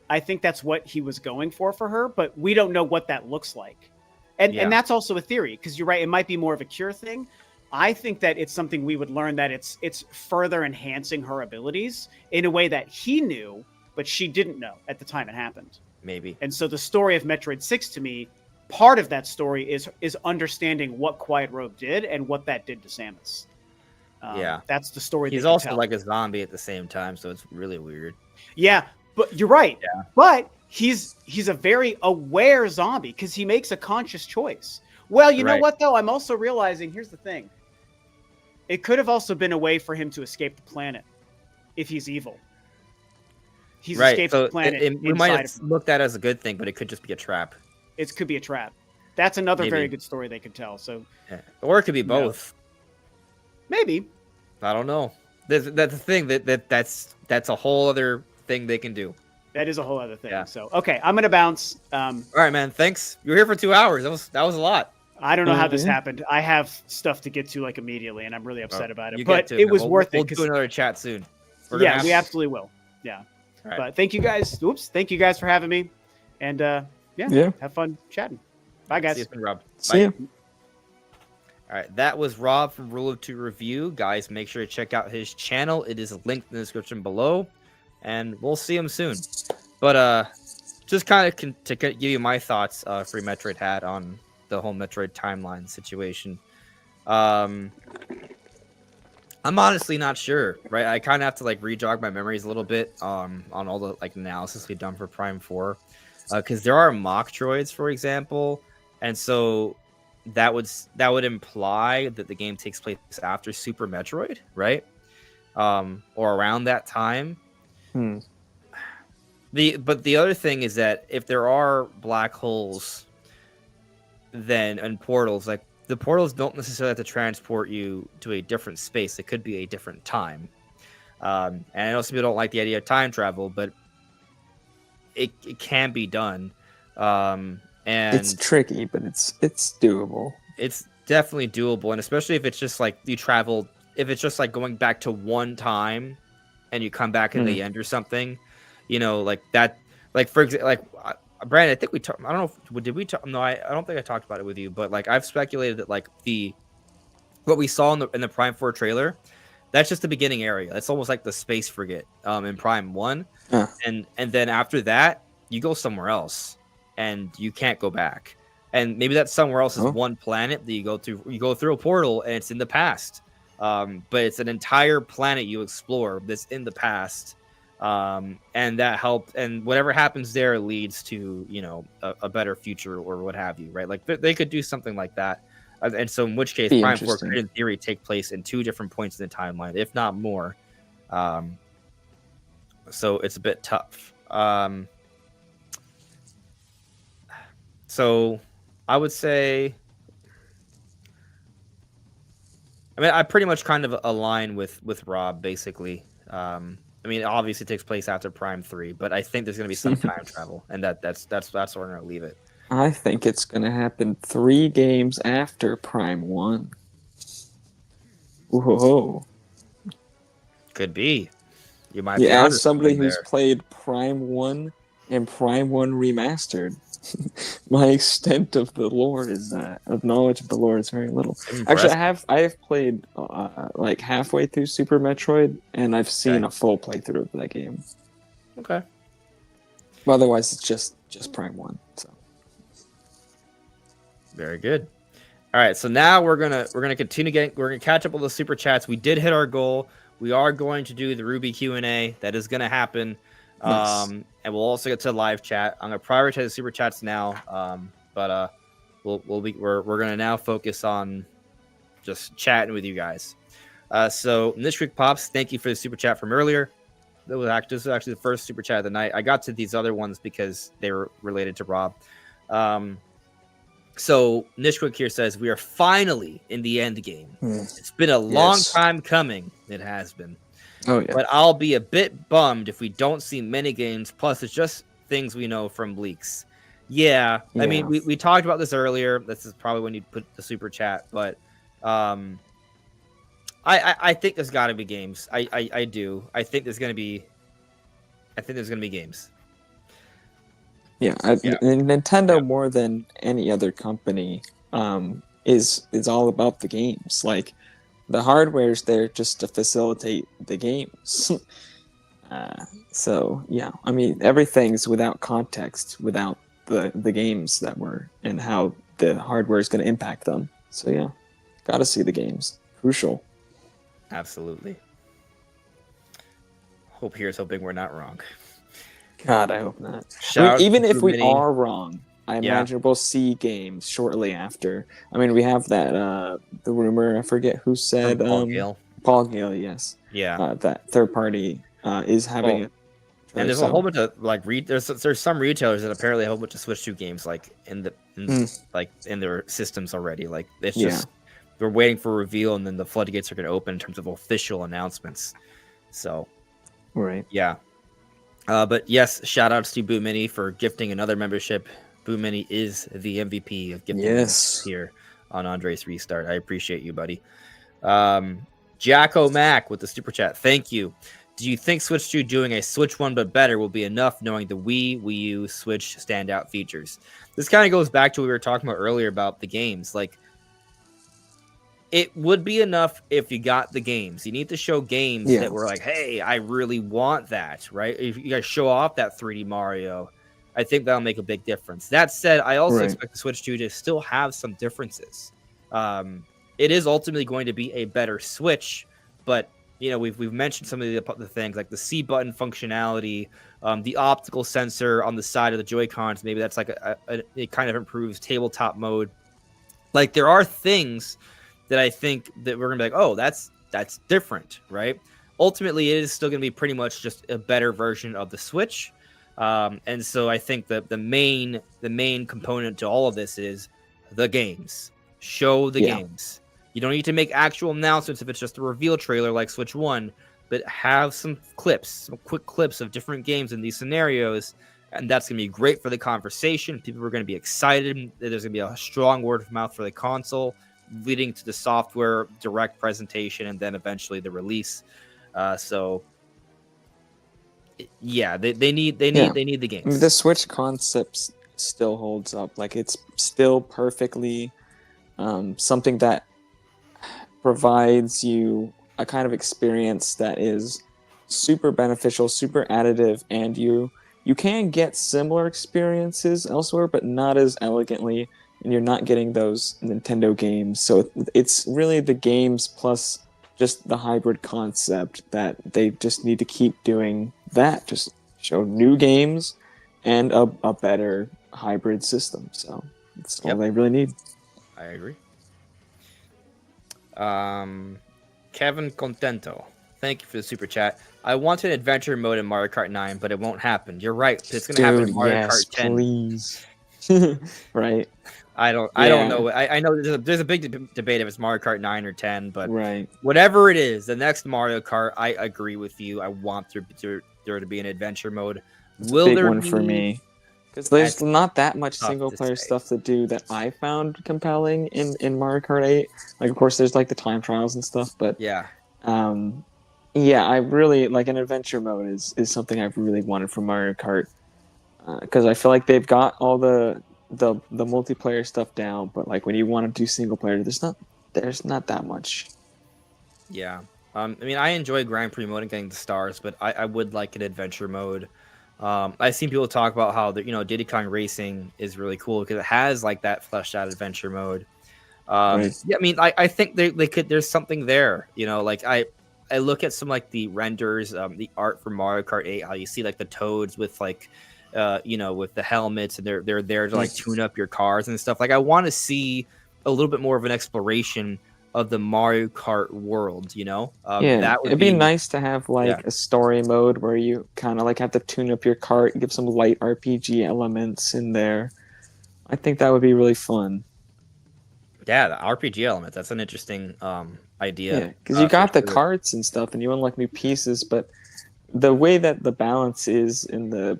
I think that's what he was going for her, but we don't know what that looks like. And that's also a theory, because you're right, it might be more of a cure thing. I think that it's something we would learn, that it's further enhancing her abilities in a way that he knew, but she didn't know at the time it happened. Maybe. And so the story of Metroid 6, to me, part of that story is understanding what Quiet Robe did and what that did to Samus. That's the story. He's also tell. A zombie at the same time, so it's really weird. Yeah, but you're right. Yeah. But he's a very aware zombie, because he makes a conscious choice. Well, you know what, though? I'm also realizing, here's the thing. It could have also been a way for him to escape the planet if he's evil. He's escaped the planet. We might have looked at it as a good thing, but it could just be a trap. It could be a trap. That's another very good story they could tell. So, or it could be both. Maybe. I don't know. That's the thing that's a whole other thing they can do. That is a whole other thing. Yeah. So, okay, I'm gonna bounce. All right, man. Thanks. You were here for 2 hours. That was a lot. I don't know how this happened. I have stuff to get to immediately, and I'm really upset about it. But it was worth it. We'll do another chat soon. Yeah, we absolutely will. Yeah. Right. But thank you guys. Thank you guys for having me. And have fun chatting. Bye, guys. See you soon, Rob. See you. All right, that was Rob from Rule of Two Review. Guys, make sure to check out his channel. It is linked in the description below, and we'll see him soon. But just kind of to give you my thoughts, Free Metroid had on the whole Metroid timeline situation. I'm honestly not sure, right? I kind of have to like re-jog my memories a little bit on all the like analysis we've done for Prime 4, because there are mock droids, for example, and so that would imply that the game takes place after Super Metroid, right? Or around that time. But the other thing is that if there are black holes, then and portals, like the portals don't necessarily have to transport you to a different space. It could be a different time. And I know some people don't like the idea of time travel, but it can be done. And it's tricky, but it's doable. It's definitely doable, and especially if it's just like you travel, if it's just like going back to one time, and you come back at the end or something, you know, like that. Like for example, like Brandon, I think we talked. I don't know. Did we talk? No, I don't think I talked about it with you. But like I've speculated that like what we saw in the Prime 4 trailer, that's just the beginning area. It's almost like the space frigate in Prime 1, and then after that you go somewhere else. And you can't go back, and maybe that somewhere else is one planet that you go through. You go through a portal, and it's in the past. But it's an entire planet you explore that's in the past, and that helped. And whatever happens there leads to a better future or what have you, right? Like they could do something like that, and so in which case, Prime 4 could in theory take place in 2 different points in the timeline, if not more. So it's a bit tough. So I would say, I mean, I pretty much kind of align with Rob, basically. I mean, obviously it takes place after Prime 3, but I think there's going to be some time travel, and that's where we're going to leave it. I think it's going to happen 3 games after Prime 1. Whoa. Could be. You might be as somebody who's played Prime 1 and Prime 1 Remastered, my extent of the lore is of knowledge of the lore is very little. Actually, I have played like halfway through Super Metroid, and I've seen a full playthrough of that game. Okay. But otherwise, it's just Prime 1. So very good. All right, so now we're gonna continue we're gonna catch up with the super chats. We did hit our goal. We are going to do the Ruby Q&A. That is gonna happen. Yes. And we'll also get to live chat. I'm gonna prioritize the super chats now, but we're gonna now focus on just chatting with you guys. So Nishrik Pops, thank you for the super chat from earlier. This was actually the first super chat of the night. I got to these other ones because they were related to Rob. So Nishrik here says we are finally in the end game. It's been a long time coming. It has been. Oh, yeah. But I'll be a bit bummed if we don't see mini games. Plus, it's just things we know from leaks. Yeah. I mean, we talked about this earlier. This is probably when you put the super chat. But I think there's got to be games. I do. I think there's gonna be games. Yeah. Nintendo more than any other company is all about the games. Like, the hardware's there just to facilitate the games. So, yeah, I mean, everything's without context, without the games that were, and how the hardware is going to impact them. So, yeah, got to see the games. Crucial. Absolutely. Here's hoping we're not wrong. God, I hope not. I mean, even if we are wrong, I imagine we'll see games shortly after. I mean, we have that the rumor. I forget who said. Paul Gale. Paul Gale, yes. Yeah. That third party is having it. And there's a whole bunch of like there's some retailers that apparently have a bunch of Switch 2 games like in their systems already. Like it's just we're waiting for a reveal, and then the floodgates are going to open in terms of official announcements. So, right. Yeah. But yes, shout outs to Boo Mini for gifting another membership. Boo Mini is the MVP of gifting here on Andre's Restart. I appreciate you, buddy. Jacko Mac with the super chat. Thank you. Do you think Switch 2 doing a Switch 1 but better will be enough, knowing the Wii U, Switch standout features? This kind of goes back to what we were talking about earlier about the games. Like, it would be enough if you got the games. You need to show games that were like, hey, I really want that, right? If you guys show off that 3D Mario, I think that'll make a big difference. That said, I also expect the Switch 2 to still have some differences. It is ultimately going to be a better Switch, but we've mentioned some of the things like the C button functionality, the optical sensor on the side of the Joy-Cons. Maybe that's like it kind of improves tabletop mode. Like there are things that I think that we're gonna be like, oh, that's different, right? Ultimately, it is still gonna be pretty much just a better version of the Switch, and so I think that the main component to all of this is the games. Show the games. You don't need to make actual announcements if it's just a reveal trailer like Switch 1, but have some quick clips of different games in these scenarios, and that's going to be great for the conversation. People are going to be excited. There's going to be a strong word of mouth for the console, leading to the software direct presentation and then eventually the release. So yeah, they need the games. The Switch concept still holds up. Like it's still perfectly something that provides you a kind of experience that is super beneficial, super additive, and you can get similar experiences elsewhere, but not as elegantly, and you're not getting those Nintendo games. So it's really the games plus just the hybrid concept that they just need to keep doing that. Just show new games and a better hybrid system. So that's all they really need. I agree. Kevin Contento, thank you for the super chat. I want an adventure mode in Mario Kart 9, but it won't happen. You're right. It's going to happen in Mario Kart 10. Please. Right. I don't know. I know there's a big debate if it's Mario Kart 9 or 10, but right. Whatever it is, the next Mario Kart, I agree with you. I want there to be an adventure mode. Will there be one for me? Because there's not that much single-player stuff to do that I found compelling in Mario Kart 8. Like, of course, there's like the time trials and stuff, but I really like an adventure mode is something I've really wanted from Mario Kart because I feel like they've got all the multiplayer stuff down, but like when you want to do single player, there's not that much. Yeah, I mean, I enjoy Grand Prix mode and getting the stars, but I would like an adventure mode. I've seen people talk about how Diddy Kong Racing is really cool because it has like that fleshed out adventure mode. Right. Yeah, I mean, I think they could. There's something there, like I look at some like the renders, the art for Mario Kart 8, how you see like the Toads with like, with the helmets, and they're there to like tune up your cars and stuff. Like I want to see a little bit more of an exploration of the Mario Kart world, that would it'd be nice to have like a story mode where you kind of like have to tune up your cart, give some light RPG elements in there. I think that would be really fun. Yeah, the RPG element, that's an interesting idea. Yeah, because you got the carts and stuff, and you unlock new pieces, but the way that the balance is in the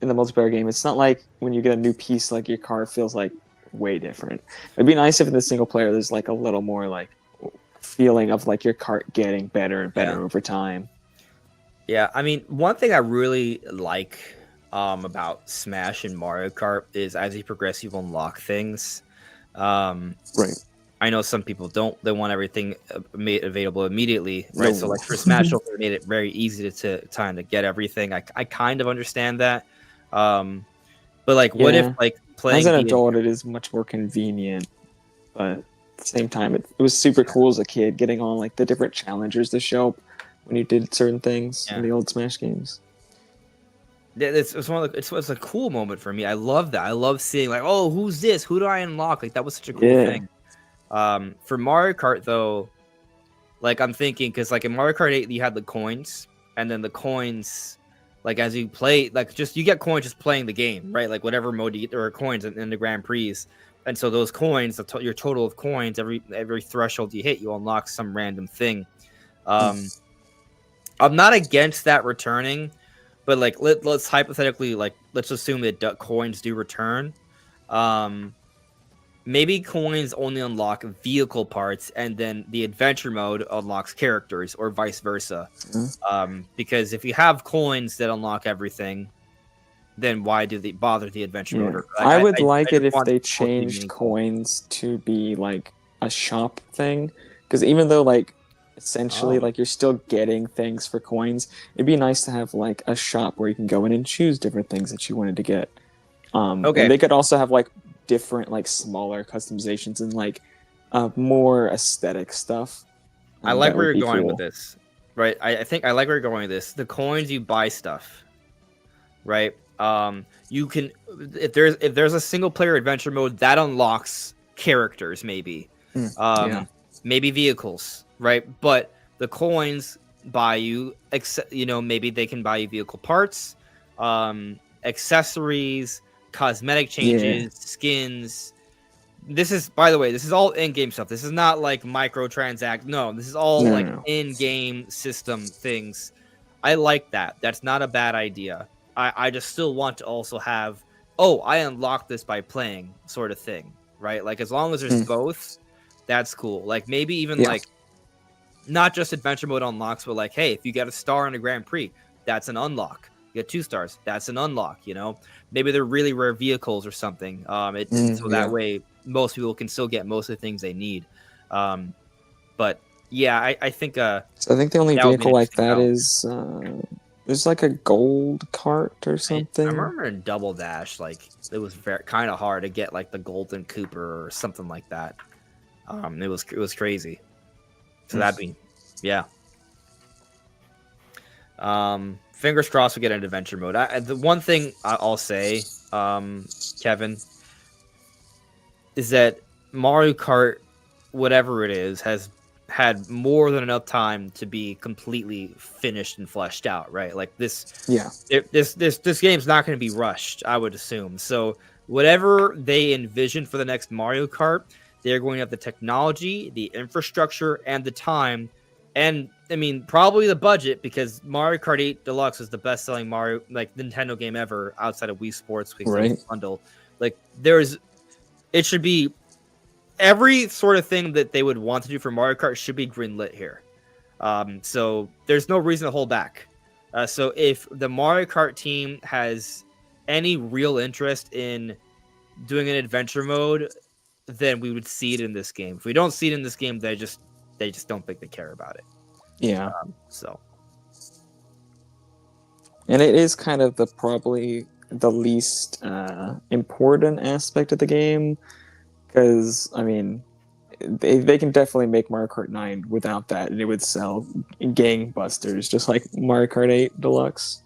multiplayer game, it's not like when you get a new piece, like your car feels like way different. It'd be nice if in the single player there's like a little more like feeling of like your cart getting better and better over time. Yeah, I mean, one thing I really like about Smash and Mario Kart is as you progress, you unlock things. Right. I know some people don't. They want everything made available immediately, right? No. So like for Smash, they made it very easy to time to get everything. I kind of understand that. But like, what if like playing as an adult, it is much more convenient, but at the same time, it was super cool as a kid getting on like the different challengers to show up when you did certain things in the old Smash games. It's a cool moment for me. I love that. I love seeing like, oh, who's this? Who do I unlock? Like that was such a cool thing. For Mario Kart though, like I'm thinking because like in Mario Kart 8 you had the coins, and then the coins, like as you play, like just you get coins just playing the game, right? Like whatever mode you get, there are coins in the Grand Prix, and so those coins, your total of coins, every threshold you hit, you unlock some random thing. I'm not against that returning. But like let's hypothetically let's assume that coins do return. Maybe coins only unlock vehicle parts, and then the adventure mode unlocks characters, or vice versa. Because if you have coins that unlock everything, then why do they bother the adventure mode? I would like it if they changed coins to be like a shop thing, because even though like essentially Oh. like you're still getting things for coins, it'd be nice to have like a shop where you can go in and choose different things that you wanted to get. And Okay. they could also have like different like smaller customizations and like more aesthetic stuff. I like That where would you're be going cool. with this, right? I think I like where you're going with this. The coins you buy stuff, right? You can if there's a single player adventure mode that unlocks characters, maybe, Yeah. maybe vehicles, right? But the coins buy you, maybe they can buy you vehicle parts, accessories, cosmetic Yeah. changes, skins. This is, by the way, this is all in-game stuff. This is not like microtransact. No, this is all No, like no, no. in-game system things. I like that. That's not a bad idea. I just still want to also have, oh, I unlocked this by playing sort of thing, right? Like as long as there's Mm. both, that's cool. Like maybe even Yeah. like not just adventure mode unlocks, but like, hey, if you get a star in a Grand Prix, that's an unlock. You get 2 stars, that's an unlock. Maybe they're really rare vehicles or something. And so that Yeah. way, most people can still get most of the things they need. But yeah, I think So I think the only that would be an vehicle like interesting that balance. is there's like a gold cart or I something. remember in Double Dash, like it was very kind of hard to get like the Golden Cooper or something like that. It was crazy. So that'd be, yeah. Fingers crossed we get an adventure mode. The one thing I'll say, Kevin, is that Mario Kart, whatever it is, has had more than enough time to be completely finished and fleshed out, right? Like this Yeah. this game's not going to be rushed, I would assume. So whatever they envision for the next Mario Kart, they're going to have the technology, the infrastructure, and the time, and I mean probably the budget, because Mario Kart 8 Deluxe is the best-selling Mario like Nintendo game ever outside of Wii Sports because Right. of the bundle. Like it should be every sort of thing that they would want to do for Mario Kart should be greenlit here. So there's no reason to hold back. So if the Mario Kart team has any real interest in doing an adventure mode, then we would see it in this game. If we don't see it in this game, they just don't think they care about it. Yeah. So And it is kind of probably the least important aspect of the game, because I mean, they can definitely make Mario Kart 9 without that, and it would sell gangbusters, just like Mario Kart 8 Deluxe.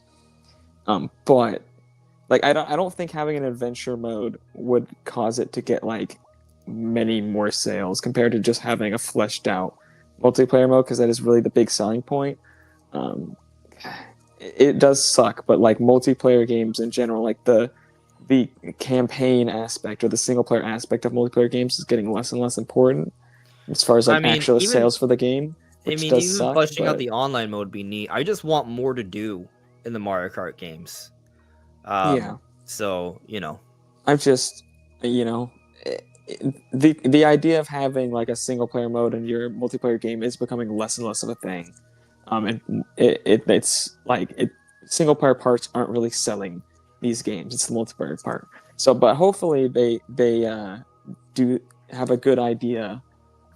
But like I don't think having an adventure mode would cause it to get like many more sales compared to just having a fleshed out multiplayer mode, because that is really the big selling point. It does suck, but like multiplayer games in general, like the campaign aspect or the single player aspect of multiplayer games is getting less and less important as far as like I mean, actual even sales for the game, which does even suck. fleshing out But the online mode would be neat. I just want more to do in the Mario Kart games. yeah, So I'm just the idea of having like a single player mode in your multiplayer game is becoming less and less of a thing. And it's like single player parts aren't really selling these games. It's the multiplayer part. So, but hopefully they do have a good idea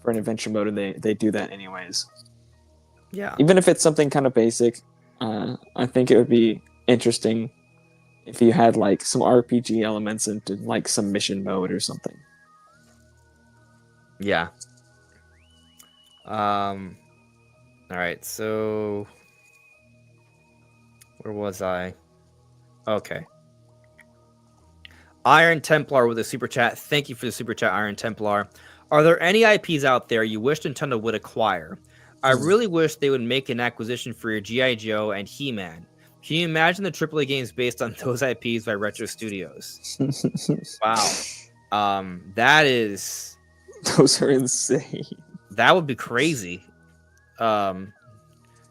for an adventure mode, and they do that anyways. yeah. Even if it's something kind of basic, I think it would be interesting if you had like some RPG elements into like some mission mode or something. Yeah. All right, so where was I? Okay. Iron Templar with a super chat. Thank you for the super chat, Iron Templar. Are there any IPs out there you wish Nintendo would acquire? I really wish they would make an acquisition for your G.I. Joe and He-Man. Can you imagine the AAA games based on those IPs by Retro Studios? Wow. That is... Those are insane. That would be crazy.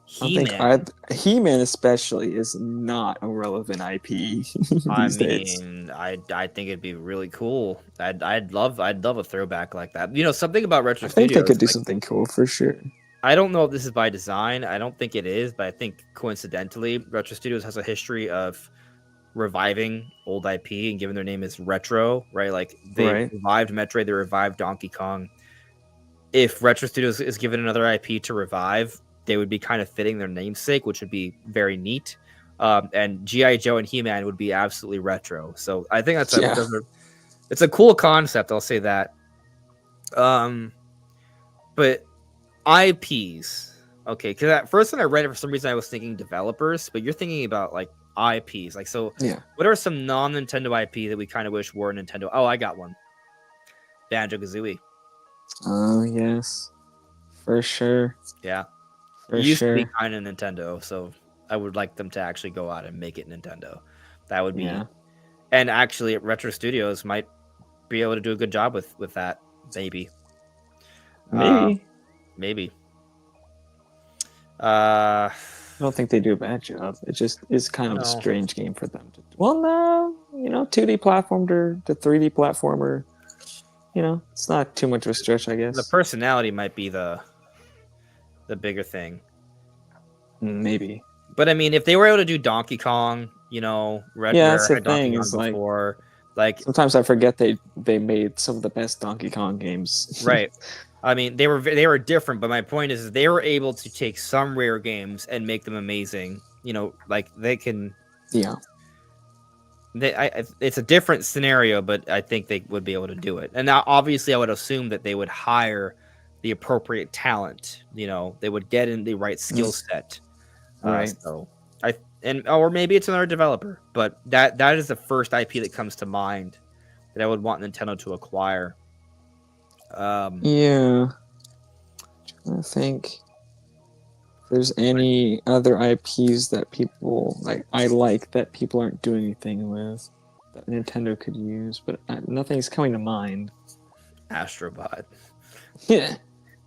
He-Man. He-Man especially is not a relevant IP these days. I think it'd be really cool. I'd love a throwback like that. Something about Retro I think Studios. they could do something cool for sure. I don't know if this is by design. I don't think it is, but I think coincidentally, Retro Studios has a history of reviving old IP, and given their name is Retro, right? Like they revived Metroid, they revived Donkey Kong. if Retro Studios is given another IP to revive, they would be kind of fitting their namesake, which would be very neat. And G.I. Joe and He-Man would be absolutely retro. So I think it's a cool concept. I'll say that. But IPs, okay, because at first when I read it, for some reason I was thinking developers, but you're thinking about like IPs. Like, so what are some non-Nintendo IP that we kind of wish were Nintendo? Oh, I got one. Banjo-Kazooie. Oh, yes. For sure. Yeah. For It used to be sure. kind of Nintendo, so I would like them to actually go out and make it Nintendo. That would be, and actually, Retro Studios might be able to do a good job with that. Maybe. Maybe. I don't think they do a bad job. It just is kind of a strange game for them to. Well, no, 2D platformer to 3D platformer. It's not too much of a stretch, I guess. The personality might be the bigger thing. Maybe. But I mean, if they were able to do Donkey Kong, that's the thing. Donkey Kong before. Like, sometimes I forget they made some of the best Donkey Kong games. Right. I mean, they were different, but my point is they were able to take some rare games and make them amazing. Like they can. Yeah. It's a different scenario, but I think they would be able to do it. And now, obviously, I would assume that they would hire the appropriate talent. They would get in the right skill set. Right. Or maybe it's another developer, but that is the first IP that comes to mind that I would want Nintendo to acquire. Yeah. I think if there's any other IPs that people that people aren't doing anything with that Nintendo could use, but nothing's coming to mind. Astrobot. Yeah.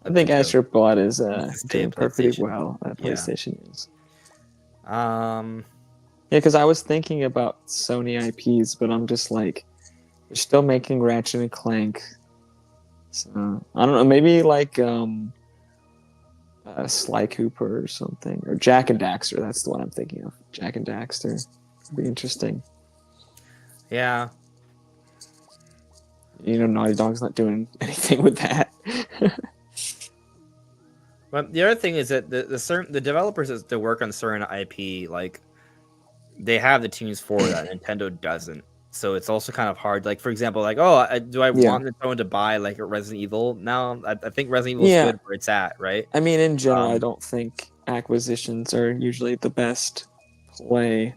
I think Astrobot is doing perfectly well at PlayStation is. Yeah, because I was thinking about Sony IPs, but I'm just like, they're still making Ratchet and Clank. So I don't know, maybe like Sly Cooper or something, or Jack and Daxter. That's the one I'm thinking of. Jack and Daxter would be interesting. Yeah. Naughty Dog's not doing anything with that. But the other thing is that the developers that work on certain IP, like, they have the teams for that. Nintendo doesn't. So it's also kind of hard. Like, for example, like, do I want Nintendo to buy like a Resident Evil now? I think Resident Evil is good where it's at, right? I mean, in general, I don't think acquisitions are usually the best play.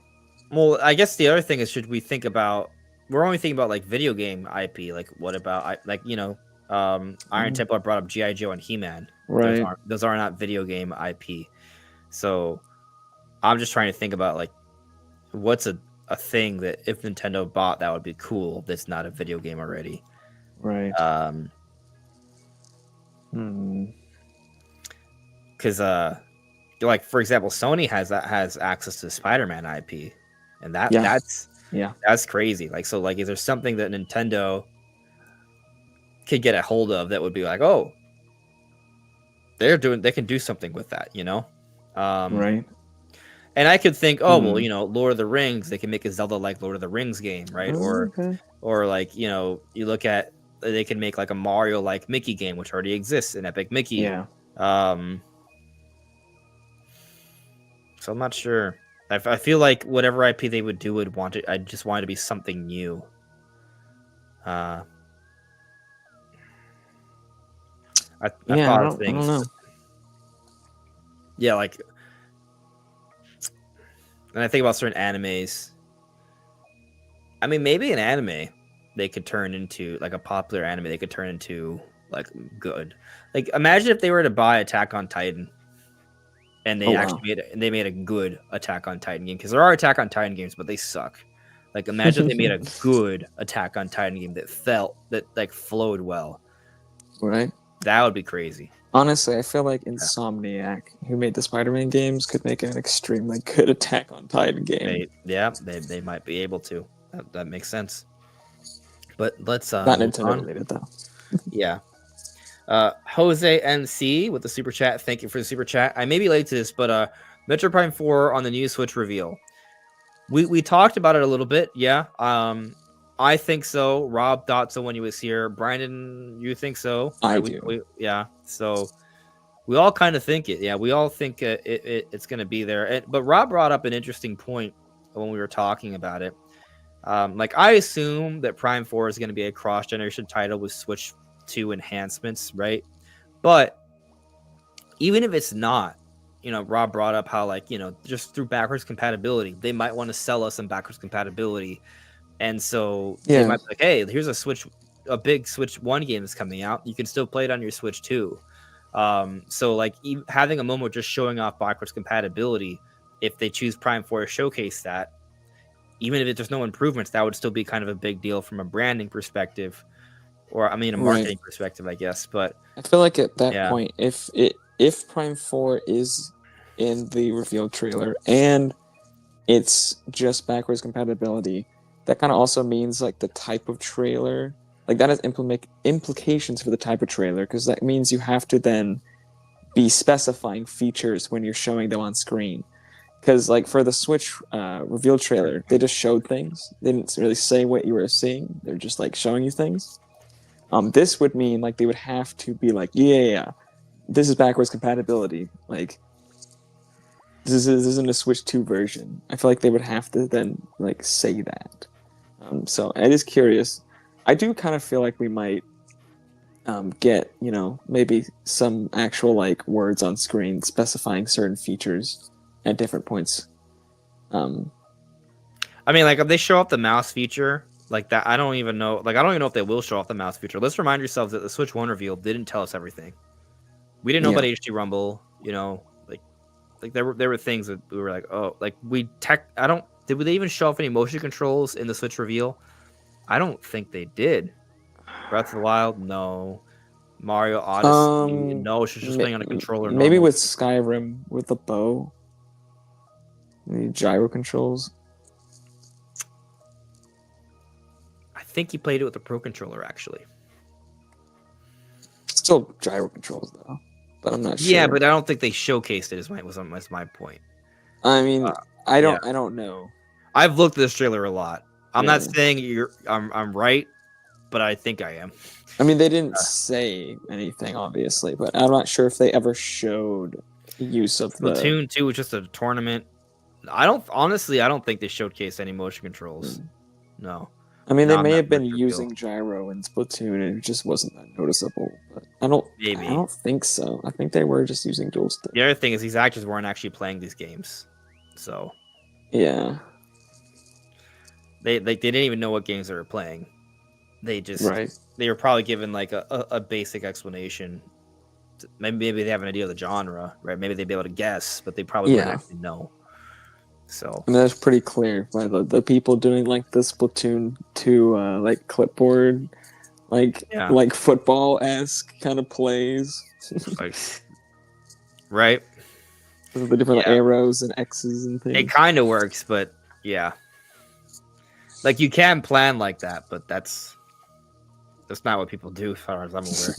Well, I guess the other thing is, should we think about? We're only thinking about like video game IP. Like, what about Iron Temple? I brought up G.I. Joe and He-Man. Right. Those are not video game IP. So I'm just trying to think about like what's a thing that if Nintendo bought that would be cool that's not a video game already. Right. Because like, for example, Sony has access to Spider-Man IP, and that's crazy. Like, so like, is there something that Nintendo could get a hold of that would be like, oh, they can do something with that, right. And I could think, Lord of the Rings, they can make a Zelda like Lord of the Rings game, right? Or like, you look at, they can make like a Mario like Mickey game, which already exists in Epic Mickey. Yeah. So I'm not sure. I feel like whatever IP they would do I just want it to be something new. I thought of things. I don't know. Yeah, like, and I think about certain animes. I mean, maybe an anime they could turn into, like a popular anime, they could turn into like good. Like, imagine if they were to buy Attack on Titan, and they made a good Attack on Titan game, because there are Attack on Titan games, but they suck. Like, imagine if they made a good Attack on Titan game that flowed well. Right. That would be crazy. Honestly, I feel like Insomniac, who made the Spider-Man games, could make an extremely good Attack on Titan game. They might be able to. That makes sense. But let's not Nintendo related though. Yeah. Jose MC with the super chat. Thank you for the super chat. I may be late to this, but Metroid Prime 4 on the new Switch reveal. We talked about it a little bit, yeah. I think so. Rob thought so when he was here. Brandon, you think so? I We- do. yeah. So we all kind of think it. Yeah, we all think it's going to be there. But Rob brought up an interesting point when we were talking about it. Like I assume that Prime 4 is going to be a cross-generation title with Switch 2 enhancements, right? But even if it's not, Rob brought up how just through backwards compatibility, they might want to sell us some backwards compatibility. And so they might be like, hey, here's a big Switch 1 game is coming out. You can still play it on your Switch 2. So like having a moment just showing off backwards compatibility, if they choose Prime 4 to showcase that, even if there's no improvements, that would still be kind of a big deal from a branding perspective, or a marketing perspective, I guess. But I feel like at that point, if Prime 4 is in the reveal trailer and it's just backwards compatibility, that kind of also means like the type of trailer, like that has implications for the type of trailer, because that means you have to then be specifying features when you're showing them on screen. Because like for the Switch reveal trailer, they just showed things. They didn't really say what you were seeing. They're just like showing you things. This would mean like they would have to be like, yeah, this is backwards compatibility. Like this isn't a Switch 2 version. I feel like they would have to then like say that. So it is curious. I do kind of feel like we might get maybe some actual like words on screen specifying certain features at different points. I mean, like if they show off the mouse feature like that, I don't even know. Like I don't even know if they will show off the mouse feature. Let's remind yourselves that the Switch 1 reveal didn't tell us everything. We didn't know about HD Rumble. Like there were things that we were like, oh, like did they even show off any motion controls in the Switch reveal? I don't think they did. Breath of the Wild, no. Mario Odyssey, no. She's just playing on a controller. Maybe with Skyrim with the bow, the gyro controls. I think he played it with the Pro Controller, actually. Still gyro controls though, but I'm not sure. Yeah, but I don't think they showcased it. Was my point. I mean, I don't know. I've looked at this trailer a lot. I'm not saying I'm right, but I think I am. I mean, they didn't say anything, obviously, but I'm not sure if they ever showed use of Splatoon 2 was just a tournament. I don't think they showcased any motion controls. No. I mean, they may have been using gyro in Splatoon, and it just wasn't that noticeable. But I don't think so. I think they were just using dual stick. The other thing is these actors weren't actually playing these games, so yeah, they didn't even know what games they were playing. They just they were probably given like a basic explanation. Maybe they have an idea of the genre, right? Maybe they'd be able to guess, but they probably wouldn't actually know. So and that's pretty clear by the people doing like the Splatoon 2 like clipboard, like football-esque kind of plays. Right. The different arrows and X's and things. It kind of works, but yeah. Like you can plan like that, but that's not what people do as far as I'm aware.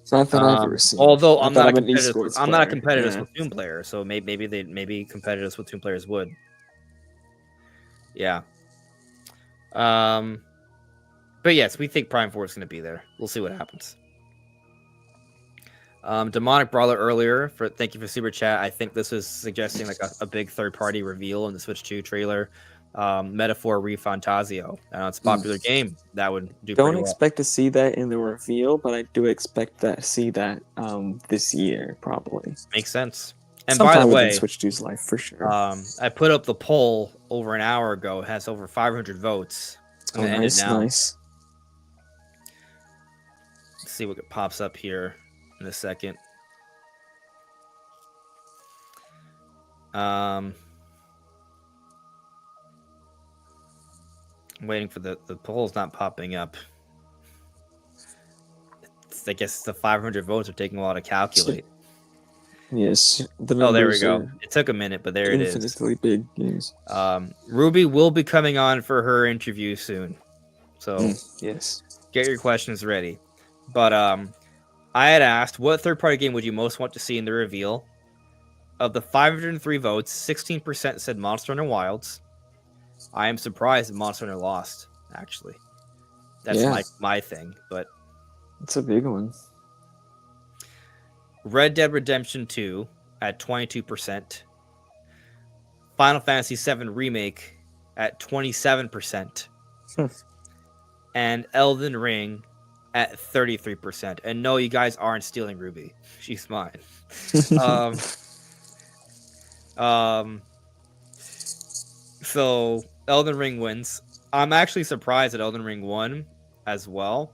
It's not that I've ever seen. Although I'm not a competitive Splatoon player, so maybe competitive Splatoon players would. Yeah. But yes, we think Prime 4 is going to be there. We'll see what happens. Demonic Brawler earlier, thank you for super chat. I think this was suggesting like a big third party reveal in the Switch 2 trailer. Metaphor ReFantasio. It's a popular game. That would do. Don't expect to see that in the reveal, but I do expect to see that this year probably. Makes sense. And sometime by the way, Switch 2's life for sure. I put up the poll over an hour ago. It has over 500 votes. Oh, nice. Let's see what pops up here in a second. I'm waiting for the poll's not popping up. I guess the 500 votes are taking a while to calculate. Yes. There we go. It took a minute, but there it is. Infinitely big. Yes. Ruby will be coming on for her interview soon. So yes, get your questions ready. But I had asked, what third-party game would you most want to see in the reveal? Of the 503 votes, 16% said Monster Hunter Wilds. I am surprised that Monster Hunter lost. actually. That's my thing, but it's a big one. Red Dead Redemption 2 at 22%. Final Fantasy VII Remake at 27%. And Elden Ring at 33%. And no, you guys aren't stealing Ruby. She's mine. So Elden Ring wins. I'm actually surprised that Elden Ring won as well.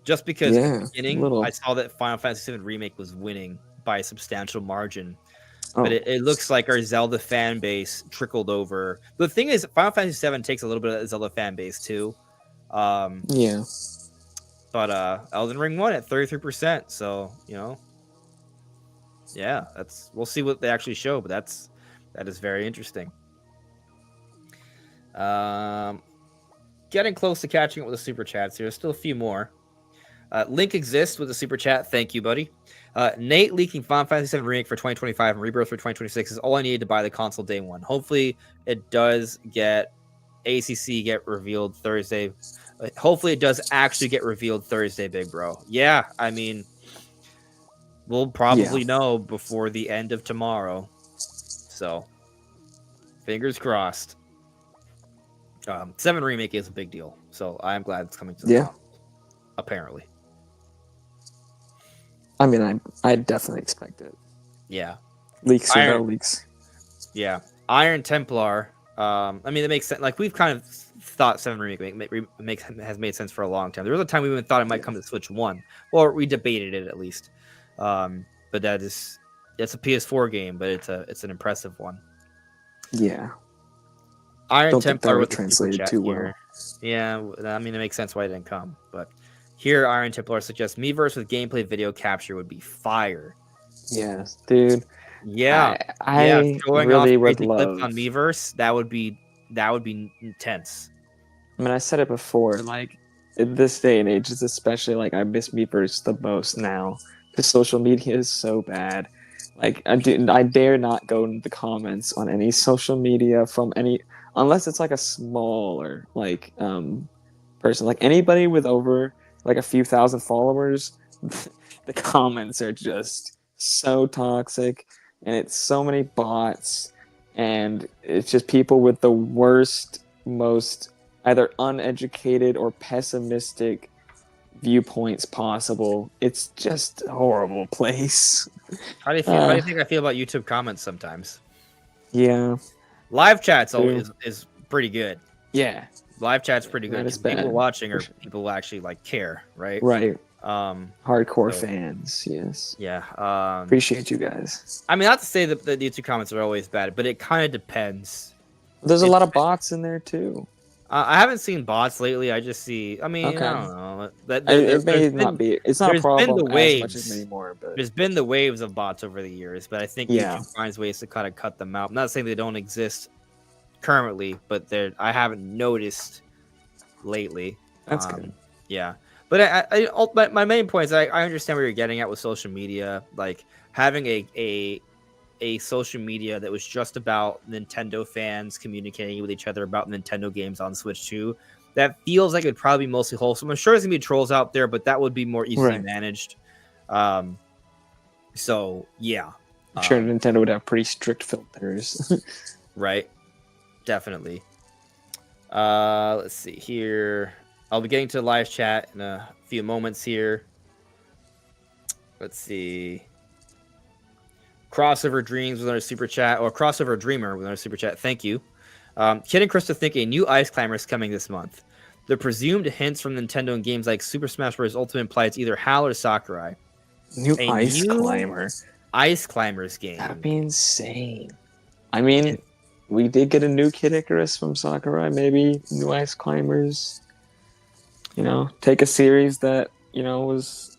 Just because at the beginning, I saw that Final Fantasy VII Remake was winning by a substantial margin. But it looks like our Zelda fan base trickled over. The thing is, Final Fantasy VII takes a little bit of the Zelda fan base too. But Elden Ring won at 33%. So, yeah, we'll see what they actually show, but that is very interesting. Getting close to catching up with the super chats here. There's still a few more. Link exists with the super chat. Thank you, buddy. Nate leaking Final Fantasy VII Remake for 2025 and Rebirth for 2026 is all I needed to buy the console day one. Hopefully, it does get revealed Thursday. Hopefully, it does actually get revealed Thursday, big bro. Yeah, I mean, we'll probably know before the end of tomorrow. So, fingers crossed. 7 Remake is a big deal, so I'm glad it's coming to the top, apparently. I mean, I definitely expect it. Yeah. Leaks or no leaks. Yeah. Iron Templar. I mean, it makes sense. Like, we've kind of thought 7 Remake has made sense for a long time. There was a time we even thought it might come to Switch 1. Or we debated it, at least. But it's a PS4 game, but it's an impressive one. Yeah. Iron Templar was translated too well. Yeah, I mean, it makes sense why it didn't come. But here, Iron Templar suggests Miiverse with gameplay video capture would be fire. Yes, dude. Yeah, I showing really off would crazy love clips on Miiverse. That would be intense. I mean, I said it before. Like, in this day and age, it's especially like I miss Miiverse the most now because social media is so bad. Like, I dare not go into the comments on any social media from any. Unless it's like a smaller person, like anybody with over like a few thousand followers, the comments are just so toxic, and it's so many bots, and it's just people with the worst, most either uneducated or pessimistic viewpoints possible. It's just a horrible place. How do you feel? How do you think I feel about YouTube comments sometimes? Yeah. Live chat's always is pretty good. Yeah. Live chat's pretty good because people watching are people who actually care, right? Right. Hardcore fans, yes. Yeah. Appreciate you guys. I mean, not to say that the YouTube comments are always bad, but it kind of depends. There's a lot of bots in there too. I haven't seen bots lately. I just see. I mean, I don't know. It may not be. It's not a problem as much as anymore. But there's been the waves of bots over the years, but I think YouTube finds ways to kind of cut them out. I'm not saying they don't exist currently, but I haven't noticed lately. That's good. Yeah, but my main point is I understand where you're getting at with social media, like having a social media that was just about Nintendo fans communicating with each other about Nintendo games on Switch 2. That feels like it'd probably be mostly wholesome. I'm sure there's gonna be trolls out there, but that would be more easily managed. So yeah, I'm sure Nintendo would have pretty strict filters. Right, definitely. Let's see here. I'll be getting to the live chat in a few moments here. Let's see. Crossover Dreams with our super chat, or Crossover Dreamer with our super chat. Thank you. Kid and Krista think a new Ice Climber is coming this month. The presumed hints from Nintendo in games like Super Smash Bros. Ultimate imply it's either Hal or Sakurai. New Ice Climber. Ice Climbers game. That'd be insane. I mean, we did get a new Kid Icarus from Sakurai. Maybe new Ice Climbers. Take a series that was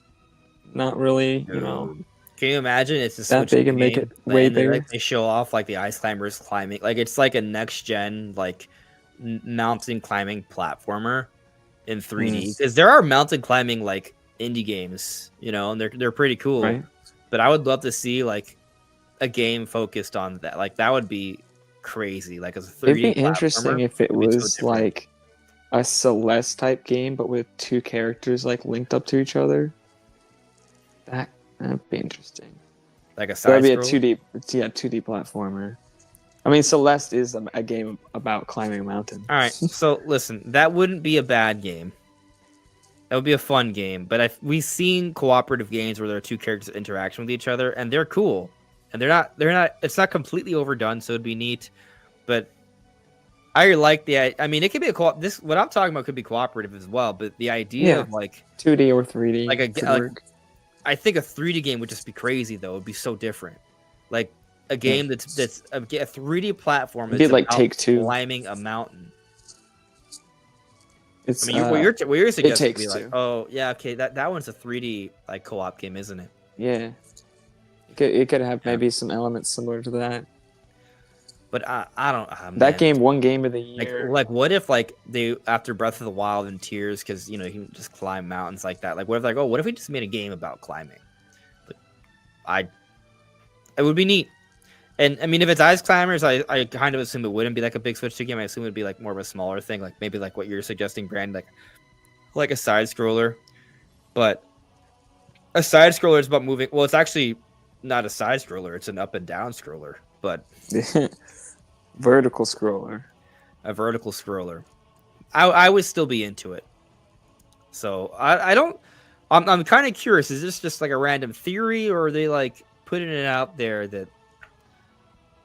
not really Can you imagine it's that Switch big and make it way bigger? They show off the Ice Climbers climbing, it's like a next gen mountain climbing platformer in 3D. Because there are mountain climbing indie games, and they're pretty cool. Right. But I would love to see a game focused on that. That would be crazy. As a 3D. It'd be interesting if it was a Celeste type game, but with two characters like linked up to each other. That'd be interesting. Like a That'd side be a scroll. 2D platformer. I mean, Celeste is a game about climbing a mountain. All right, so listen, that wouldn't be a bad game. That would be a fun game, but we've seen cooperative games where there are two characters interaction with each other, and they're cool, and they're not. It's not completely overdone, so it'd be neat. But I like the. I mean, it could be a co-op. This what I'm talking about could be cooperative as well. But the idea of like 2D or 3D, like I think a 3D game would just be crazy though. It'd be so different. Like a game that's a 3D platform. It'd be like Take-Two climbing a mountain. It's, I mean, what you're suggesting would be like, Two. oh yeah, okay, that one's a 3D like co-op game, isn't it? Yeah, it could have maybe some elements similar to that. But I don't. That game won Game of the Year. Like, what if like they after Breath of the Wild and Tears, because you can just climb mountains like that. Like, what if like, oh, what if we just made a game about climbing? But it would be neat. And I mean, if it's Ice Climbers, I kind of assume it wouldn't be like a big Switch 2 game. I assume it'd be like more of a smaller thing, like maybe like what you're suggesting, Brand, like a side scroller. But a side scroller is about moving. Well, it's actually not a side scroller; it's an up and down scroller. But vertical scroller. A vertical scroller. I would still be into it. So I don't. I'm kind of curious. Is this just like a random theory, or are they like putting it out there that?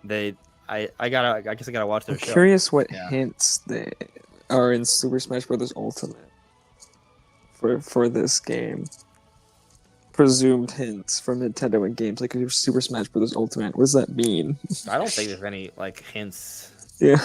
I guess I gotta watch their show. I'm curious what hints they are in Super Smash Bros. Ultimate for this game. Presumed hints from Nintendo in games like Super Smash Bros. Ultimate. What does that mean? I don't think there's any like hints. Yeah,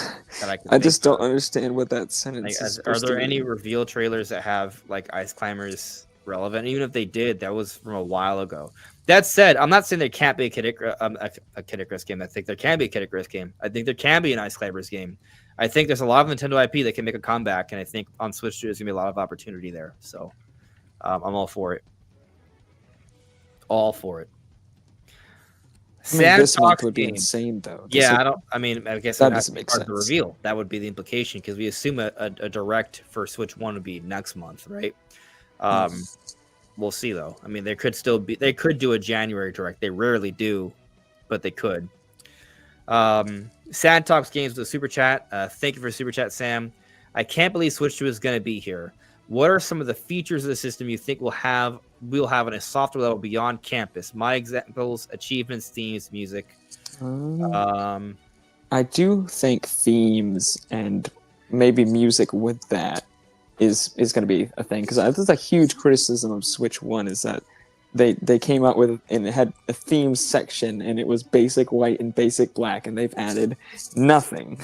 that I just don't understand what that sentence is. Are there any reveal trailers that have like Ice Climbers relevant? Even if they did, that was from a while ago. That said, I'm not saying there can't be a Kid Icarus game. I think there can be a Kid Icarus game. I think there can be an Ice Climbers game. I think there's a lot of Nintendo IP that can make a comeback, and I think on Switch 2 there's gonna be a lot of opportunity there. So I'm all for it. All for it. I mean, this month would be insane, though. I guess that doesn't make part sense. of the reveal. That would be the implication because we assume a direct for Switch 1 would be next month, right? We'll see though. I mean, they could do a January direct. They rarely do, but they could. Sad Talks Games with a super chat. Thank you for super chat, Sam. I can't believe Switch 2 is going to be here. What are some of the features of the system you think we'll have on a software level beyond campus? My examples: achievements, themes, music. I do think themes and maybe music with that is going to be a thing, because that's a huge criticism of Switch 1 is that they came out with and it had a themes section and it was basic white and basic black, and they've added nothing.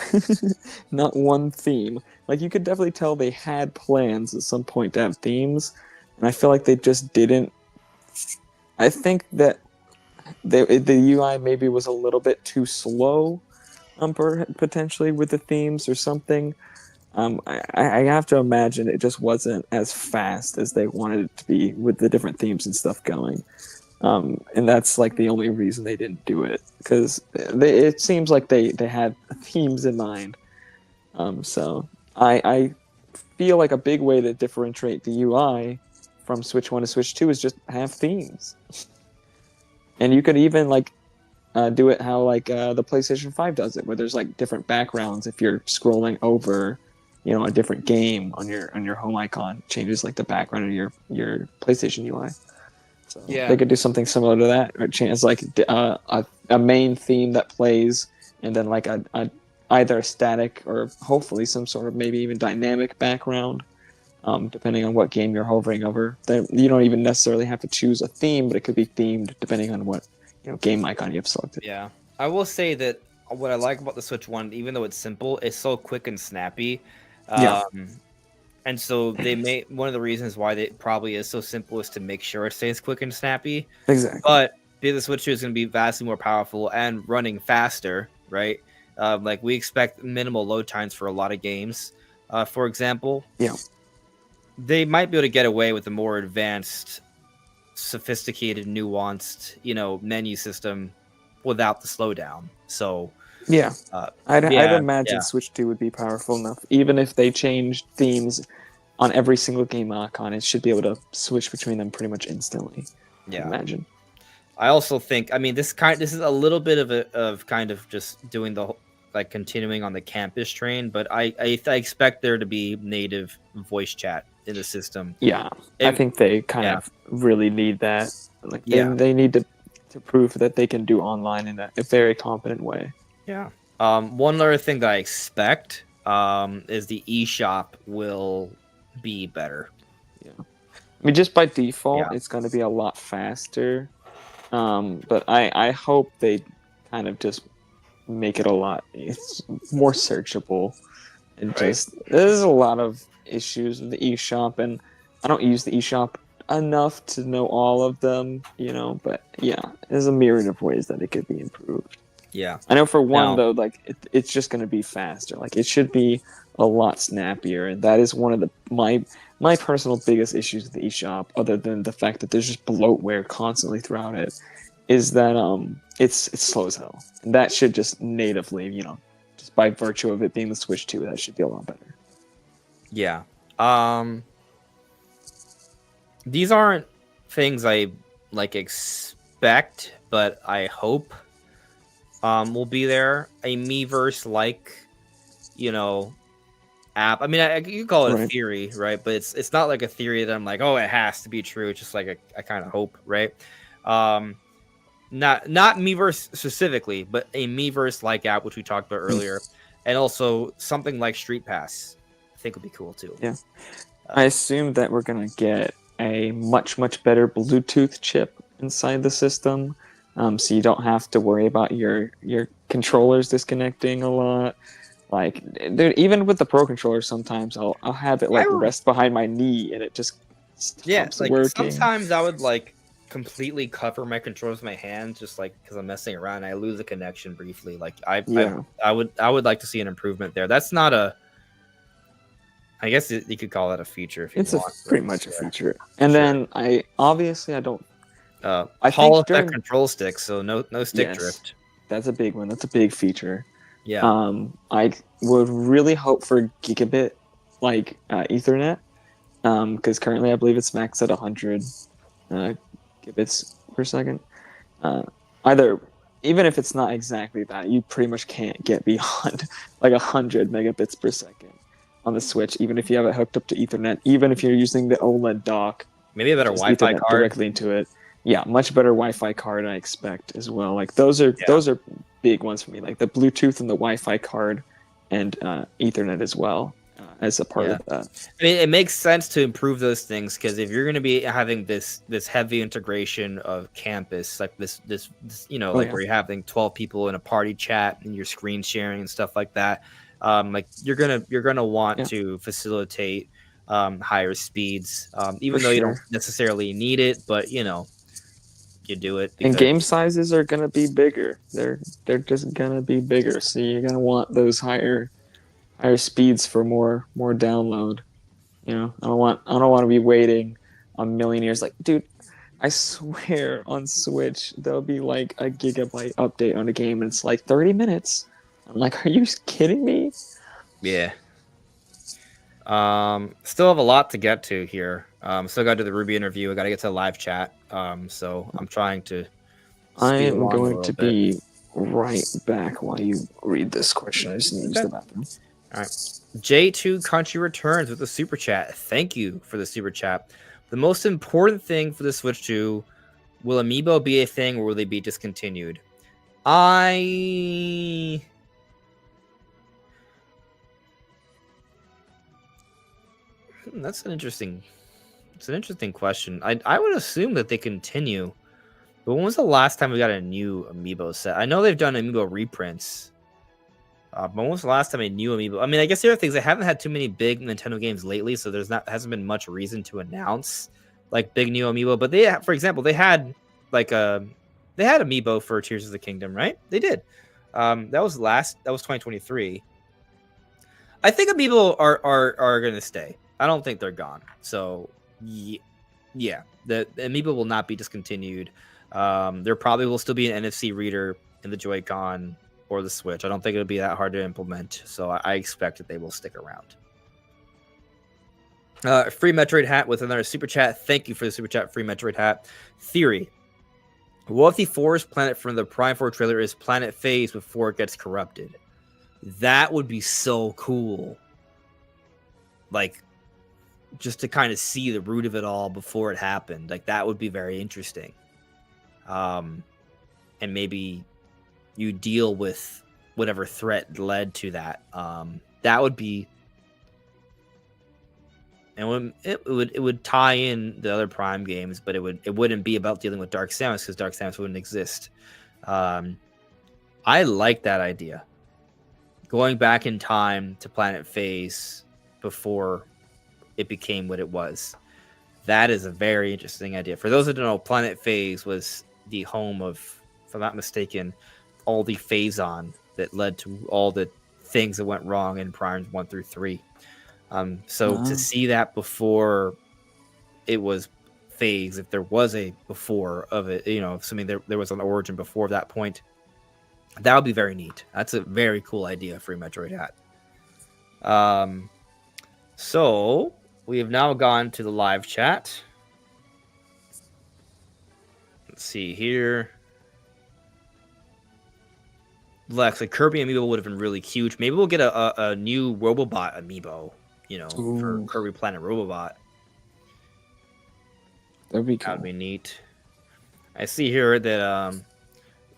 Not one theme. Like, you could definitely tell they had plans at some point to have themes, and I feel like they just didn't. I think that the UI maybe was a little bit too slow, potentially with the themes or something. I have to imagine it just wasn't as fast as they wanted it to be with the different themes and stuff going. And that's like the only reason they didn't do it, because it seems like they had themes in mind. So I feel like a big way to differentiate the UI from Switch 1 to Switch 2 is just have themes. And you could even do it how the PlayStation 5 does it, where there's like different backgrounds if you're scrolling over a different game on your home icon, changes like the background of your PlayStation UI. So they could do something similar to that, or change like a main theme that plays, and then like a either a static or hopefully some sort of maybe even dynamic background, depending on what game you're hovering over. You don't even necessarily have to choose a theme, but it could be themed depending on what game icon you have selected. Yeah, I will say that what I like about the Switch 1, even though it's simple, it's so quick and snappy. And so one of the reasons why it probably is so simple is to make sure it stays quick and snappy. Exactly. But the Switch 2 is going to be vastly more powerful and running faster, right? Like we expect minimal load times for a lot of games. For example, they might be able to get away with a more advanced, sophisticated, nuanced, menu system without the slowdown. So Yeah, I'd Yeah, imagine yeah, Switch 2 would be powerful enough, even if they changed themes on every single game icon. It should be able to switch between them pretty much instantly. I yeah. imagine. I also think, I mean, this is a little bit of kind of just doing the like continuing on the campus train, but I expect there to be native voice chat in the system. Yeah, I And think they kind yeah, of really need that. Like yeah, they need to prove that they can do online in a very competent way. yeah. One other thing that I expect is the eShop will be better. Yeah, I mean, just by Yeah, default, it's going to be a lot faster. But I hope they kind of just make it a lot. It's more searchable. And right. just there's a lot of issues with the eShop, and I don't use the eShop enough to know all of them, But yeah, there's a myriad of ways that it could be improved. Yeah. I know for one Now, though, like it's just going to be faster. Like it should be a lot snappier, and that is one of my personal biggest issues with the eShop, other than the fact that there's just bloatware constantly throughout it, is that it's slow as hell. And that should just natively, just by virtue of it being the Switch 2, that should be a lot better. yeah. These aren't things I like expect, but I hope will be there. A Miiverse like, app. I mean, you call it a Right. theory, right? But it's not like a theory that I'm like, oh, it has to be true. It's just like I kind of hope, right? Um, not Miiverse specifically, but a Miiverse like app, which we talked about earlier, and also something like Street Pass, I think would be cool too. Yeah. I assume that we're gonna get a much better Bluetooth chip inside the system, so you don't have to worry about your controllers disconnecting a lot. Like, dude, even with the Pro controller, sometimes I'll have it like rest behind my knee and it just stops Like working. sometimes I would like completely cover my controllers with my hands, just like because I'm messing around. I lose a connection briefly. Like I would like to see an improvement there. That's not a. I guess you could call that a feature if you It's want. pretty much a feature. And then I don't. I Hall think effect control stick, so no stick Yes. drift. That's a big one. That's a big feature. Yeah. I would really hope for gigabit Ethernet, because currently I believe it's maxed at 100 gigabits per second. Either even if it's not exactly that, you pretty much can't get beyond like 100 megabits per second on the Switch, even if you have it hooked up to Ethernet, even if you're using the OLED dock. Maybe a better Wi-Fi Ethernet card directly into it. Yeah, much better Wi-Fi card I expect as well. Like those are big ones for me. Like the Bluetooth and the Wi-Fi card, and Ethernet as well as a part of that. I mean, it makes sense to improve those things because if you're going to be having this heavy integration of campus, like this where you're having 12 people in a party chat and you're screen sharing and stuff like that, like you're gonna want to facilitate higher speeds, even though you don't necessarily need it, but you do it. And game sizes are gonna be bigger. They're just gonna be bigger, so you're gonna want those higher speeds for more download. I don't want to be waiting a million years. Like, dude, I swear on Switch there'll be like a gigabyte update on a game and it's like 30 minutes. I'm like, are you kidding me? Yeah. Still have a lot to get to here. Still got to the Ruby interview. I got to get to the live chat. So I'm trying to. I am going to be right back while you read this question. I just need to use the bathroom. All right. J2 Country returns with the super chat. Thank you for the super chat. The most important thing for the Switch 2, will amiibo be a thing or will they be discontinued? That's an interesting question. I would assume that they continue. But when was the last time we got a new amiibo set? I know they've done amiibo reprints. But when was the last time a new amiibo? I mean, I guess the other things, they haven't had too many big Nintendo games lately, so hasn't been much reason to announce like big new amiibo. But for example, they had amiibo for Tears of the Kingdom, right? They did. That was 2023. I think amiibo are gonna stay. I don't think they're gone. So yeah, the amiibo will not be discontinued. There probably will still be an NFC reader in the Joy-Con or the Switch. I don't think it'll be that hard to implement, so I expect that they will stick around. Free Metroid hat with another super chat. Thank you for the super chat, free Metroid hat. Theory: what if the forest planet from the Prime 4 trailer is Planet Phase before it gets corrupted? That would be so cool. Like, just to kind of see the root of it all before it happened. Like, that would be very interesting. And maybe you deal with whatever threat led to that. That would be, and it would tie in the other Prime games, but it wouldn't be about dealing with Dark Samus because Dark Samus wouldn't exist. I like that idea. Going back in time to Planet Phase before it became what it was. That is a very interesting idea. For those that don't know, Planet Phase was the home of, if I'm not mistaken, all the Phazon that led to all the things that went wrong in Primes 1 through 3. To see that before it was Phase, if there was a before of it, assuming there was an origin before that point, that would be very neat. That's a very cool idea for a Metroid hat. So we have now gone to the live chat. Let's see here. Lex, like Kirby amiibo would have been really cute. Maybe we'll get a new Robobot amiibo, for Kirby Planet Robobot. That'd be cool. That'd be neat. I see here that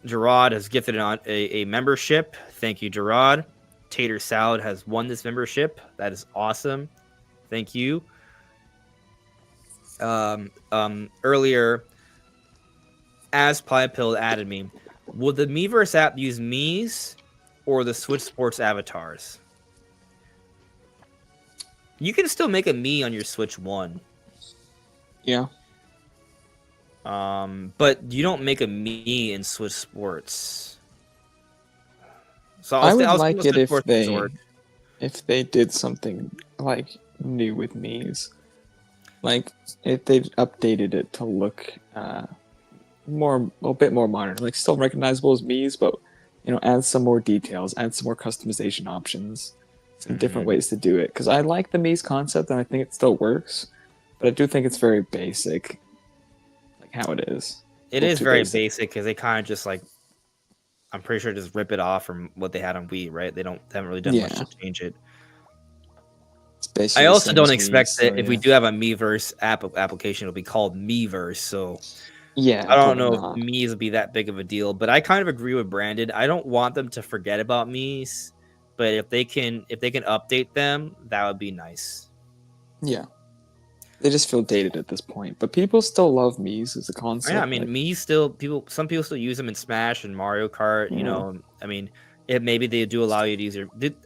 Gerard has gifted a membership. Thank you, Gerard. Tater Salad has won this membership. That is awesome. Thank you. Earlier, as Pill added me, would the Miiverse app use Mii's or the Switch Sports avatars? You can still make a Mii on your Switch 1. Yeah. But you don't make a Mii in Switch Sports. So I would like it if they did something like new with Mii's. Like if they've updated it to look a bit more modern, like still recognizable as Mii's, but add some more details, add some more customization options, some different ways to do it. Because I like the Mii's concept and I think it still works, but I do think it's very basic, like how it is. It is very basic because they kind of just like, I'm pretty sure just rip it off from what they had on Wii, right? They haven't really done much to change it. I also don't expect that if we do have a Miiverse application, it'll be called Miiverse. So yeah, I don't know if Mii's will be that big of a deal, but I kind of agree with Brandon. I don't want them to forget about Mii's, but if they can update them, that would be nice. Yeah, they just feel dated at this point, but people still love Mii's as a concept. Yeah, I mean, Mii's still some people still use them in Smash and Mario Kart. I mean. Maybe they do allow you to use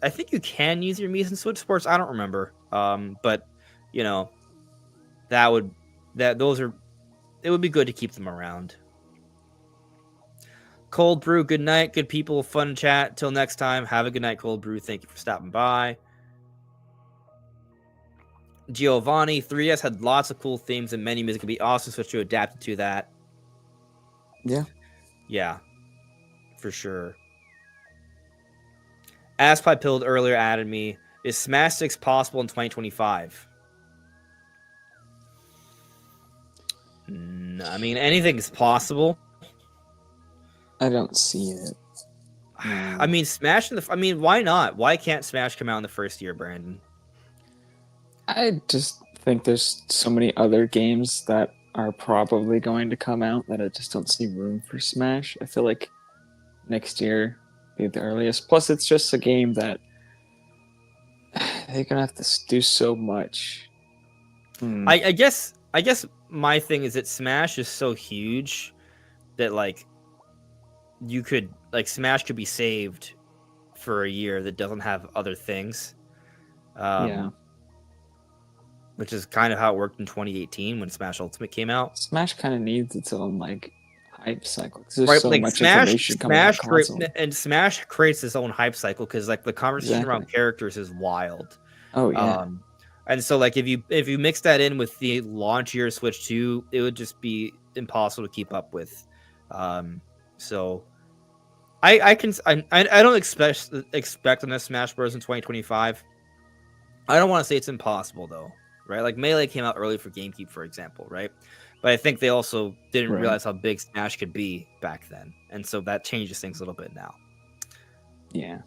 I think you can use your Mii's in Switch Sports. I don't remember. But it would be good to keep them around. Cold Brew, good night, good people, fun chat. Till next time, have a good night, Cold Brew. Thank you for stopping by. Giovanni, 3DS had lots of cool themes and menu music. Could be awesome Switch to adapt to that. Yeah, for sure. As Pilled earlier added me, is Smash 6 possible in 2025? I mean, anything's possible. I don't see it. I mean, why not? Why can't Smash come out in the first year, Brandon? I just think there's so many other games that are probably going to come out that I just don't see room for Smash. I feel like next year the earliest. Plus, it's just a game that they're gonna have to do so much. I guess my thing is that Smash is so huge that Smash could be saved for a year that doesn't have other things. Which is kind of how it worked in 2018 when Smash Ultimate came out. Smash kind of needs its own hype cycle because there's so much information coming out of console. And Smash creates its own hype cycle because the conversation around characters is wild. Oh yeah. And so if you mix that in with the launch year Switch 2, it would just be impossible to keep up with. So I don't expect on this Smash Bros in 2025. I don't want to say it's impossible though, right? Like Melee came out early for GameCube, for example, right? But I think they also didn't Right. realize how big Smash could be back then, and so that changes things a little bit now. Yeah.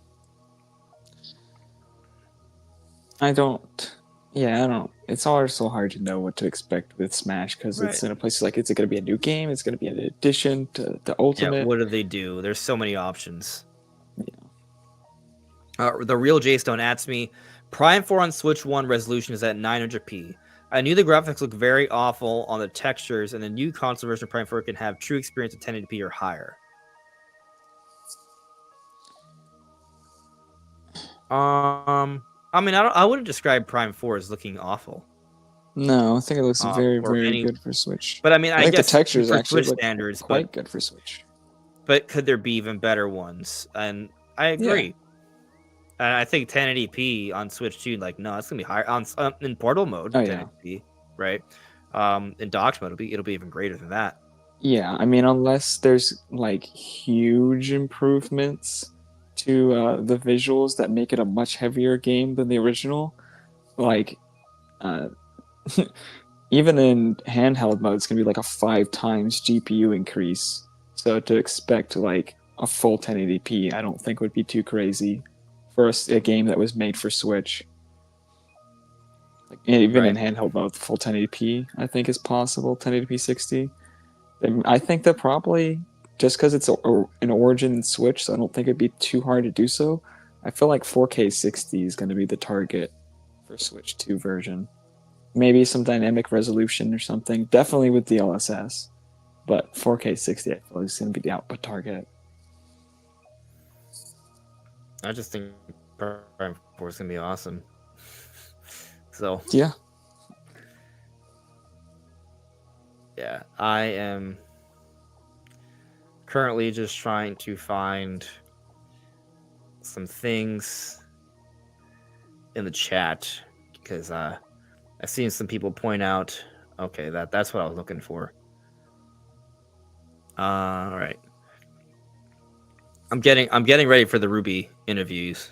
I don't. Yeah, I don't. It's also hard to know what to expect with Smash because it's Right. in a place like, is it going to be a new game? It's going to be an addition to the Ultimate. Yeah. What do they do? There's so many options. The real J-Stone asks me, Prime 4 on Switch 1 resolution is at 900p. I knew the graphics look very awful on the textures, and the new console version of Prime 4 can have true experience of 1080p or higher. I mean, I wouldn't describe Prime 4 as looking awful. No, I think it looks very, or very any- good for Switch. But I mean, I think guess the textures for actually Switch look standards, quite good for Switch. But could there be even better ones? And I agree. And I think 1080p on Switch 2, like, no, it's gonna be higher on in portal mode. 1080p, right? In docked mode, it'll be even greater than that. Yeah, I mean, unless there's like huge improvements to the visuals that make it a much heavier game than the original, like even in handheld mode, it's gonna be like a 5 times GPU increase. So to expect like a full 1080p, I don't think would be too crazy for a game that was made for Switch. Like even in handheld mode, full 1080p I think is possible. 1080p 60. I think that probably just because it's an Origin Switch, so I don't think it'd be too hard to do so. I feel like 4K 60 is going to be the target for Switch 2 version. Maybe some dynamic resolution or something. Definitely with DLSS. But 4K 60, I feel like is going to be the output target. I just think Prime 4 is going to be awesome. So yeah, I am currently just trying to find some things in the chat because I've seen some people point out. Okay, that's what I was looking for. All right, I'm getting ready for the Ruby interviews.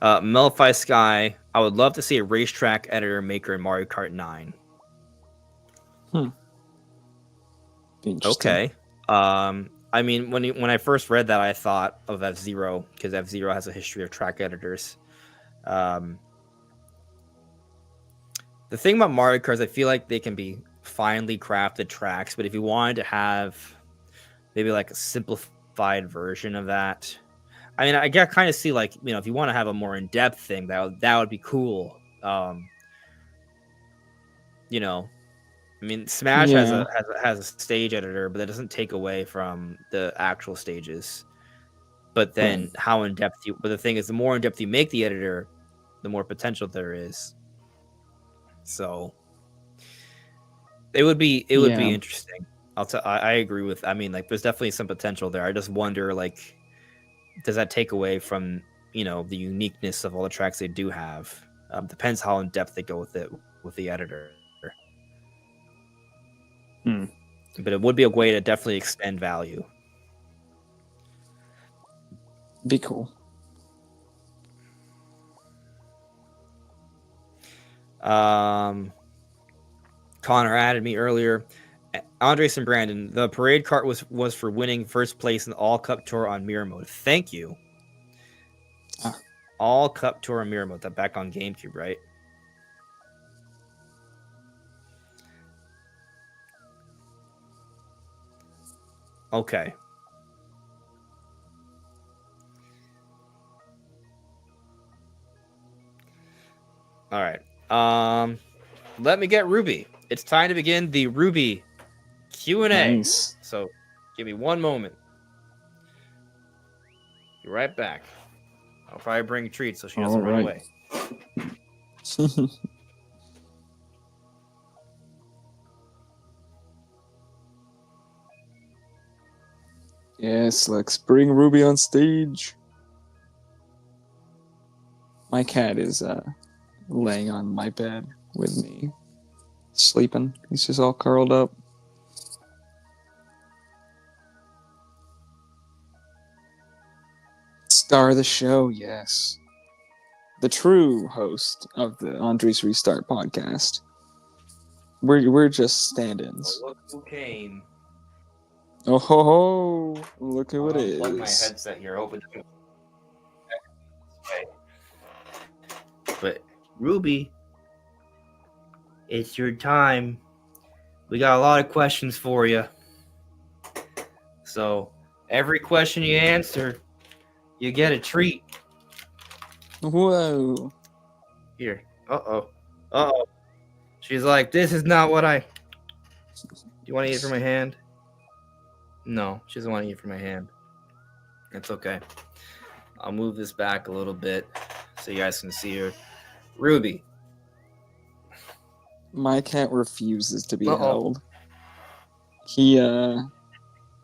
Melify Sky, I would love to see a racetrack editor maker in Mario Kart 9. Okay. I mean, when I first read that, I thought of F-Zero because F-Zero has a history of track editors. The thing about Mario Kart is I feel like they can be finely crafted tracks, but if you wanted to have maybe like a simplified version of that, I mean, I kind of see like, if you want to have a more in-depth thing, that would be cool. I mean, Smash has a stage editor, but that doesn't take away from the actual stages. But then how in depth but the thing is, the more in depth you make the editor, the more potential there is. So it would be interesting. I agree with. I mean, like, there's definitely some potential there. I just wonder, like, does that take away from the uniqueness of all the tracks they do have? Depends how in depth they go with it with the editor. But it would be a way to definitely extend value. Be cool. Connor added me earlier. Andres and Brandon, the parade cart was for winning first place in the All Cup Tour on Mirror Mode. Thank you. All Cup Tour on Mirror Mode. That back on GameCube, right? Okay. All right. Let me get Ruby. It's time to begin the Ruby Q&A. Nice. So, give me one moment. Be right back. I'll probably bring treats so she doesn't run away. Yes, let's bring Ruby on stage. My cat is laying on my bed with me, sleeping. He's just all curled up. Star of the show, yes. The true host of the Andres Restart podcast. We're just stand-ins. Oh, look who came. Oh ho ho! Look at what it Unplug my is. headset here. Open. But Ruby, it's your time. We got a lot of questions for you. So every question you answer, you get a treat. Whoa! Here. Uh-oh. She's like, this is not what I... Do you want to eat it from my hand? No, she doesn't want to eat it from my hand. It's okay. I'll move this back a little bit so you guys can see her. Ruby. My cat refuses to be held. He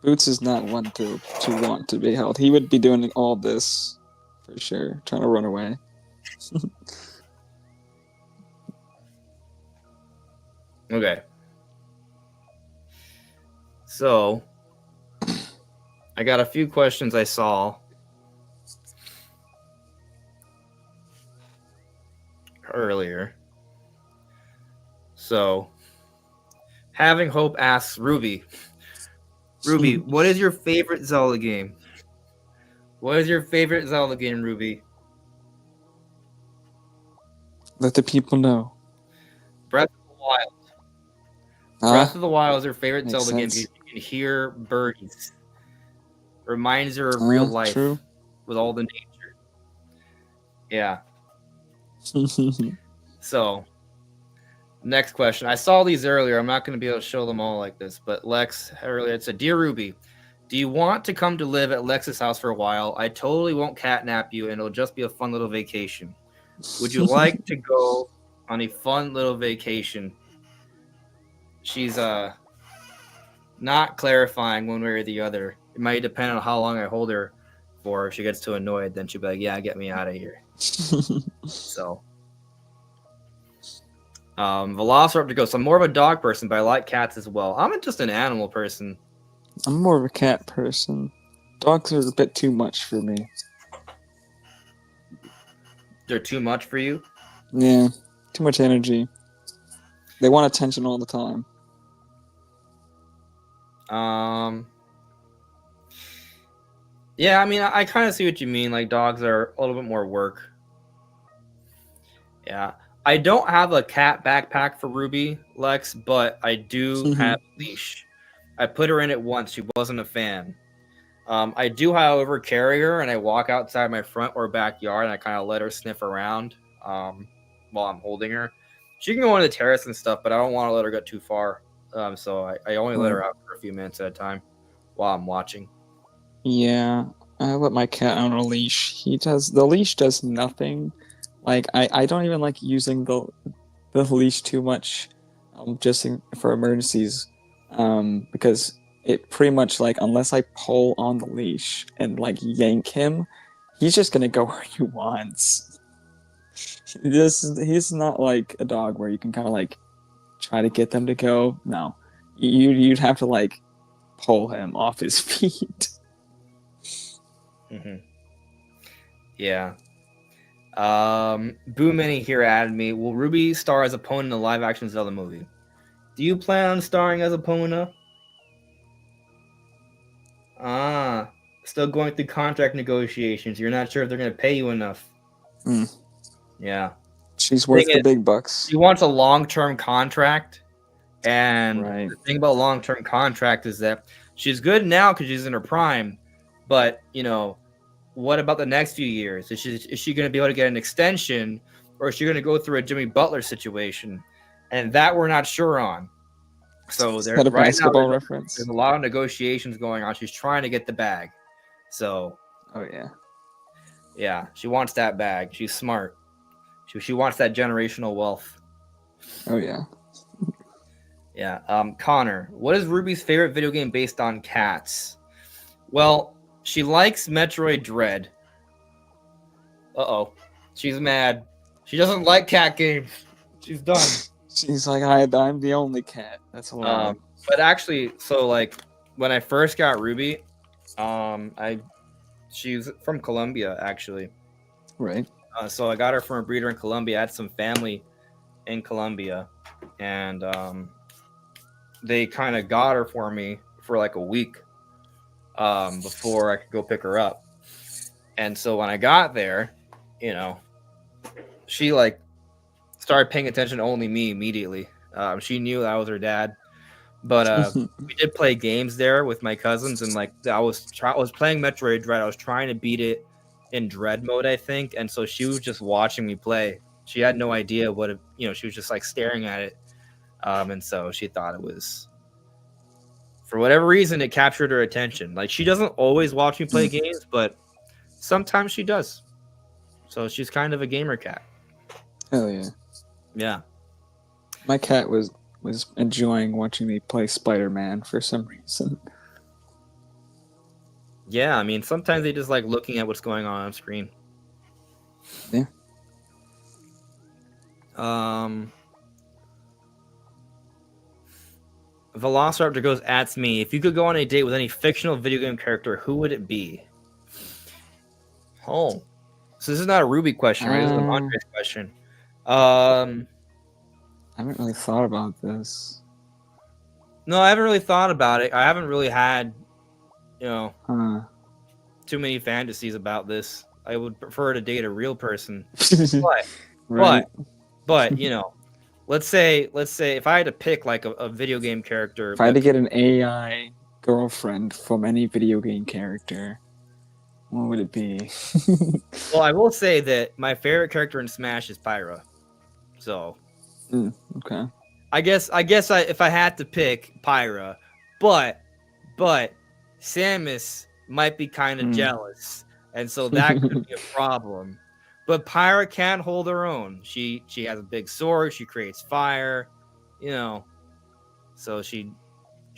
Boots is not one to want to be held. He would be doing all this for sure, trying to run away. Okay. So, I got a few questions I saw earlier. So, Having Hope asks Ruby, what is your favorite Zelda game? What is your favorite Zelda game, Ruby? Let the people know. Breath of the Wild. Breath of the Wild is her favorite Zelda game because you can hear birdies. Reminds her of real life with all the nature. Yeah. So, next question. I saw these earlier. I'm not going to be able to show them all like this, but Lex earlier it said, "Dear Ruby, do you want to come to live at Lex's house for a while? I totally won't catnap you, and it'll just be a fun little vacation. Would you like to go on a fun little vacation?" She's not clarifying one way or the other. It might depend on how long I hold her for. If she gets too annoyed, then she'll be like, "Yeah, get me out of here." So, Velociraptor goes, "I'm more of a dog person, but I like cats as well. I'm just an animal person." I'm more of a cat person. Dogs are a bit too much for me. They're too much for you? Yeah, too much energy. They want attention all the time. Yeah, I mean, I kind of see what you mean. Like, dogs are a little bit more work. Yeah. I don't have a cat backpack for Ruby, Lex, but I do have a leash. I put her in it once. She wasn't a fan. I do, however, carry her, and I walk outside my front or backyard, and I kind of let her sniff around while I'm holding her. She can go on the terrace and stuff, but I don't want to let her go too far. So I only let her out for a few minutes at a time while I'm watching. Yeah, I let my cat on a leash. The leash does nothing. Like, I don't even like using the leash too much, just for emergencies, because it pretty much, like, unless I pull on the leash and, like, yank him, he's just gonna go where he wants. He's not like a dog where you can kind of, like, try to get them to go. No, you'd have to, like, pull him off his feet. Mm-hmm. Yeah. Boo Many here added me. Will Ruby star as Epona in the live-action Zelda movie? Do you plan on starring as Epona? Still going through contract negotiations. You're not sure if they're going to pay you enough. Yeah. She's worth the big bucks. She wants a long-term contract. And the thing about long-term contract is that she's good now because she's in her prime. But, you know, what about the next few years? Is she going to be able to get an extension, or is she going to go through a Jimmy Butler situation? And that we're not sure on. So there's a basketball reference. There's a lot of negotiations going on. She's trying to get the bag. So, yeah, she wants that bag. She's smart. She wants that generational wealth. Oh yeah. Yeah. Connor, what is Ruby's favorite video game based on cats? Well, she likes Metroid Dread. She's mad. She doesn't like cat games. She's done. She's like, I'm the only cat. That's why. But actually, so like when I first got Ruby, I She's from Colombia, actually. Right. So I got her from a breeder in Colombia. I had some family in Colombia, and they kind of got her for me for like a week before I could go pick her up. And so when I got there, you know, she like started paying attention to only me immediately. She knew that I was her dad. But we did play games there with my cousins, and like I was playing Metroid Dread. I was trying to beat it in Dread mode, I think, and so she was just watching me play. She had no idea what it, she was just like staring at it, and so she thought it was, for whatever reason, it captured her attention. Like she doesn't always watch me play games, but sometimes she does. So she's kind of a gamer cat. Hell yeah. Yeah. My cat was enjoying watching me play Spider-Man for some reason. Yeah, I mean, sometimes they just like looking at what's going on screen. Yeah. Velociraptor goes, "At me. If you could go on a date with any fictional video game character, who would it be?" Oh, so this is not a Ruby question, right? This is an Andres question. I haven't really thought about this. No, I haven't really thought about it. I haven't really had, too many fantasies about this. I would prefer to date a real person. Right. But let's say if I had to pick like a video game character, if I had to get an AI girlfriend from any video game character, what would it be? Well, I will say that my favorite character in Smash is Pyra. So, okay. I guess if I had to pick Pyra, but Samus might be kind of jealous, and so that could be a problem. But Pyra can hold her own. She has a big sword. She creates fire, So she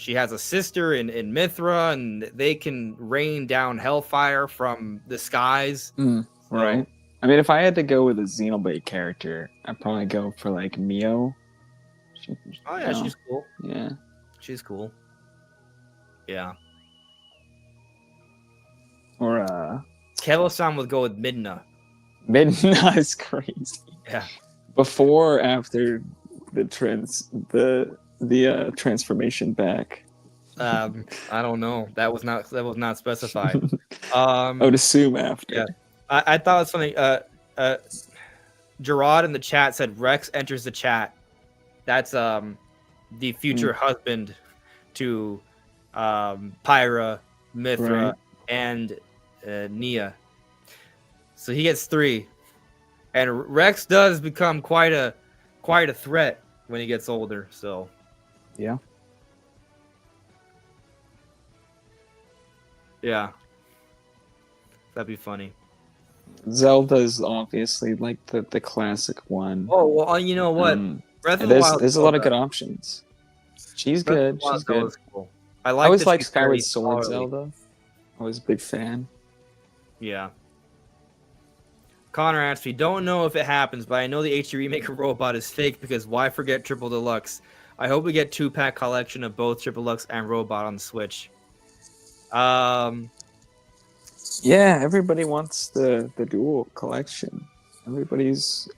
has a sister in Mithra, and they can rain down hellfire from the skies. Right. I mean, if I had to go with a Xenoblade character, I'd probably go for like Mio. She's cool. Yeah. She's cool. Yeah. Or Kevo-san would go with Midna. Midna is crazy. Yeah. Before or after the transformation back? I don't know. That was not specified. I would assume after. Yeah. I thought it was funny. Gerard in the chat said Rex enters the chat. That's the future husband to Pyra, Mithra, and Nia. So he gets 3. And Rex does become quite a threat when he gets older. So yeah. Yeah. That'd be funny. Zelda is obviously like the classic one. Oh, well, you know what? Breath of the Wild. There's a lot of good options. She's good. She's good. Cool. I always liked Skyward Sword Zelda. I was a big fan. Yeah. Connor asks me, "Don't know if it happens, but I know the HD remake of Robot is fake because why forget Triple Deluxe? I hope we get 2-pack collection of both Triple Deluxe and Robot on the Switch." Yeah, everybody wants the dual collection. Everybody's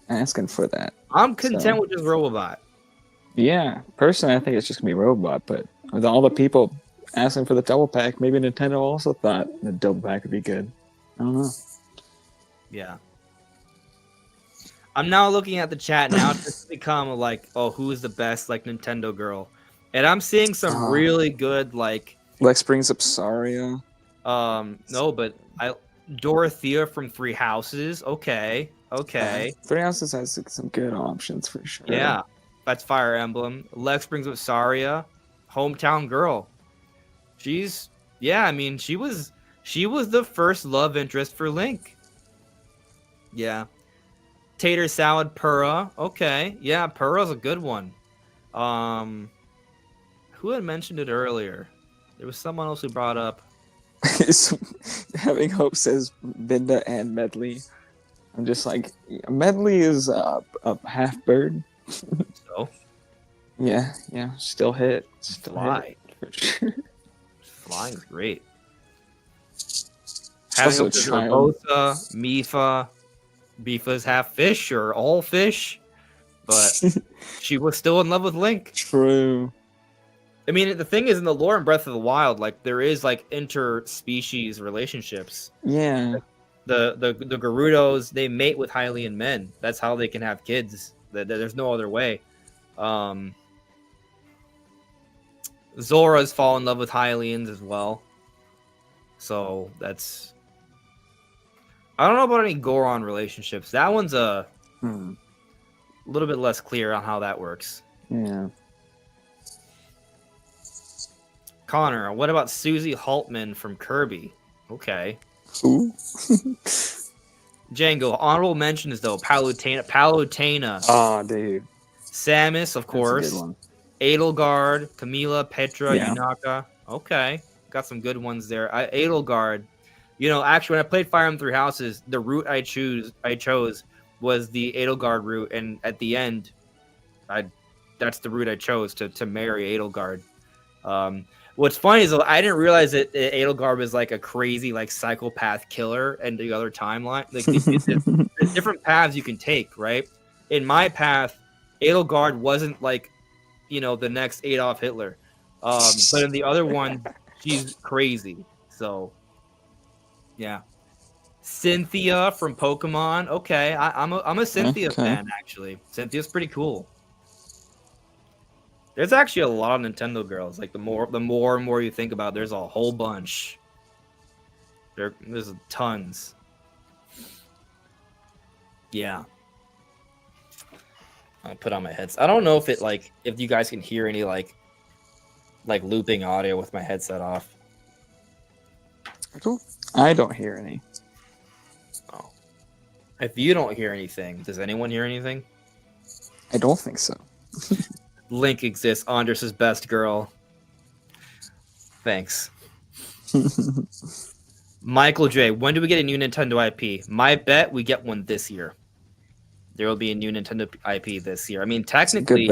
asking for that. I'm content with just Robot. Yeah, personally, I think it's just gonna be Robot, but with all the people asking for the double pack, maybe Nintendo also thought the double pack would be good. I don't know. Yeah. I'm now looking at the chat now to become like, oh, who's the best like Nintendo girl? And I'm seeing some really good like Lex brings up Saria. No, but Dorothea from Three Houses. Okay. Three Houses has some good options for sure. Yeah. That's Fire Emblem. Lex brings up Saria, hometown girl. She was the first love interest for Link. Yeah. Tater Salad Purra. Okay. Yeah, Purra's a good one. Who had mentioned it earlier? There was someone else who brought up. Having Hope says Binda and Medley. I'm just like, Medley is a half bird. So? Yeah, still hit. Fly. Hit, for sure. Flying's great. Having Also up to child. Urbosa, Mifa. Mifa's half fish or all fish, but she was still in love with Link. True. I mean, the thing is, in the lore in Breath of the Wild, like there is like interspecies relationships. Yeah. The Gerudos, they mate with Hylian men. That's how they can have kids. There's no other way. Zora's fall in love with Hylians as well. So that's. I don't know about any Goron relationships. That one's a little bit less clear on how that works. Yeah. Connor, what about Susie Haltman from Kirby? Okay. Who? Django, honorable mentions though. Palutena. Oh, dude. Samus, of course. That's a good one. Edelgard, Camila, Petra, Yeah. Yunaka. Okay. Got some good ones there. Edelgard. You know, actually, when I played Fire Emblem Three Houses, the route I chose was the Edelgard route, and at the end, that's the route I chose to marry Edelgard. What's funny is I didn't realize that Edelgard was like a crazy like psychopath killer, and the other timeline, like there's different paths you can take, right? In my path, Edelgard wasn't like, you know, the next Adolf Hitler, but in the other one, she's crazy. So. Yeah, Cynthia from Pokemon. Okay, I'm a Cynthia fan actually. Cynthia's pretty cool. There's actually a lot of Nintendo girls. Like the more and more you think about it, there's a whole bunch. There's tons. Yeah. I'll put on my headset. I don't know if if you guys can hear any like looping audio with my headset off. Cool. I don't hear any. Oh. If you don't hear anything, does anyone hear anything? I don't think so. Link exists. Andres' best girl. Thanks. Michael J. When do we get a new Nintendo IP? My bet we get one this year. There will be a new Nintendo IP this year. I mean, technically,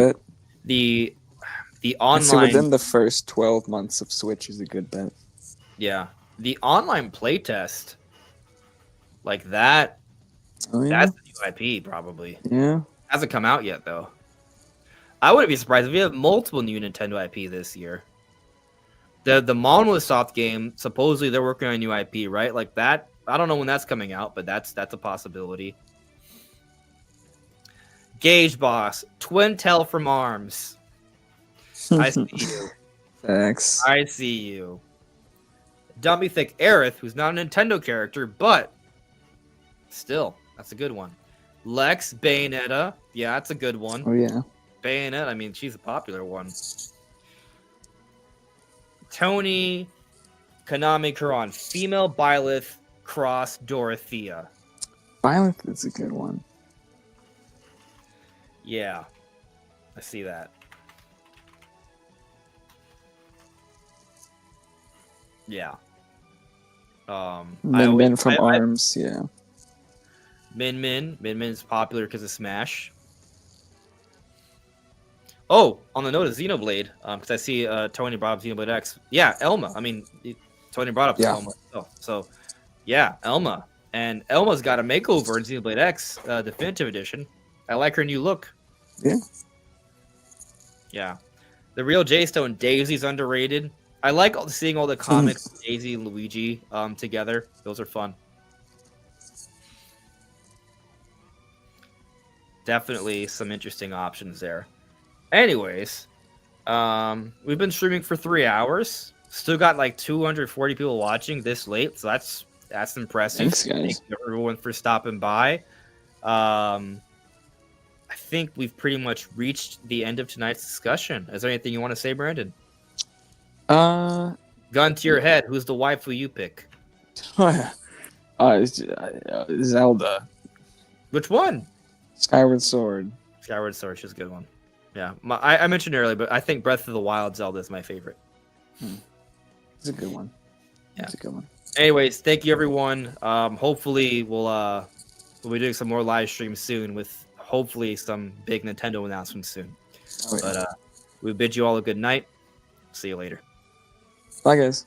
the online. So within the first 12 months of Switch is a good bet. Yeah. The online playtest, like that, oh, yeah. that's the new IP probably. Yeah. Hasn't come out yet though. I wouldn't be surprised if we have multiple new Nintendo IP this year. The Monolith Soft game, supposedly they're working on a new IP, right? Like that. I don't know when that's coming out, but that's a possibility. Gauge Boss, Twin Tail from Arms. I see you. Thanks. I see you. Dummy Thick Aerith, who's not a Nintendo character, but still, that's a good one. Lex, Bayonetta. Yeah, that's a good one. Oh, yeah. Bayonetta, I mean, she's a popular one. Tony, Konami Kuran, female Byleth, Cross, Dorothea. Byleth is a good one. Yeah, I see that. Yeah. Min from Arms, yeah. Min-Min's popular because of Smash. Oh, on the note of Xenoblade, because I see Tony brought up Xenoblade X. Yeah, Elma. I mean, Tony brought up Elma. So, yeah, Elma. And Elma's got a makeover in Xenoblade X Definitive Edition. I like her new look. Yeah. Yeah. The real J-Stone, Daisy's underrated. I like seeing all the comics, Daisy and Luigi together. Those are fun. Definitely some interesting options there. Anyways, we've been streaming for 3 hours. Still got like 240 people watching this late, so that's impressive. Thanks, guys. Thank you everyone for stopping by. I think we've pretty much reached the end of tonight's discussion. Is there anything you want to say, Brandon? Gun to your head. Who's the waifu you pick? Zelda. Which one? Skyward Sword. Skyward Sword is a good one. Yeah, I mentioned earlier, but I think Breath of the Wild Zelda is my favorite. It's a good one. Yeah, it's a good one. Anyways, thank you everyone. Hopefully we'll be doing some more live streams soon with hopefully some big Nintendo announcements soon. Oh, yeah. But we bid you all a good night. See you later. Bye, guys.